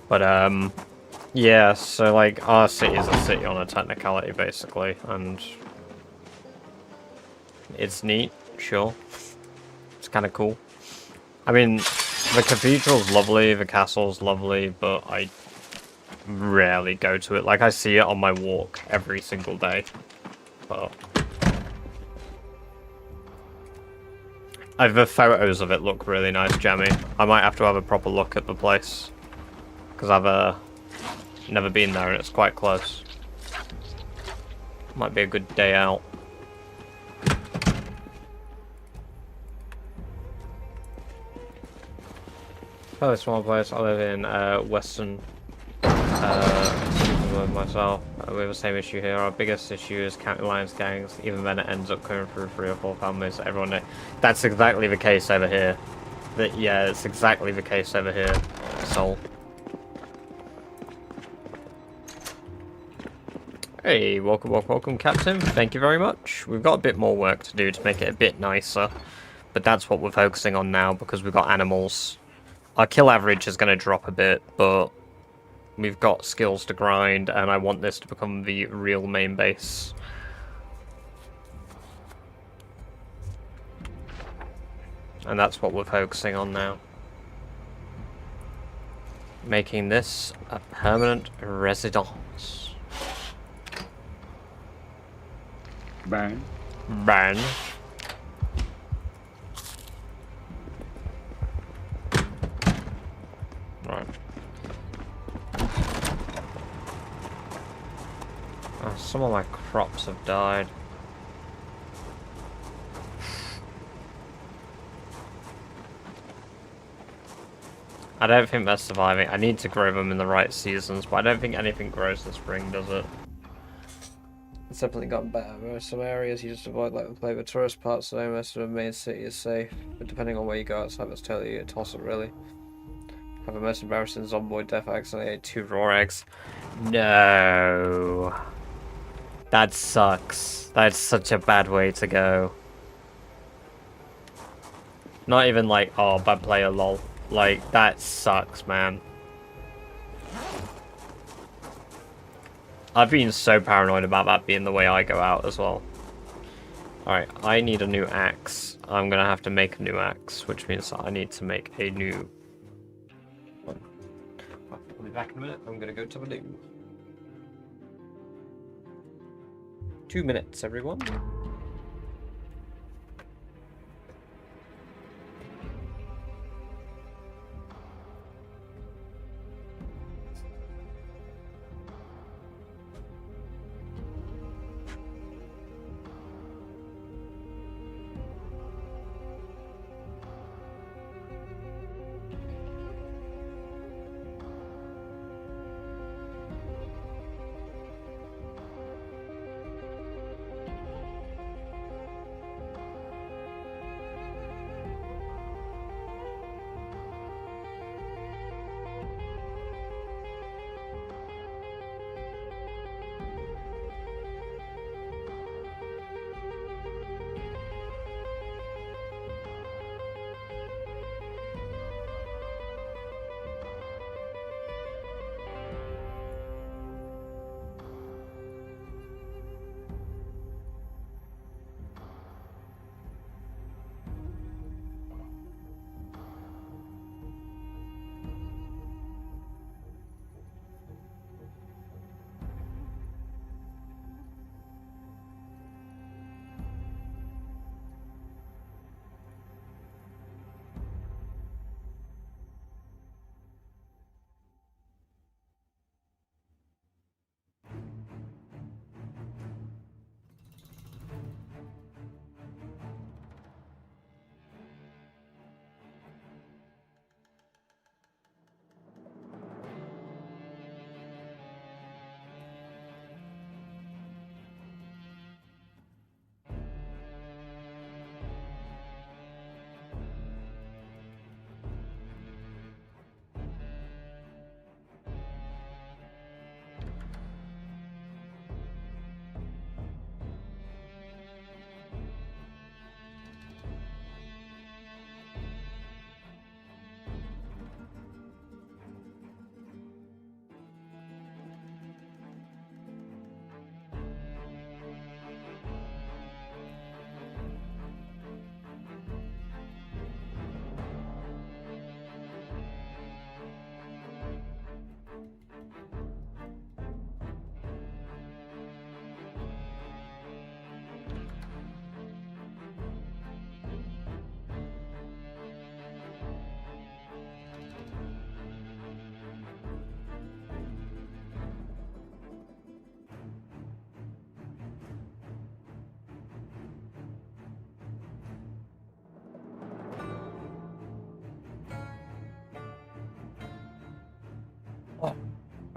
But yeah, so like our city is a city on a technicality basically, and it's neat, sure. It's kind of cool. I mean, the cathedral's lovely, the castle's lovely, but I rarely go to it. Like, I see it on my walk every single day, but the photos of it look really nice, Jammy. I might have to have a proper look at the place, because I've never been there and it's quite close. Might be a good day out. Oh, small place. I live in Western myself. We have the same issue here. Our biggest issue is county lines gangs. Even then, it ends up coming through 3 or 4 families. Everyone knows. That's exactly the case over here. Yeah, it's exactly the case over here. Soul. Hey, welcome, Captain. Thank you very much. We've got a bit more work to do to make it a bit nicer, but that's what we're focusing on now because we've got animals. Our kill average is going to drop a bit, but we've got skills to grind, and I want this to become the real main base. And that's what we're focusing on now. Making this a permanent residence. Burn. Burn. Right. Oh, some of my crops have died. I don't think they're surviving. I need to grow them in the right seasons, but I don't think anything grows in spring, does it? It's definitely gotten better. There are some areas you just avoid, like the flavor tourist parts, so most of the main city is safe. But depending on where you go outside, that's totally a toss-up, really. Have the most embarrassing zombie death. I accidentally ate 2 raw eggs. No. That sucks. That's such a bad way to go. Not even like, oh, bad player, lol. Like, that sucks, man. I've been so paranoid about that being the way I go out as well. Alright, I need a new axe. I'm gonna have to make a new axe, which means I need to make a new one. I'll be back in a minute. I'm gonna go to the loo. 2 minutes, everyone.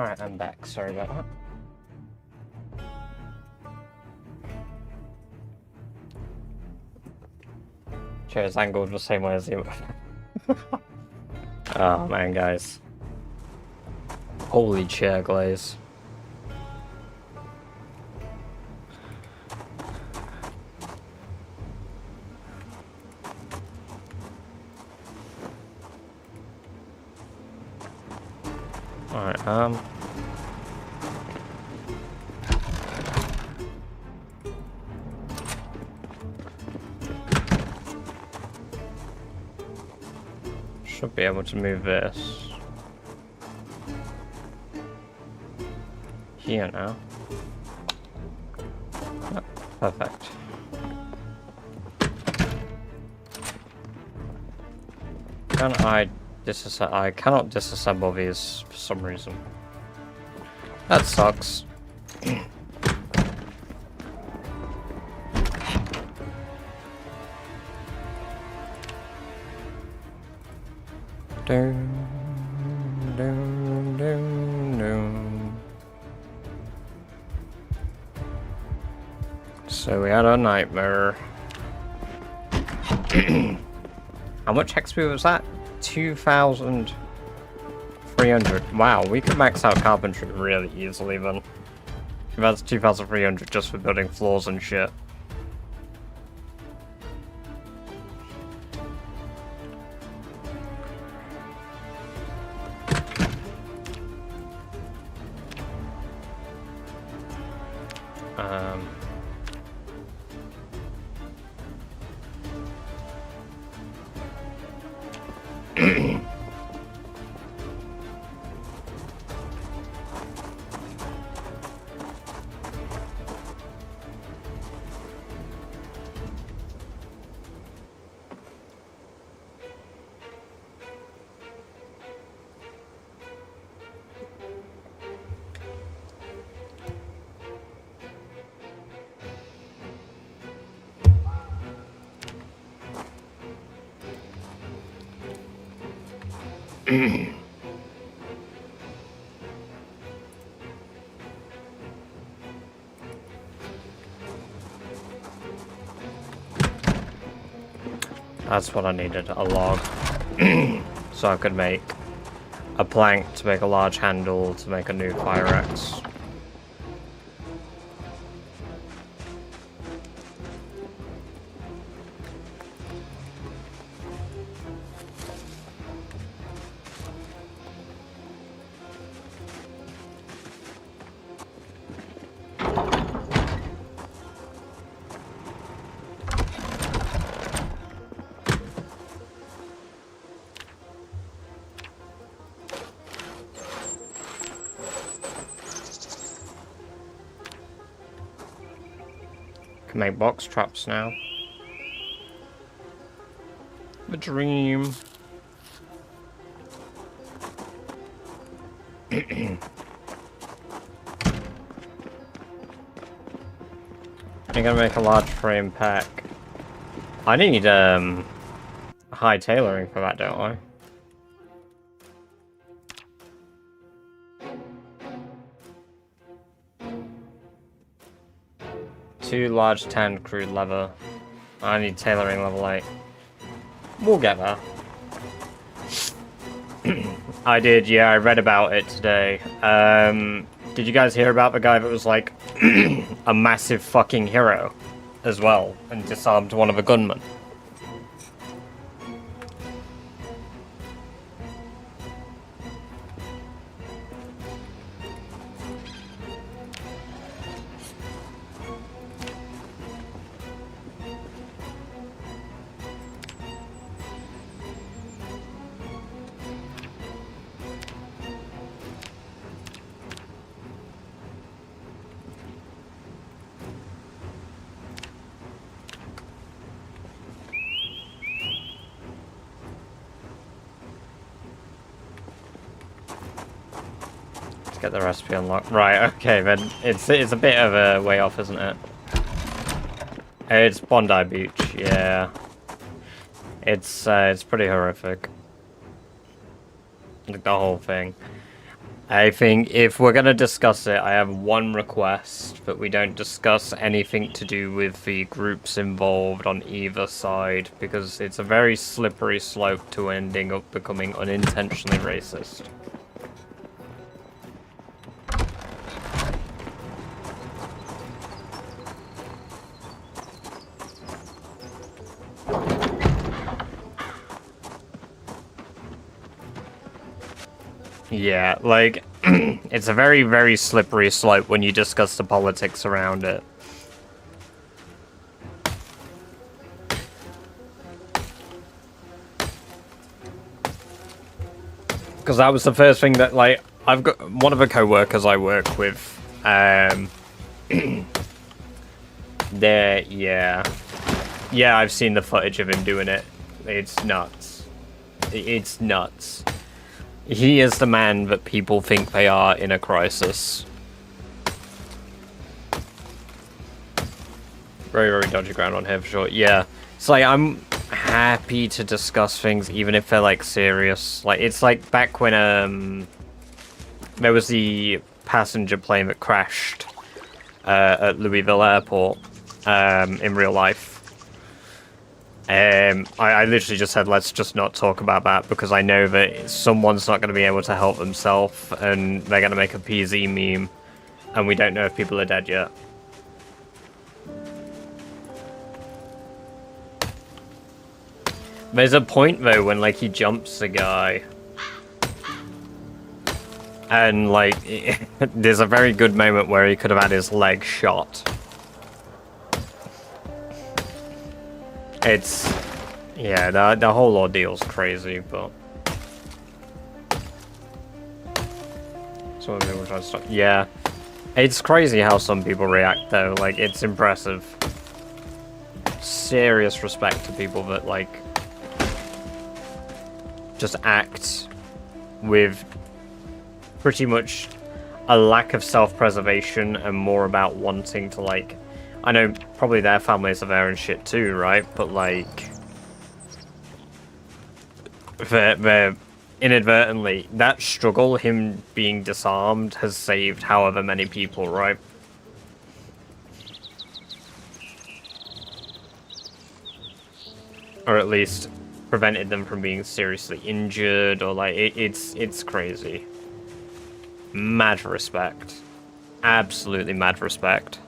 Alright, I'm back. Sorry about that. Chair's angled the same way as you. Oh man, guys. Holy chair glaze. Alright, should be able to move this here now. Oh, perfect. Can I disassemble? I cannot disassemble these for some reason. That sucks. Doom, doom, doom, doom. So we had a nightmare. How much XP was that? 2,300. Wow, we could max out carpentry really easily then. That's 2,300 just for building floors and shit. That's what I needed, a log. So I could make a plank to make a large handle to make a new fire axe. Can make box traps now. The dream. I'm gonna make a large frame pack. I need high tailoring for that, don't I? Two large tan crude leather. I need tailoring level 8. We'll get there. I did, yeah, I read about it today. Did you guys hear about the guy that was like a massive fucking hero as well and disarmed one of the gunmen? Get the recipe unlocked. Right, okay, then it's a bit of a way off, isn't it? It's Bondi Beach, yeah. It's pretty horrific. Like the whole thing. I think if we're going to discuss it, I have one request, that we don't discuss anything to do with the groups involved on either side, because it's a very slippery slope to ending up becoming unintentionally racist. Yeah, like, it's a very, very slippery slope when you discuss the politics around it. Because that was the first thing that, like, I've got one of the co-workers I work with, there, yeah. Yeah, I've seen the footage of him doing it. It's nuts. It's nuts. He is the man that people think they are in a crisis. Very, very dodgy ground on here for sure. Yeah. It's like, I'm happy to discuss things even if they're, like, serious. Like, it's like back when, there was the passenger plane that crashed, at Louisville Airport, in real life. I literally just said, let's just not talk about that, because I know that someone's not going to be able to help themselves, and they're going to make a PZ meme, and we don't know if people are dead yet. There's a point, though, when, like, he jumps a guy, and, like, there's a very good moment where he could have had his leg shot. It's, yeah, the whole ordeal's crazy, but some people try to stop. Yeah, it's crazy how some people react, though. Like, it's impressive. Serious respect to people that, like, just act with pretty much a lack of self-preservation and more about wanting to, like, I know probably their families are there and shit too, right? But, like, they're inadvertently, that struggle, him being disarmed, has saved however many people, right? Or at least prevented them from being seriously injured, or, like, it's crazy. Mad respect. Absolutely mad respect.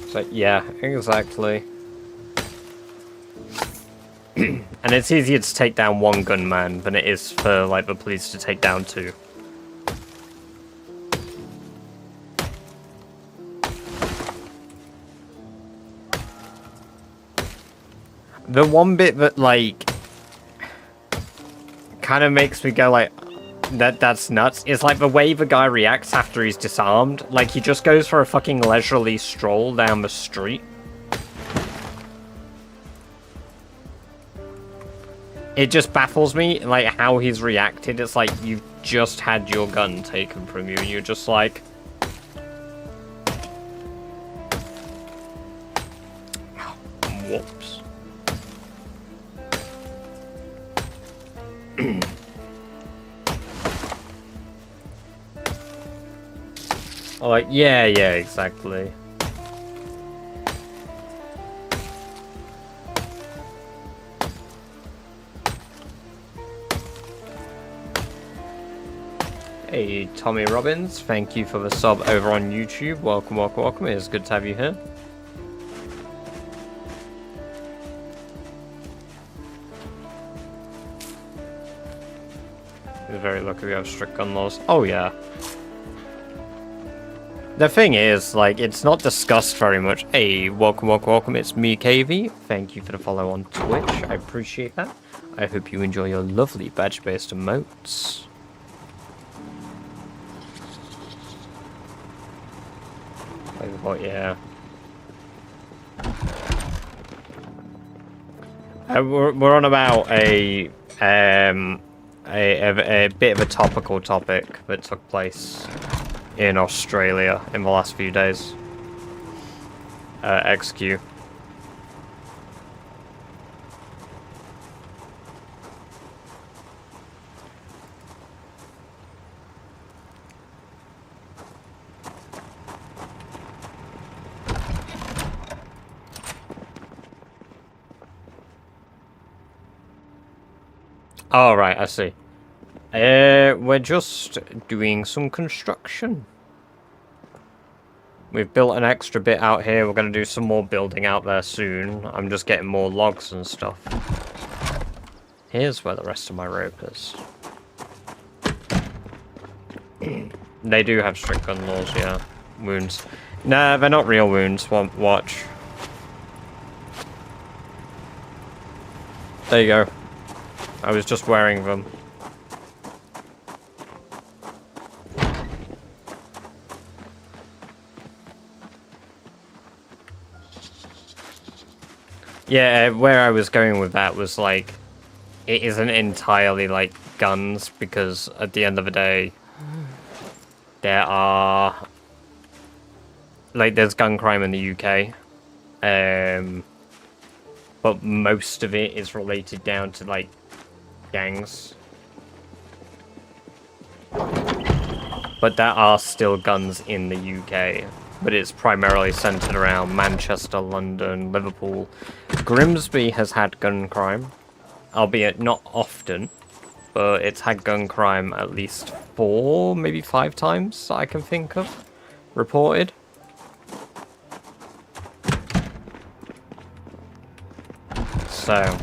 So, yeah, exactly. And it's easier to take down one gunman than it is for, like, the police to take down two. The one bit that, like, kind of makes me go, like, that's nuts, is, like, the way the guy reacts after he's disarmed. Like, he just goes for a fucking leisurely stroll down the street. It just baffles me, like, how he's reacted. It's like, you've just had your gun taken from you, and you're just like... Whoops. Oh, like, yeah, exactly. Hey, Tommy Robbins, thank you for the sub over on YouTube. Welcome, welcome, welcome. It is good to have you here. We're very lucky we have strict gun laws. Oh, yeah. The thing is, like, it's not discussed very much. Hey, welcome, welcome, welcome. It's me, KV. Thank you for the follow on Twitch. I appreciate that. I hope you enjoy your lovely badge-based emotes. Well, yeah. We're on about a bit of a topical topic that took place in Australia in the last few days. XQ. Oh, right, I see. We're just doing some construction. We've built an extra bit out here. We're going to do some more building out there soon. I'm just getting more logs and stuff. Here's where the rest of my rope is. They do have strict gun laws, yeah. Wounds. Nah, they're not real wounds. Watch. There you go. I was just wearing them. Yeah, where I was going with that was like, it isn't entirely like guns, because at the end of the day, there are, like, there's gun crime in the UK, but most of it is related down to like gangs. But there are still guns in the UK, but it's primarily centered around Manchester, London, Liverpool. Grimsby has had gun crime, albeit not often, but it's had gun crime at least 4, maybe 5 times that I can think of, reported. So,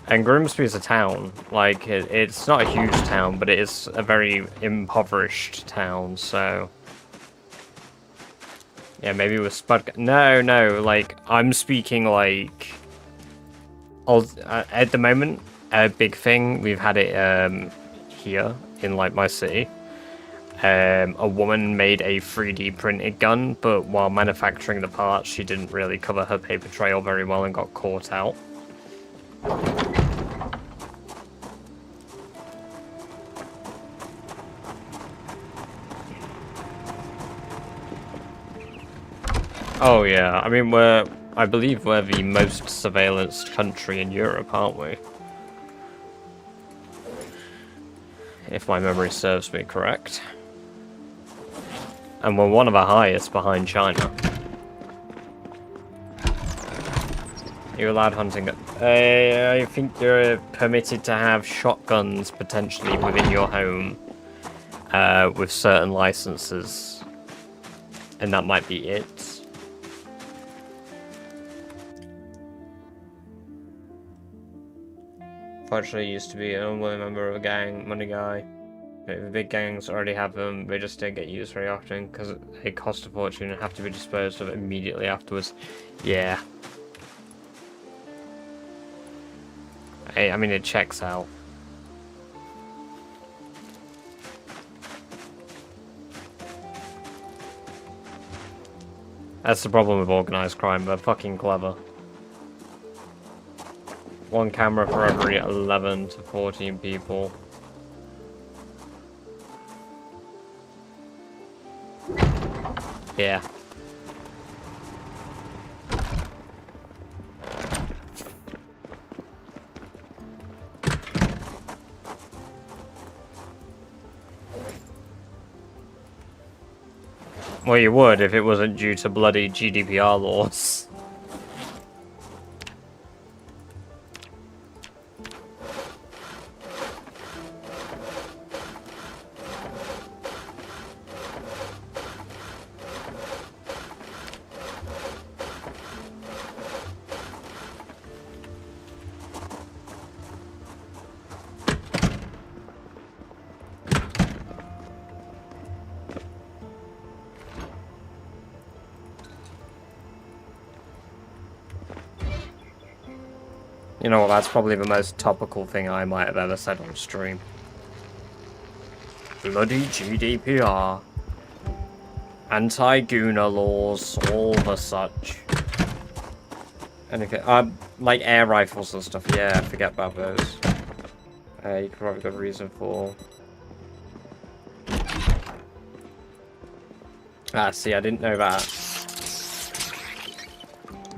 and Grimsby is a town, like, it's not a huge town, but it is a very impoverished town, so... Yeah, maybe with Spud... No, like, I'm speaking, like... at the moment, a big thing, we've had it, here, in, like, my city. A woman made a 3D printed gun, but while manufacturing the parts, she didn't really cover her paper trail very well and got caught out. Oh yeah, I mean I believe we're the most surveillanced country in Europe, aren't we? If my memory serves me correct. And we're one of the highest behind China. You're allowed hunting. I think you're permitted to have shotguns potentially within your home with certain licenses. And that might be it. Fortunately, used to be a member of a gang, money guy. The big gangs already have them, they just don't get used very often because they cost a fortune and have to be disposed of immediately afterwards. Yeah. Hey, I mean, it checks out. That's the problem with organized crime, they're fucking clever. 1 camera for every 11 to 14 people. Yeah. Well, you would if it wasn't due to bloody GDPR laws. You know what, that's probably the most topical thing I might have ever said on stream. Bloody GDPR. Anti-Gooner laws, all the such. Anything, like air rifles and stuff, yeah, forget about those. You could probably got a reason for... Ah, see, I didn't know that.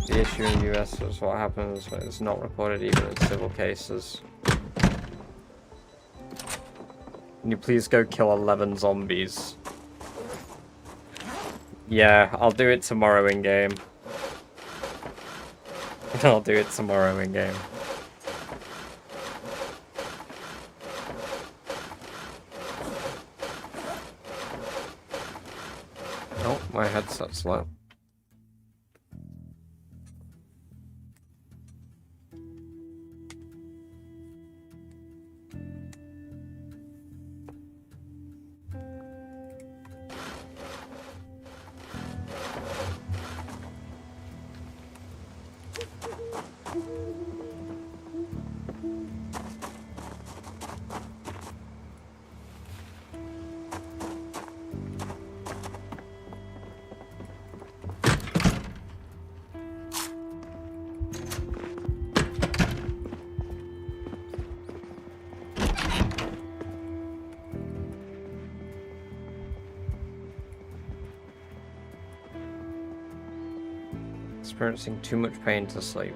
The issue in the US is what happens when it's not reported even in civil cases. Can you please go kill 11 zombies? Yeah, I'll do it tomorrow in game. I'll do it tomorrow in game. Oh, my headset's low. Experiencing too much pain to sleep.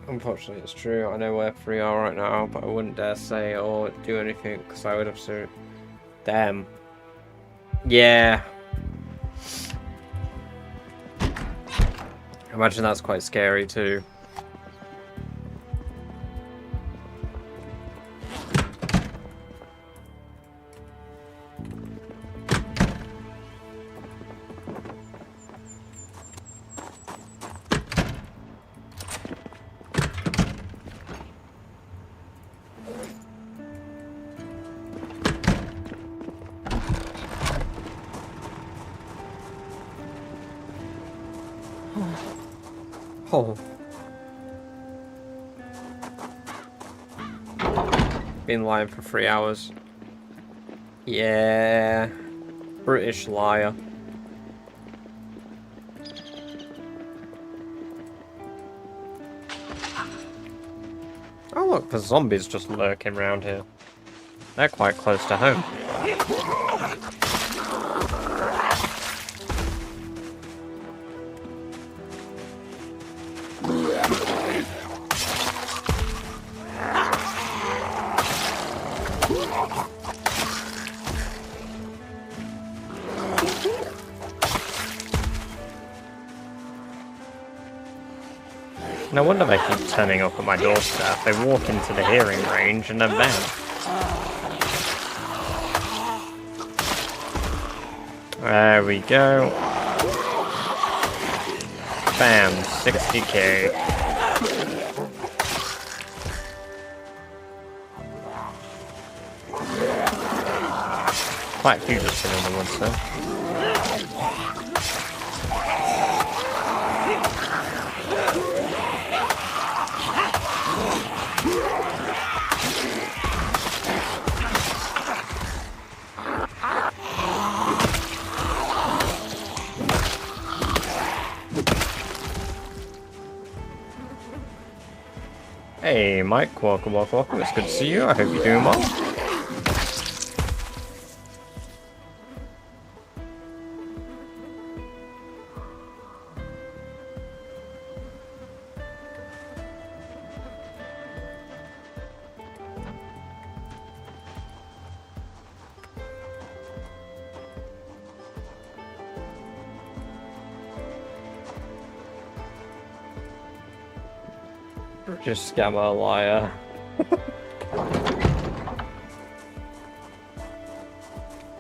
Unfortunately, it's true. I know where 3 are right now, but I wouldn't dare say or do anything because I would have to. Damn. Yeah. I imagine that's quite scary too. Oh. Been lying for 3 hours. Yeah. British liar. Oh look, the zombies just lurking around here. They're quite close to home. No wonder they keep turning up at my doorstep. They walk into the hearing range and then bam. There we go. Bam, 60k. Quite a few just in the woods though. Hey Mike, welcome. It's good to see you. I hope you're doing well. Just scammer liar.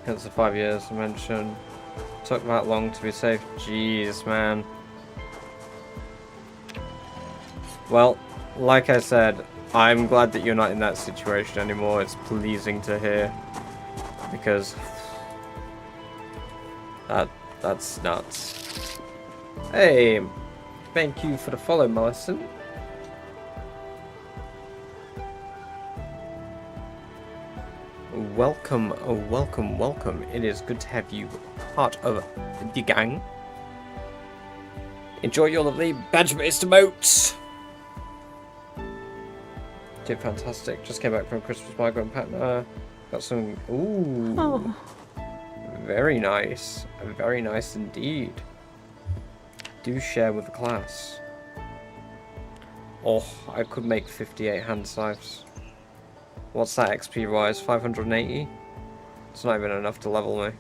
Hence the 5 years I mentioned. Took that long to be safe. Jeez, man. Well, like I said, I'm glad that you're not in that situation anymore. It's pleasing to hear. Because that's nuts. Hey, thank you for the follow, Millicent. welcome, welcome, welcome. It is good to have you part of the gang. Enjoy your lovely badge-based emotes. Did fantastic. Just came back from Christmas migrant partner. Got some. Ooh. Oh. Very nice. Very nice indeed. Do share with the class. Oh, I could make 58 hand scythes. What's that XP wise? 580? It's not even enough to level me.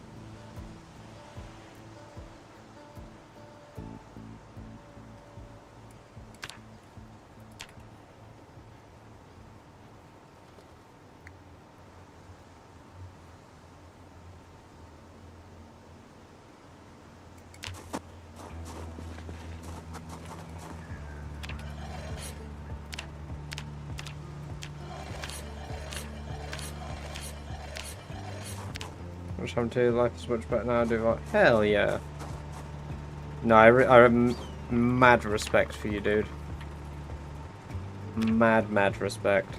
Which happened to life is much better now, do what? Hell yeah. No, I have mad respect for you, dude. Mad respect.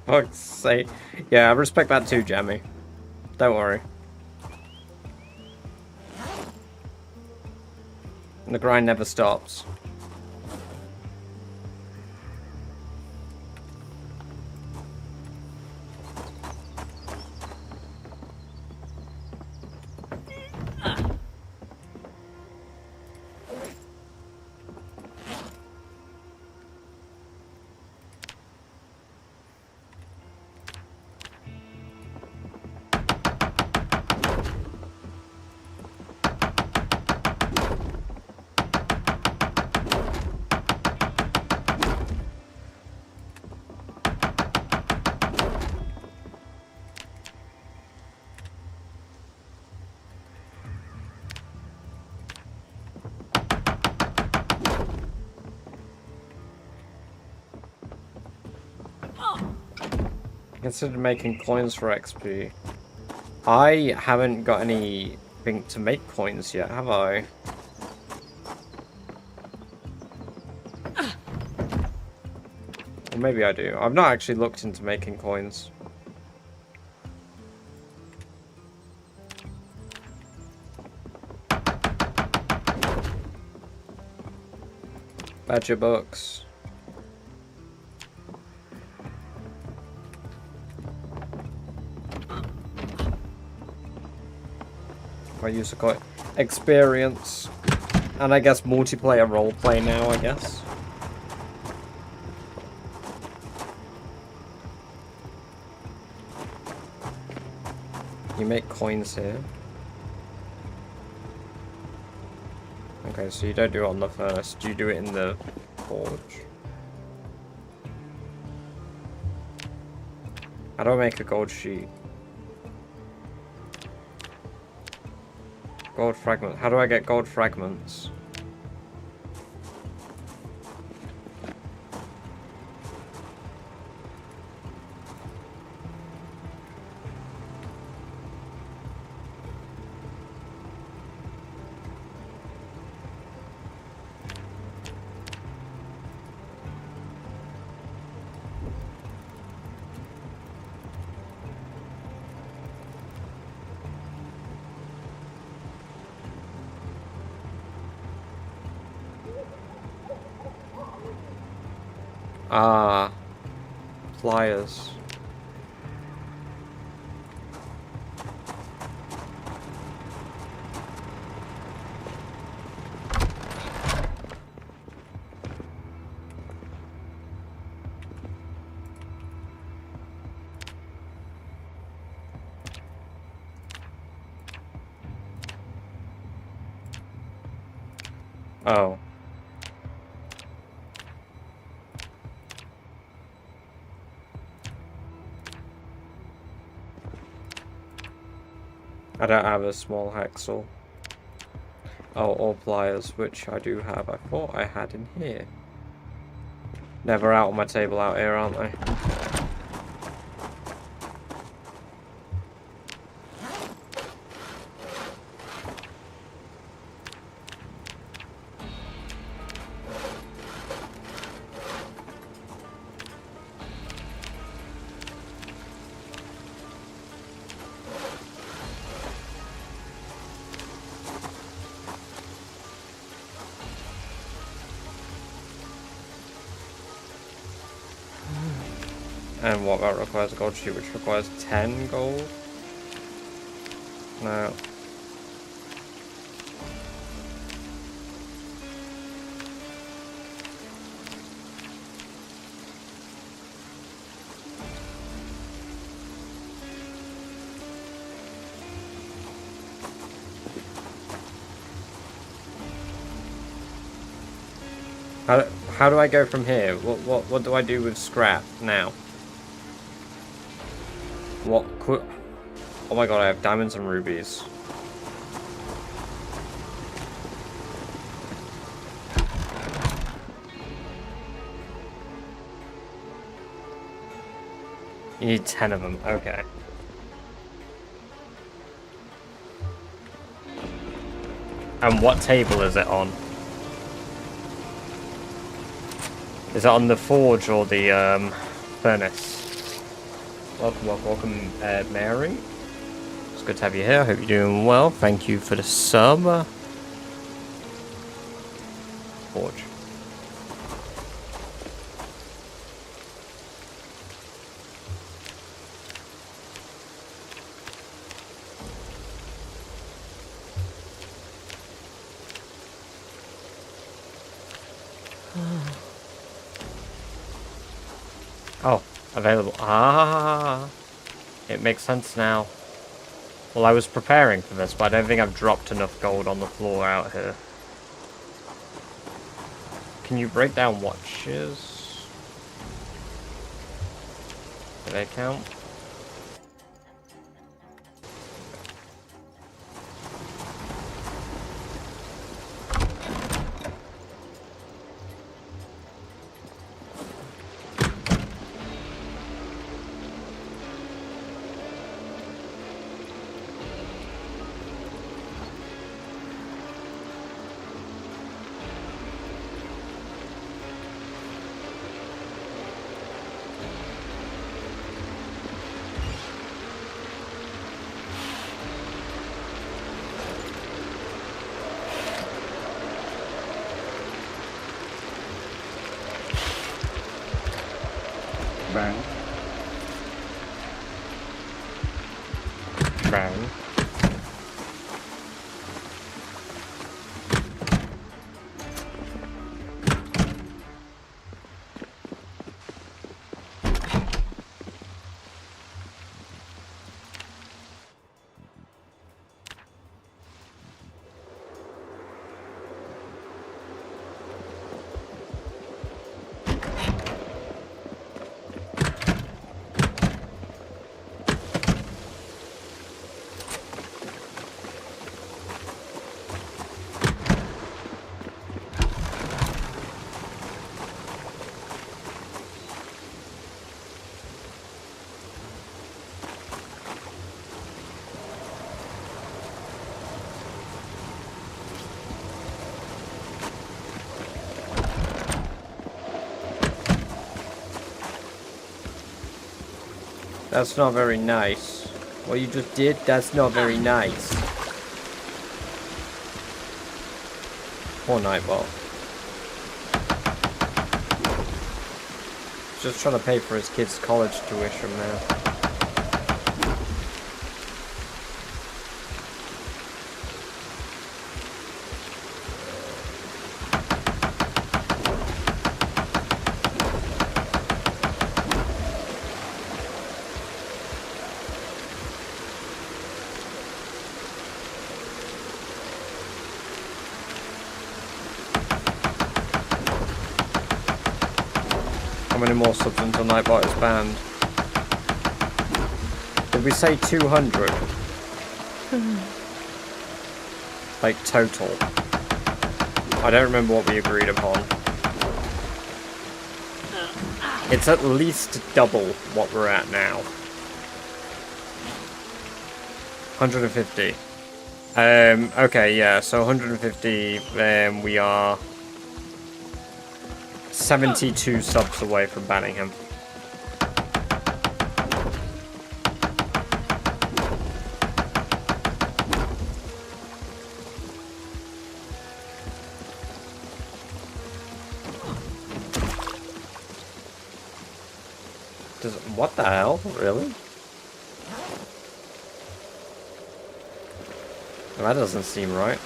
Fuck's sake. Yeah, I respect that too, Jammy. Don't worry. And the grind never stops. Considered making coins for XP. I haven't got anything to make coins yet, have I? Or maybe I do. I've not actually looked into making coins. Badger books. I use a experience, and I guess multiplayer roleplay now, I guess. You make coins here. Okay, so you don't do it on the furnace, you do it in the forge. How do I make a gold sheet? Gold fragment. How do I get gold fragments? Ah, pliers. Oh. I don't have a small hacksaw. Oh, or pliers, which I do have. I thought I had in here. Never out on my table out here, aren't they? And what that requires a gold sheet, which requires 10 gold? No. How do I go from here? What do I do with scrap now? Oh my god, I have diamonds and rubies. You need 10 of them, okay. And what table is it on? Is it on the forge or the furnace? Welcome, Mary. It's good to have you here. I hope you're doing well. Thank you for the sub. Forge. Oh, available. Ah, it makes sense now. Well, I was preparing for this, but I don't think I've dropped enough gold on the floor out here. Can you break down watches? Do they count? Bang. Bang. That's not very nice. What you just did, that's not very nice. Poor Nightbot. Just trying to pay for his kid's college tuition now. How many more subs until Nightbot is banned? Did we say 200? Like, total. I don't remember what we agreed upon. It's at least double what we're at now. 150. Okay, yeah, so 150, we are 72 subs away from banning him. What the hell? Really? That doesn't seem right.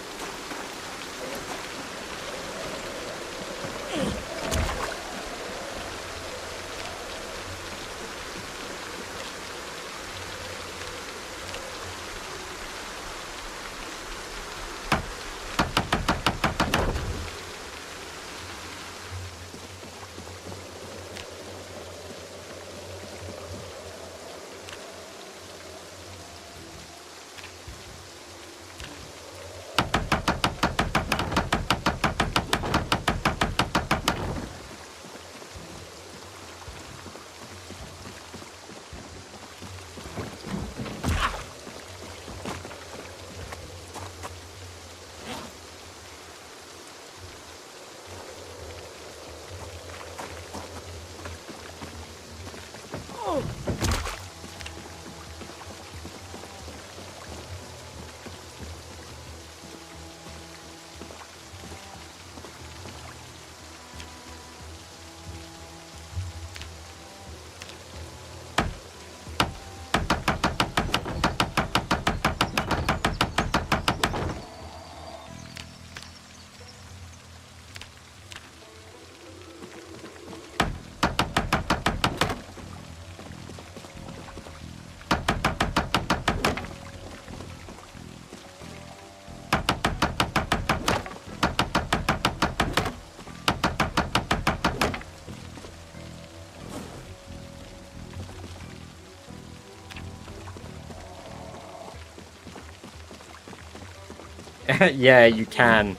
Yeah, you can.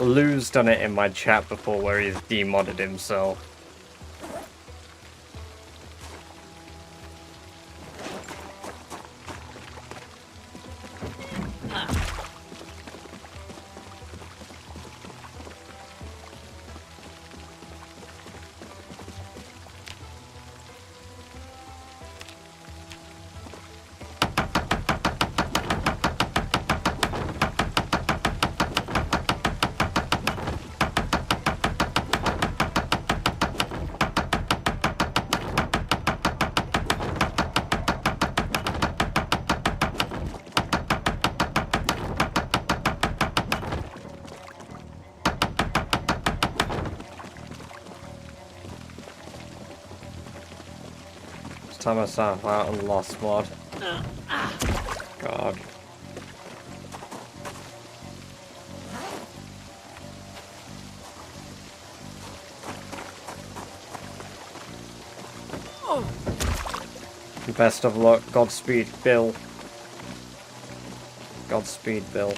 Lou's done it in my chat before where he's demodded himself. Time myself out and lost mod. God. Best of luck. Godspeed, Bill. Godspeed, Bill.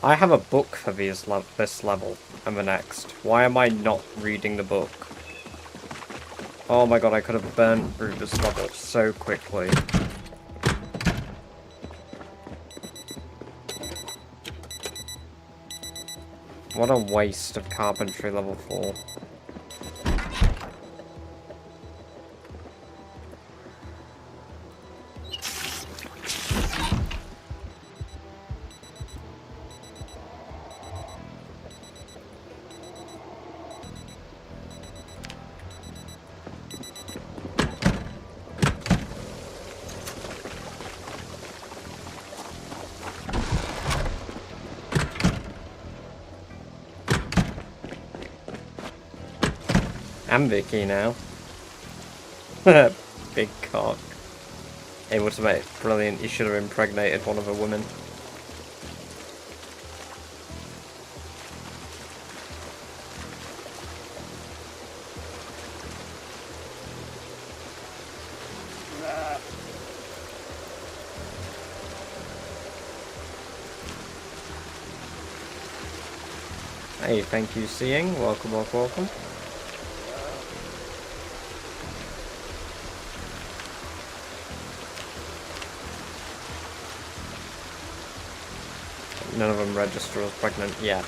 I have a book for this level and the next. Why am I not reading the book? Oh my god, I could have burnt through this level so quickly. What a waste of carpentry level 4. I'm Vicky now. Big cock. Able to make brilliant. You should have impregnated one of the women. Hey, thank you, Seeing. Welcome, welcome, welcome. None of them register as pregnant yet.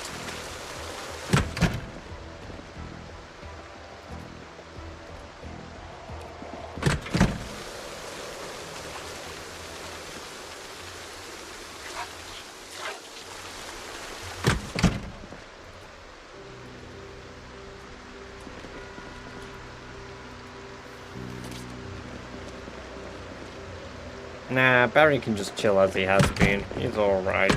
Nah, Barry can just chill as he has been. He's alright.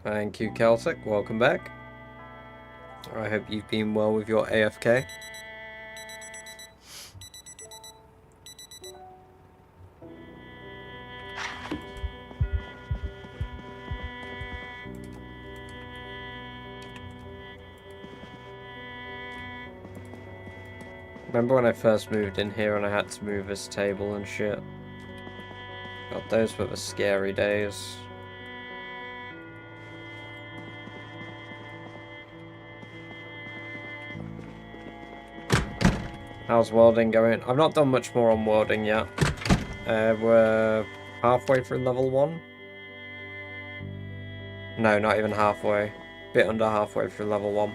Thank you, Celtic. Welcome back. I hope you've been well with your AFK. Remember when I first moved in here and I had to move this table and shit? God, those were the scary days. How's welding going? I've not done much more on welding yet. We're halfway through level 1. No, not even halfway. Bit under halfway through level 1.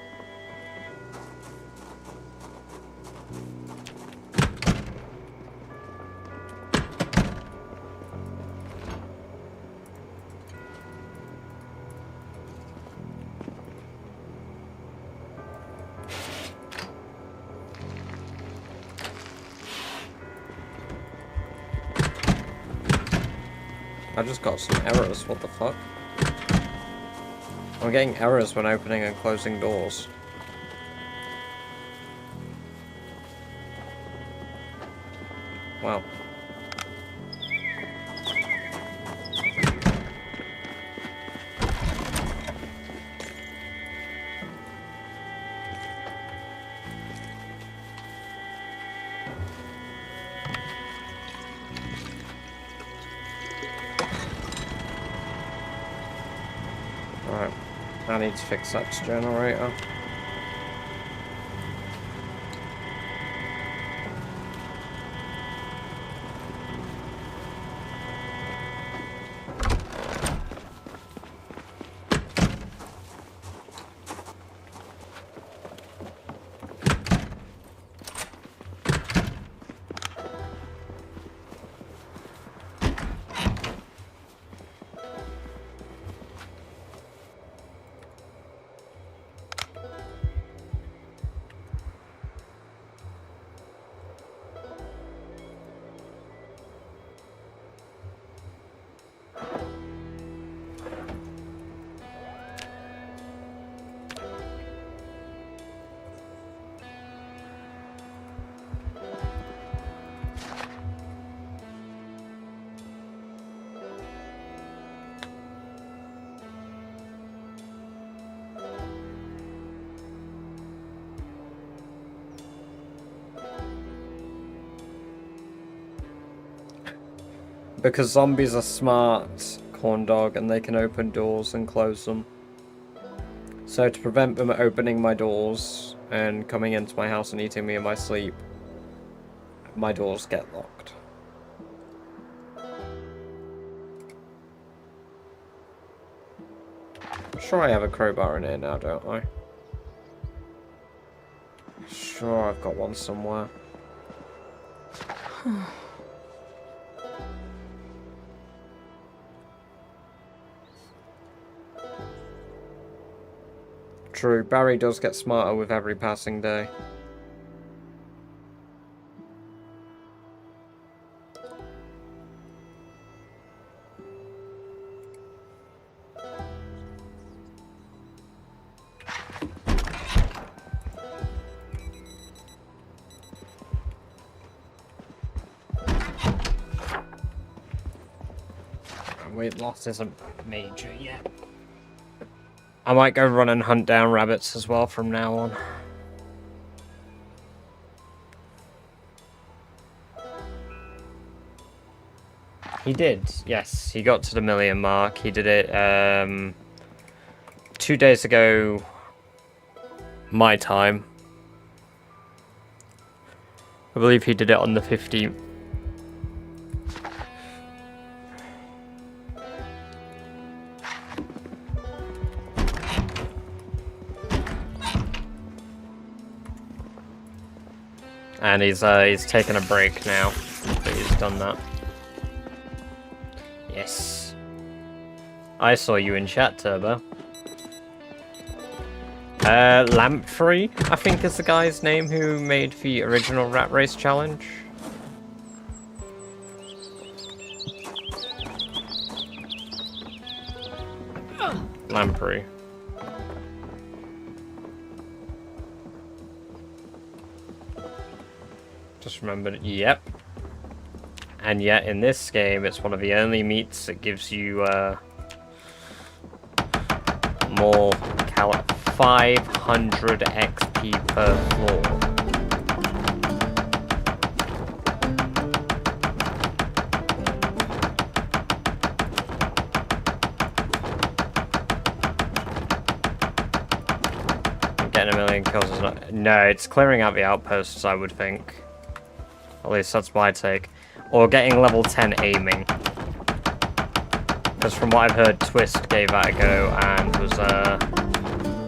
I just got some errors, what the fuck? I'm getting errors when opening and closing doors. Wow. Alright, I need to fix that generator. Because zombies are smart, corn dog, and they can open doors and close them. So to prevent them opening my doors and coming into my house and eating me in my sleep, my doors get locked. I'm sure I have a crowbar in here now, don't I? sure I've got one somewhere. True, Barry does get smarter with every passing day. Weight loss isn't major yet. I might go run and hunt down rabbits as well from now on. He did, yes. He got to the 1,000,000 mark. He did it 2 days ago, my time. I believe he did it on the 15th. And he's taken a break now that he's done that. Yes. I saw you in chat, Turbo. Lamprey, I think is the guy's name who made the original Rat Race challenge. Lamprey. Just remembered, yep. And yet in this game, it's one of the only meats that gives you more 500 XP per floor. Getting 1,000,000 kills is not... No, it's clearing out the outposts, I would think. At least that's my take. Or getting level 10 aiming. Because from what I've heard, Twist gave that a go and was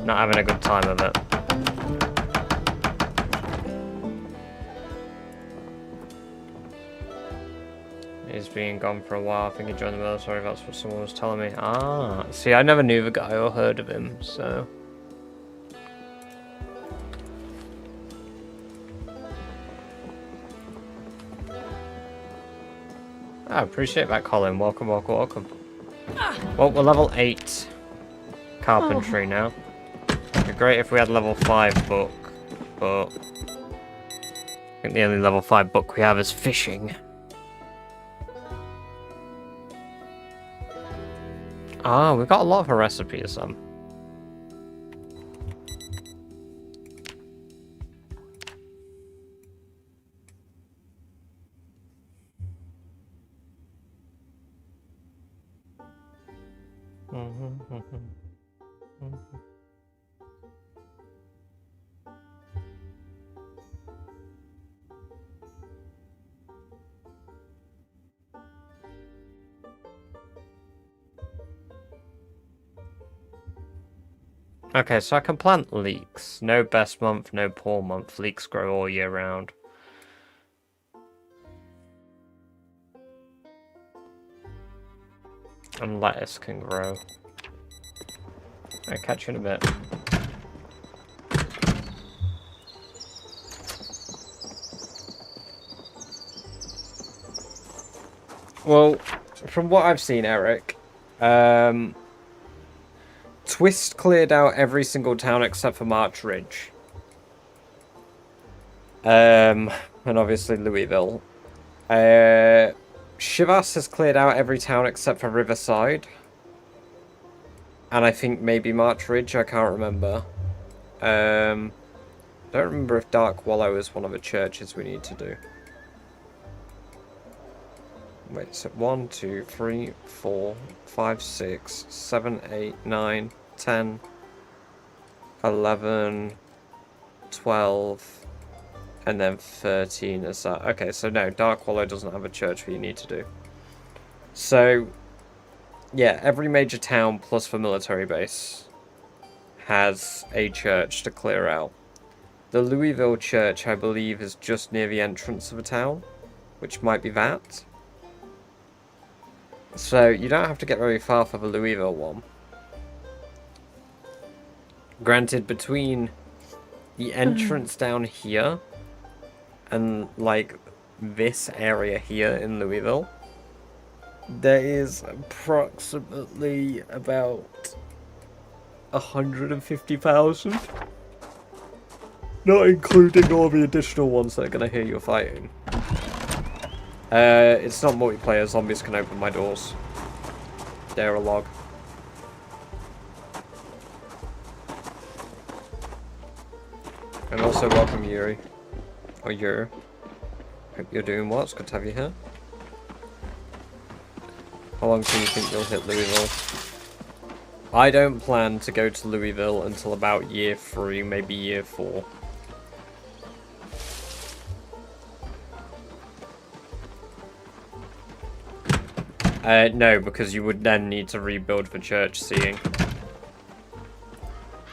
not having a good time of it. He's been gone for a while. I think he joined the military. That's what someone was telling me. Ah, see, I never knew the guy or heard of him, so... I appreciate that, Colin. Welcome, welcome, welcome. Well, we're level 8 carpentry now. It'd be great if we had level 5 book, but I think the only level 5 book we have is fishing. Ah, we've got a lot of her recipes, Okay, so I can plant leeks. No best month, no poor month. Leeks grow all year round. And lettuce can grow. I'll catch you in a bit. Well, from what I've seen, Eric, Twist cleared out every single town except for March Ridge. And obviously Louisville. Shivas has cleared out every town except for Riverside. And I think maybe March Ridge, I can't remember. Don't remember if Dark Wallow is one of the churches we need to do. Wait, so 1, 2, 3, 4, 5, 6, 7, 8, 9, 10, 11, 12, and then 13 is that. Okay, so no, Dark Wallow doesn't have a church that you need to do. So, yeah, every major town plus the military base has a church to clear out. The Louisville Church, I believe, is just near the entrance of the town, which might be that. So you don't have to get very far for the Louisville one. Granted, between the entrance down here and like this area here in Louisville, there is approximately about 150,000. Not including all the additional ones that are going to hear you fighting. It's not multiplayer, zombies can open my doors. They're a log. And also welcome Yuri. Or Yuri. Hope you're doing well, it's good to have you here. How long do you think you'll hit Louisville? I don't plan to go to Louisville until about year 3, maybe year 4. No, because you would then need to rebuild the church seeing.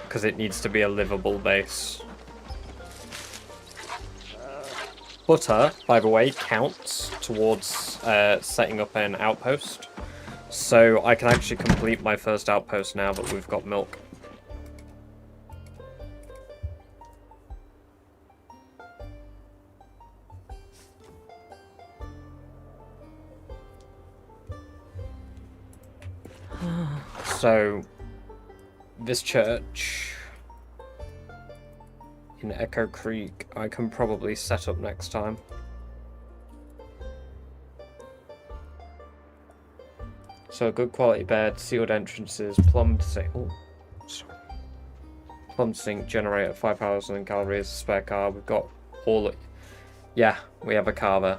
Because it needs to be a livable base. Butter, by the way, counts towards setting up an outpost. So I can actually complete my first outpost now that we've got milk. So, this church in Echo Creek, I can probably set up next time. So, good quality bed, sealed entrances, plumbed sink. Oh, sorry. Plumbed sink, generator, 5,000 calories, spare car. We've got all. Yeah, we have a car there.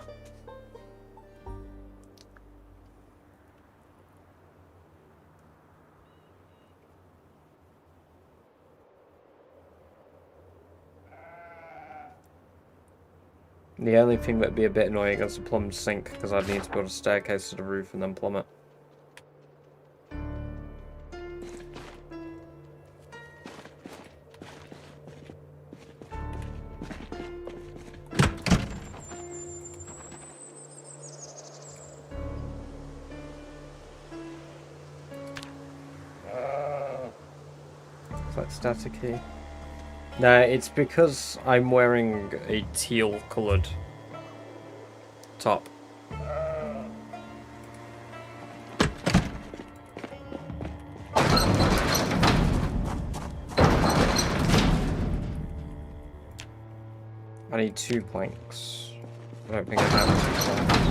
The only thing that'd be a bit annoying is a plumbed sink, because I'd need to build a staircase to the roof and then plumb it. Is that staticky? No, it's because I'm wearing a teal coloured top. I need 2 planks. I don't think I have 2 planks.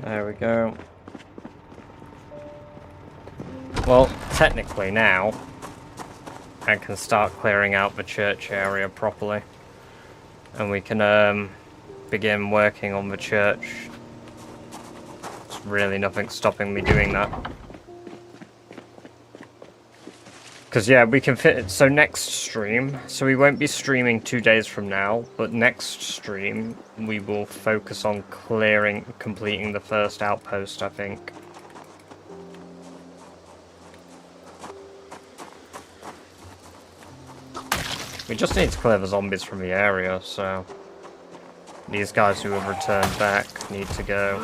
There we go. Well, technically now, I can start clearing out the church area properly. And we can begin working on the church. There's really nothing stopping me doing that. Because yeah, we can fit it. So next stream, so we won't be streaming 2 days from now, but next stream we will focus on completing the first outpost, I think. We just need to clear the zombies from the area, so these guys who have returned back need to go.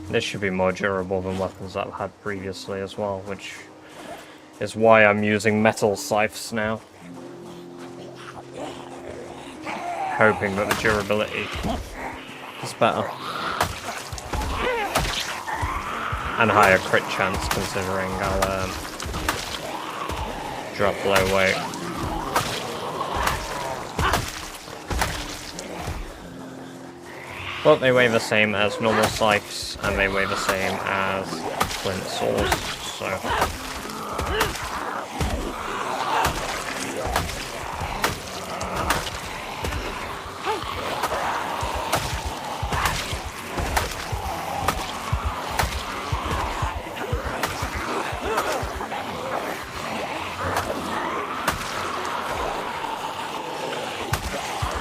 This should be more durable than weapons that I've had previously as well, which is why I'm using metal scythes now. Hoping that the durability is better. And higher crit chance, considering I'll drop low weight. But they weigh the same as normal scythes, and they weigh the same as flint saws, so...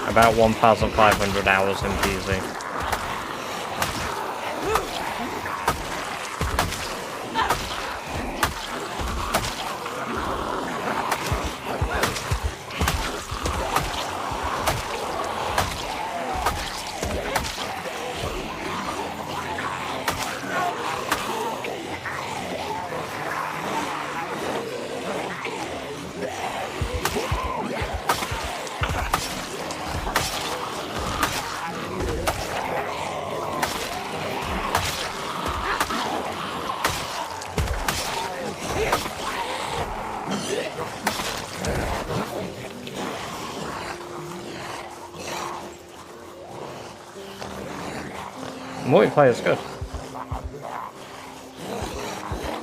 About 1,500 hours in PZ. Multiplayer is good.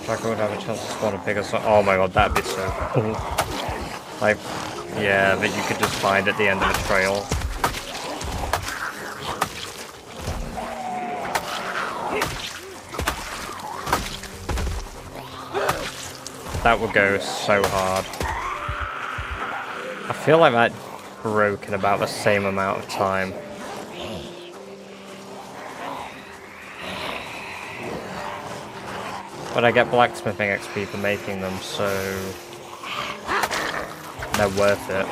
Like I would have a chance to spawn a bigger oh my god, that'd be so cool. Like, yeah, that you could just find at the end of a trail. That would go so hard. I feel like that broke in about the same amount of time. But I get blacksmithing XP for making them, so they're worth it.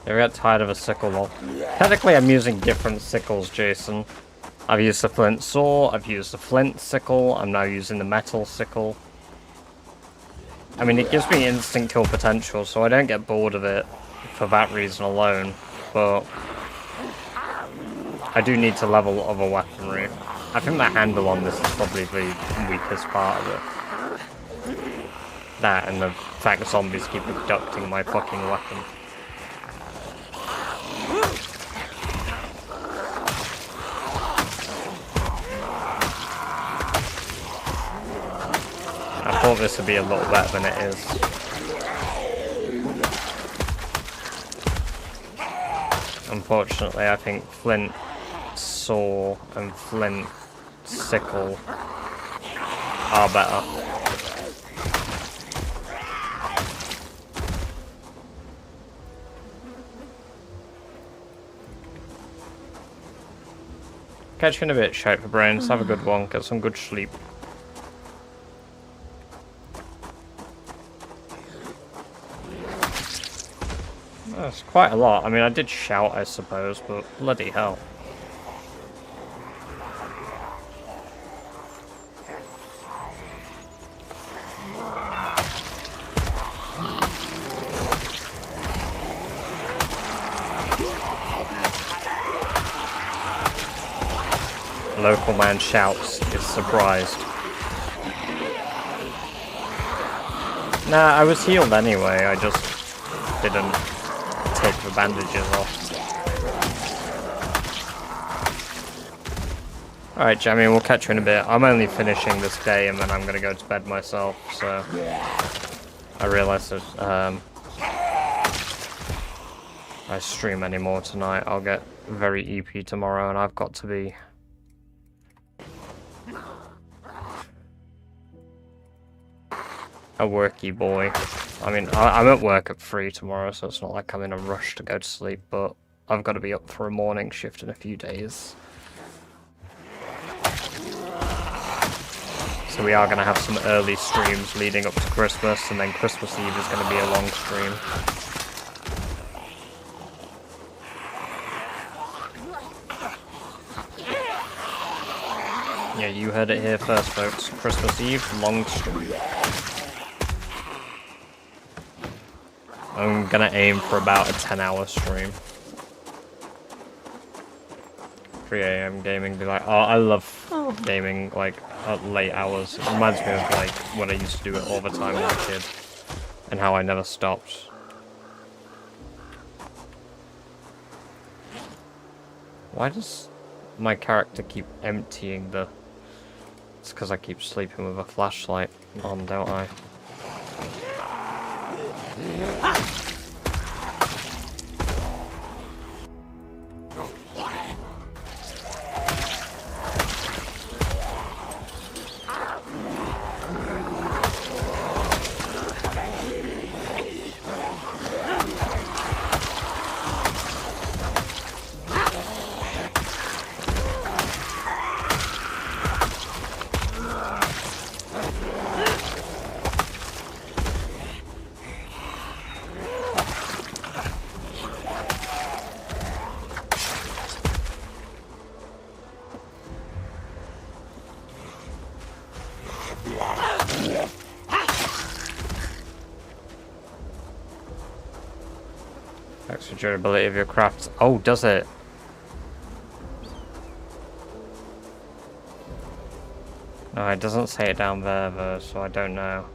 I got tired of a sickle though. Technically I'm using different sickles, Jason. I've used the flint saw, I've used the flint sickle, I'm now using the metal sickle. I mean, it gives me instant kill potential, so I don't get bored of it for that reason alone, but I do need to level other weaponry. I think the handle on this is probably the weakest part of it. That and the fact that zombies keep abducting my fucking weapon. I thought this would be a little better than it is. Unfortunately, I think flint saw and flint sickle are better. Catch you in a bit, Shape for Brains. Have a good one. Get some good sleep. That's quite a lot. I mean, I did shout, I suppose, but bloody hell. Local man shouts, is surprised. Nah, I was healed anyway, I just didn't take the bandages off. Alright, Jamie, we'll catch you in a bit. I'm only finishing this day and then I'm gonna go to bed myself, so... I realised that, I stream anymore tonight, I'll get very EP tomorrow and I've got to be... a worky boy. I mean, I'm at work at 3 tomorrow, so it's not like I'm in a rush to go to sleep, but I've got to be up for a morning shift in a few days. So we are going to have some early streams leading up to Christmas, and then Christmas Eve is going to be a long stream. Yeah, you heard it here first, folks. Christmas Eve, long stream. I'm gonna aim for about a 10-hour stream. 3 AM gaming, be like, oh, I love gaming, like, at late hours. It reminds me of, like, when I used to do it all the time as a kid. And how I never stopped. Why does my character keep emptying the... It's because I keep sleeping with a flashlight on, don't I? Extra durability of your crafts. Oh, does it? No, it doesn't say it down there though, so I don't know.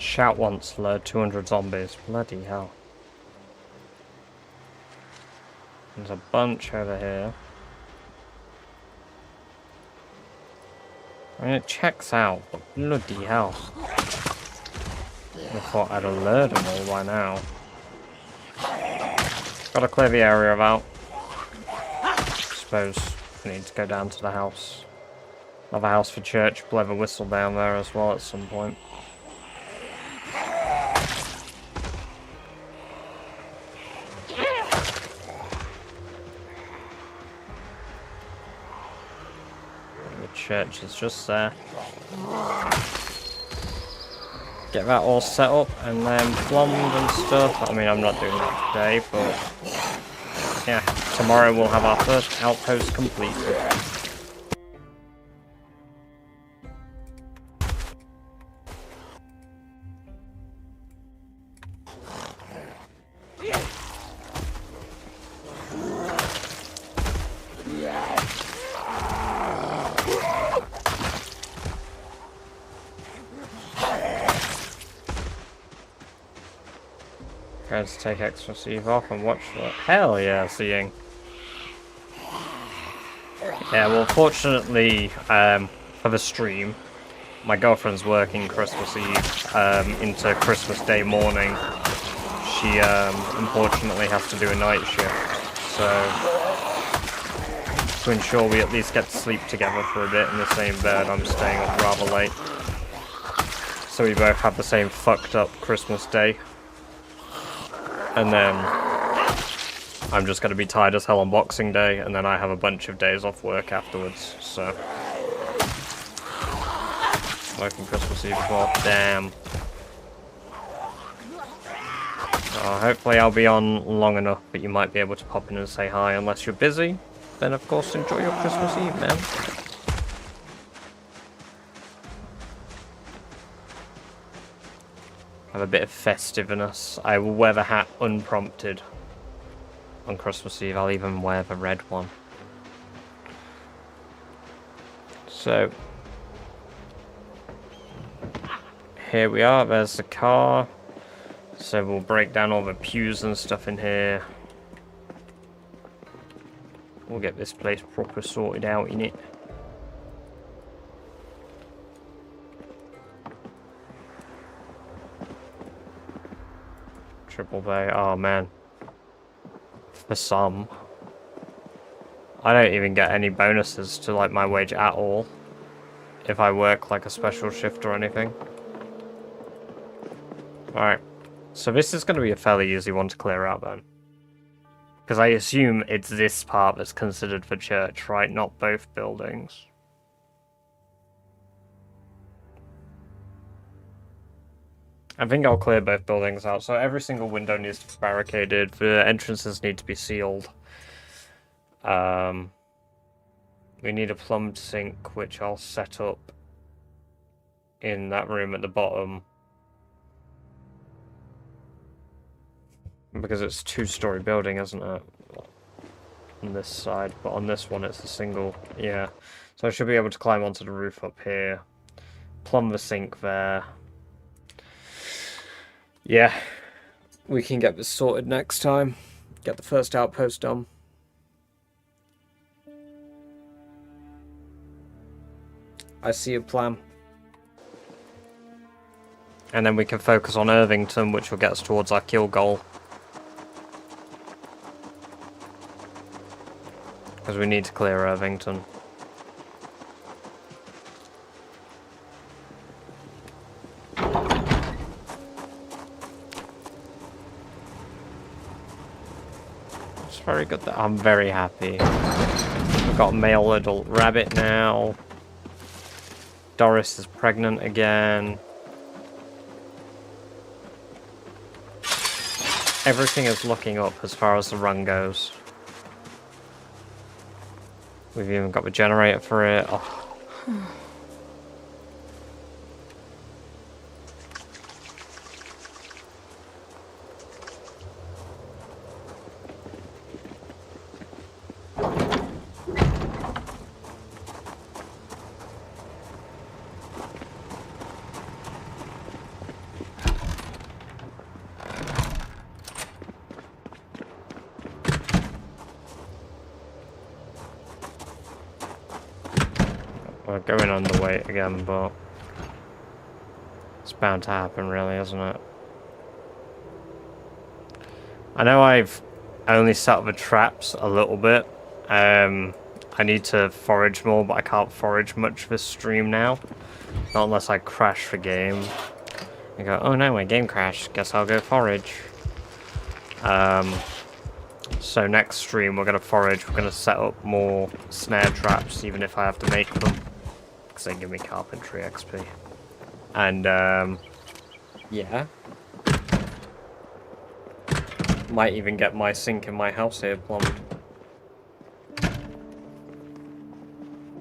Shout once lured 200 zombies. Bloody hell. There's a bunch over here. I mean, it checks out, but bloody hell. I thought I'd have lured them all by now. Gotta clear the area out. Suppose I need to go down to the house. Another house for church. Blow the whistle down there as well at some point. The church is just there. Get that all set up and then plumbed and stuff. I mean, I'm not doing that today, but yeah, tomorrow we'll have our first outpost completed. Let's take extra sleeve off and watch that. Hell yeah, seeing. Yeah, well, fortunately, for the stream, my girlfriend's working Christmas Eve into Christmas Day morning. She, unfortunately has to do a night shift, so to ensure we at least get to sleep together for a bit in the same bed, I'm staying up rather late. So we both have the same fucked up Christmas Day. And then I'm just going to be tired as hell on Boxing Day, and then I have a bunch of days off work afterwards, so. Working Christmas Eve as well, damn. Hopefully I'll be on long enough, but you might be able to pop in and say hi unless you're busy. Then of course enjoy your Christmas Eve, man. Have a bit of festiveness. I will wear the hat unprompted on Christmas Eve. I'll even wear the red one. So here we are. There's the car. So we'll break down all the pews and stuff in here. We'll get this place proper sorted out in it. Triple bay. Oh man. For some. I don't even get any bonuses to like my wage at all. If I work like a special shift or anything. Alright. So this is going to be a fairly easy one to clear out then. Because I assume it's this part that's considered for church, right? Not both buildings. I think I'll clear both buildings out. So every single window needs to be barricaded. The entrances need to be sealed. We need a plumbed sink, which I'll set up in that room at the bottom. Because it's a two-story building, isn't it? On this side, but on this one it's a single. Yeah. So I should be able to climb onto the roof up here. Plumb the sink there. Yeah, we can get this sorted next time. Get the first outpost done. I see a plan. And then we can focus on Irvington, which will get us towards our kill goal. Because we need to clear Irvington. Very good. I'm very happy. We've got a male adult rabbit now. Doris is pregnant again. Everything is looking up as far as the run goes. We've even got the generator for it. Oh. going underweight again, but it's bound to happen, really, isn't it? I know I've only set up the traps a little bit. I need to forage more, but I can't forage much this stream now. Not unless I crash the game. I go, oh no, my game crashed. Guess I'll go forage. So next stream we're gonna forage. We're gonna set up more snare traps, even if I have to make them, because they give me carpentry XP. And yeah, might even get my sink in my house here plumbed.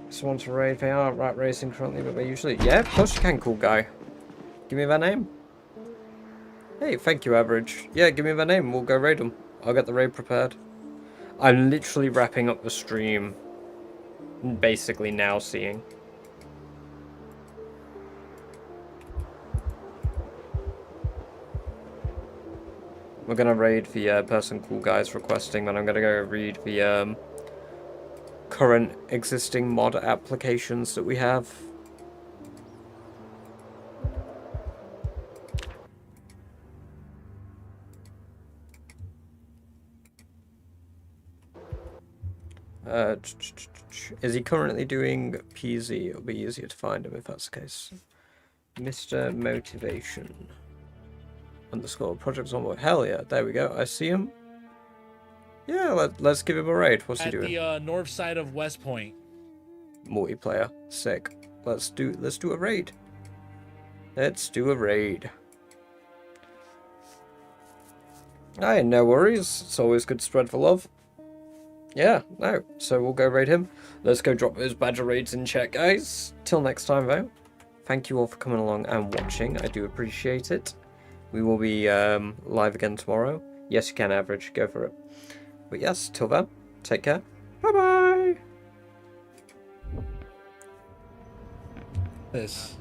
Someone to raid. They are rat racing currently, but they usually... Yeah, of course you can, cool guy. Give me their name. Hey, thank you, Average. Yeah, give me their name. We'll go raid them. I'll get the raid prepared. I'm literally wrapping up the stream. Basically now seeing. We're gonna raid the person cool guy's requesting, then I'm gonna go read the current existing mod applications that we have. Is he currently doing PZ? It'll be easier to find him if that's the case. Mr. Motivation _ projects on board. Hell yeah, there we go. I see him. Yeah, let's give him a raid. What's he doing? At the north side of West Point. Multiplayer. Sick. Let's do a raid. Let's do a raid. Aye, no worries. It's always good to spread the love. Yeah, no. So we'll go raid him. Let's go drop those badger raids in chat, guys. Till next time, though. Thank you all for coming along and watching. I do appreciate it. We will be live again tomorrow. Yes, you can, Average. Go for it. But yes, till then, take care. Bye-bye. This.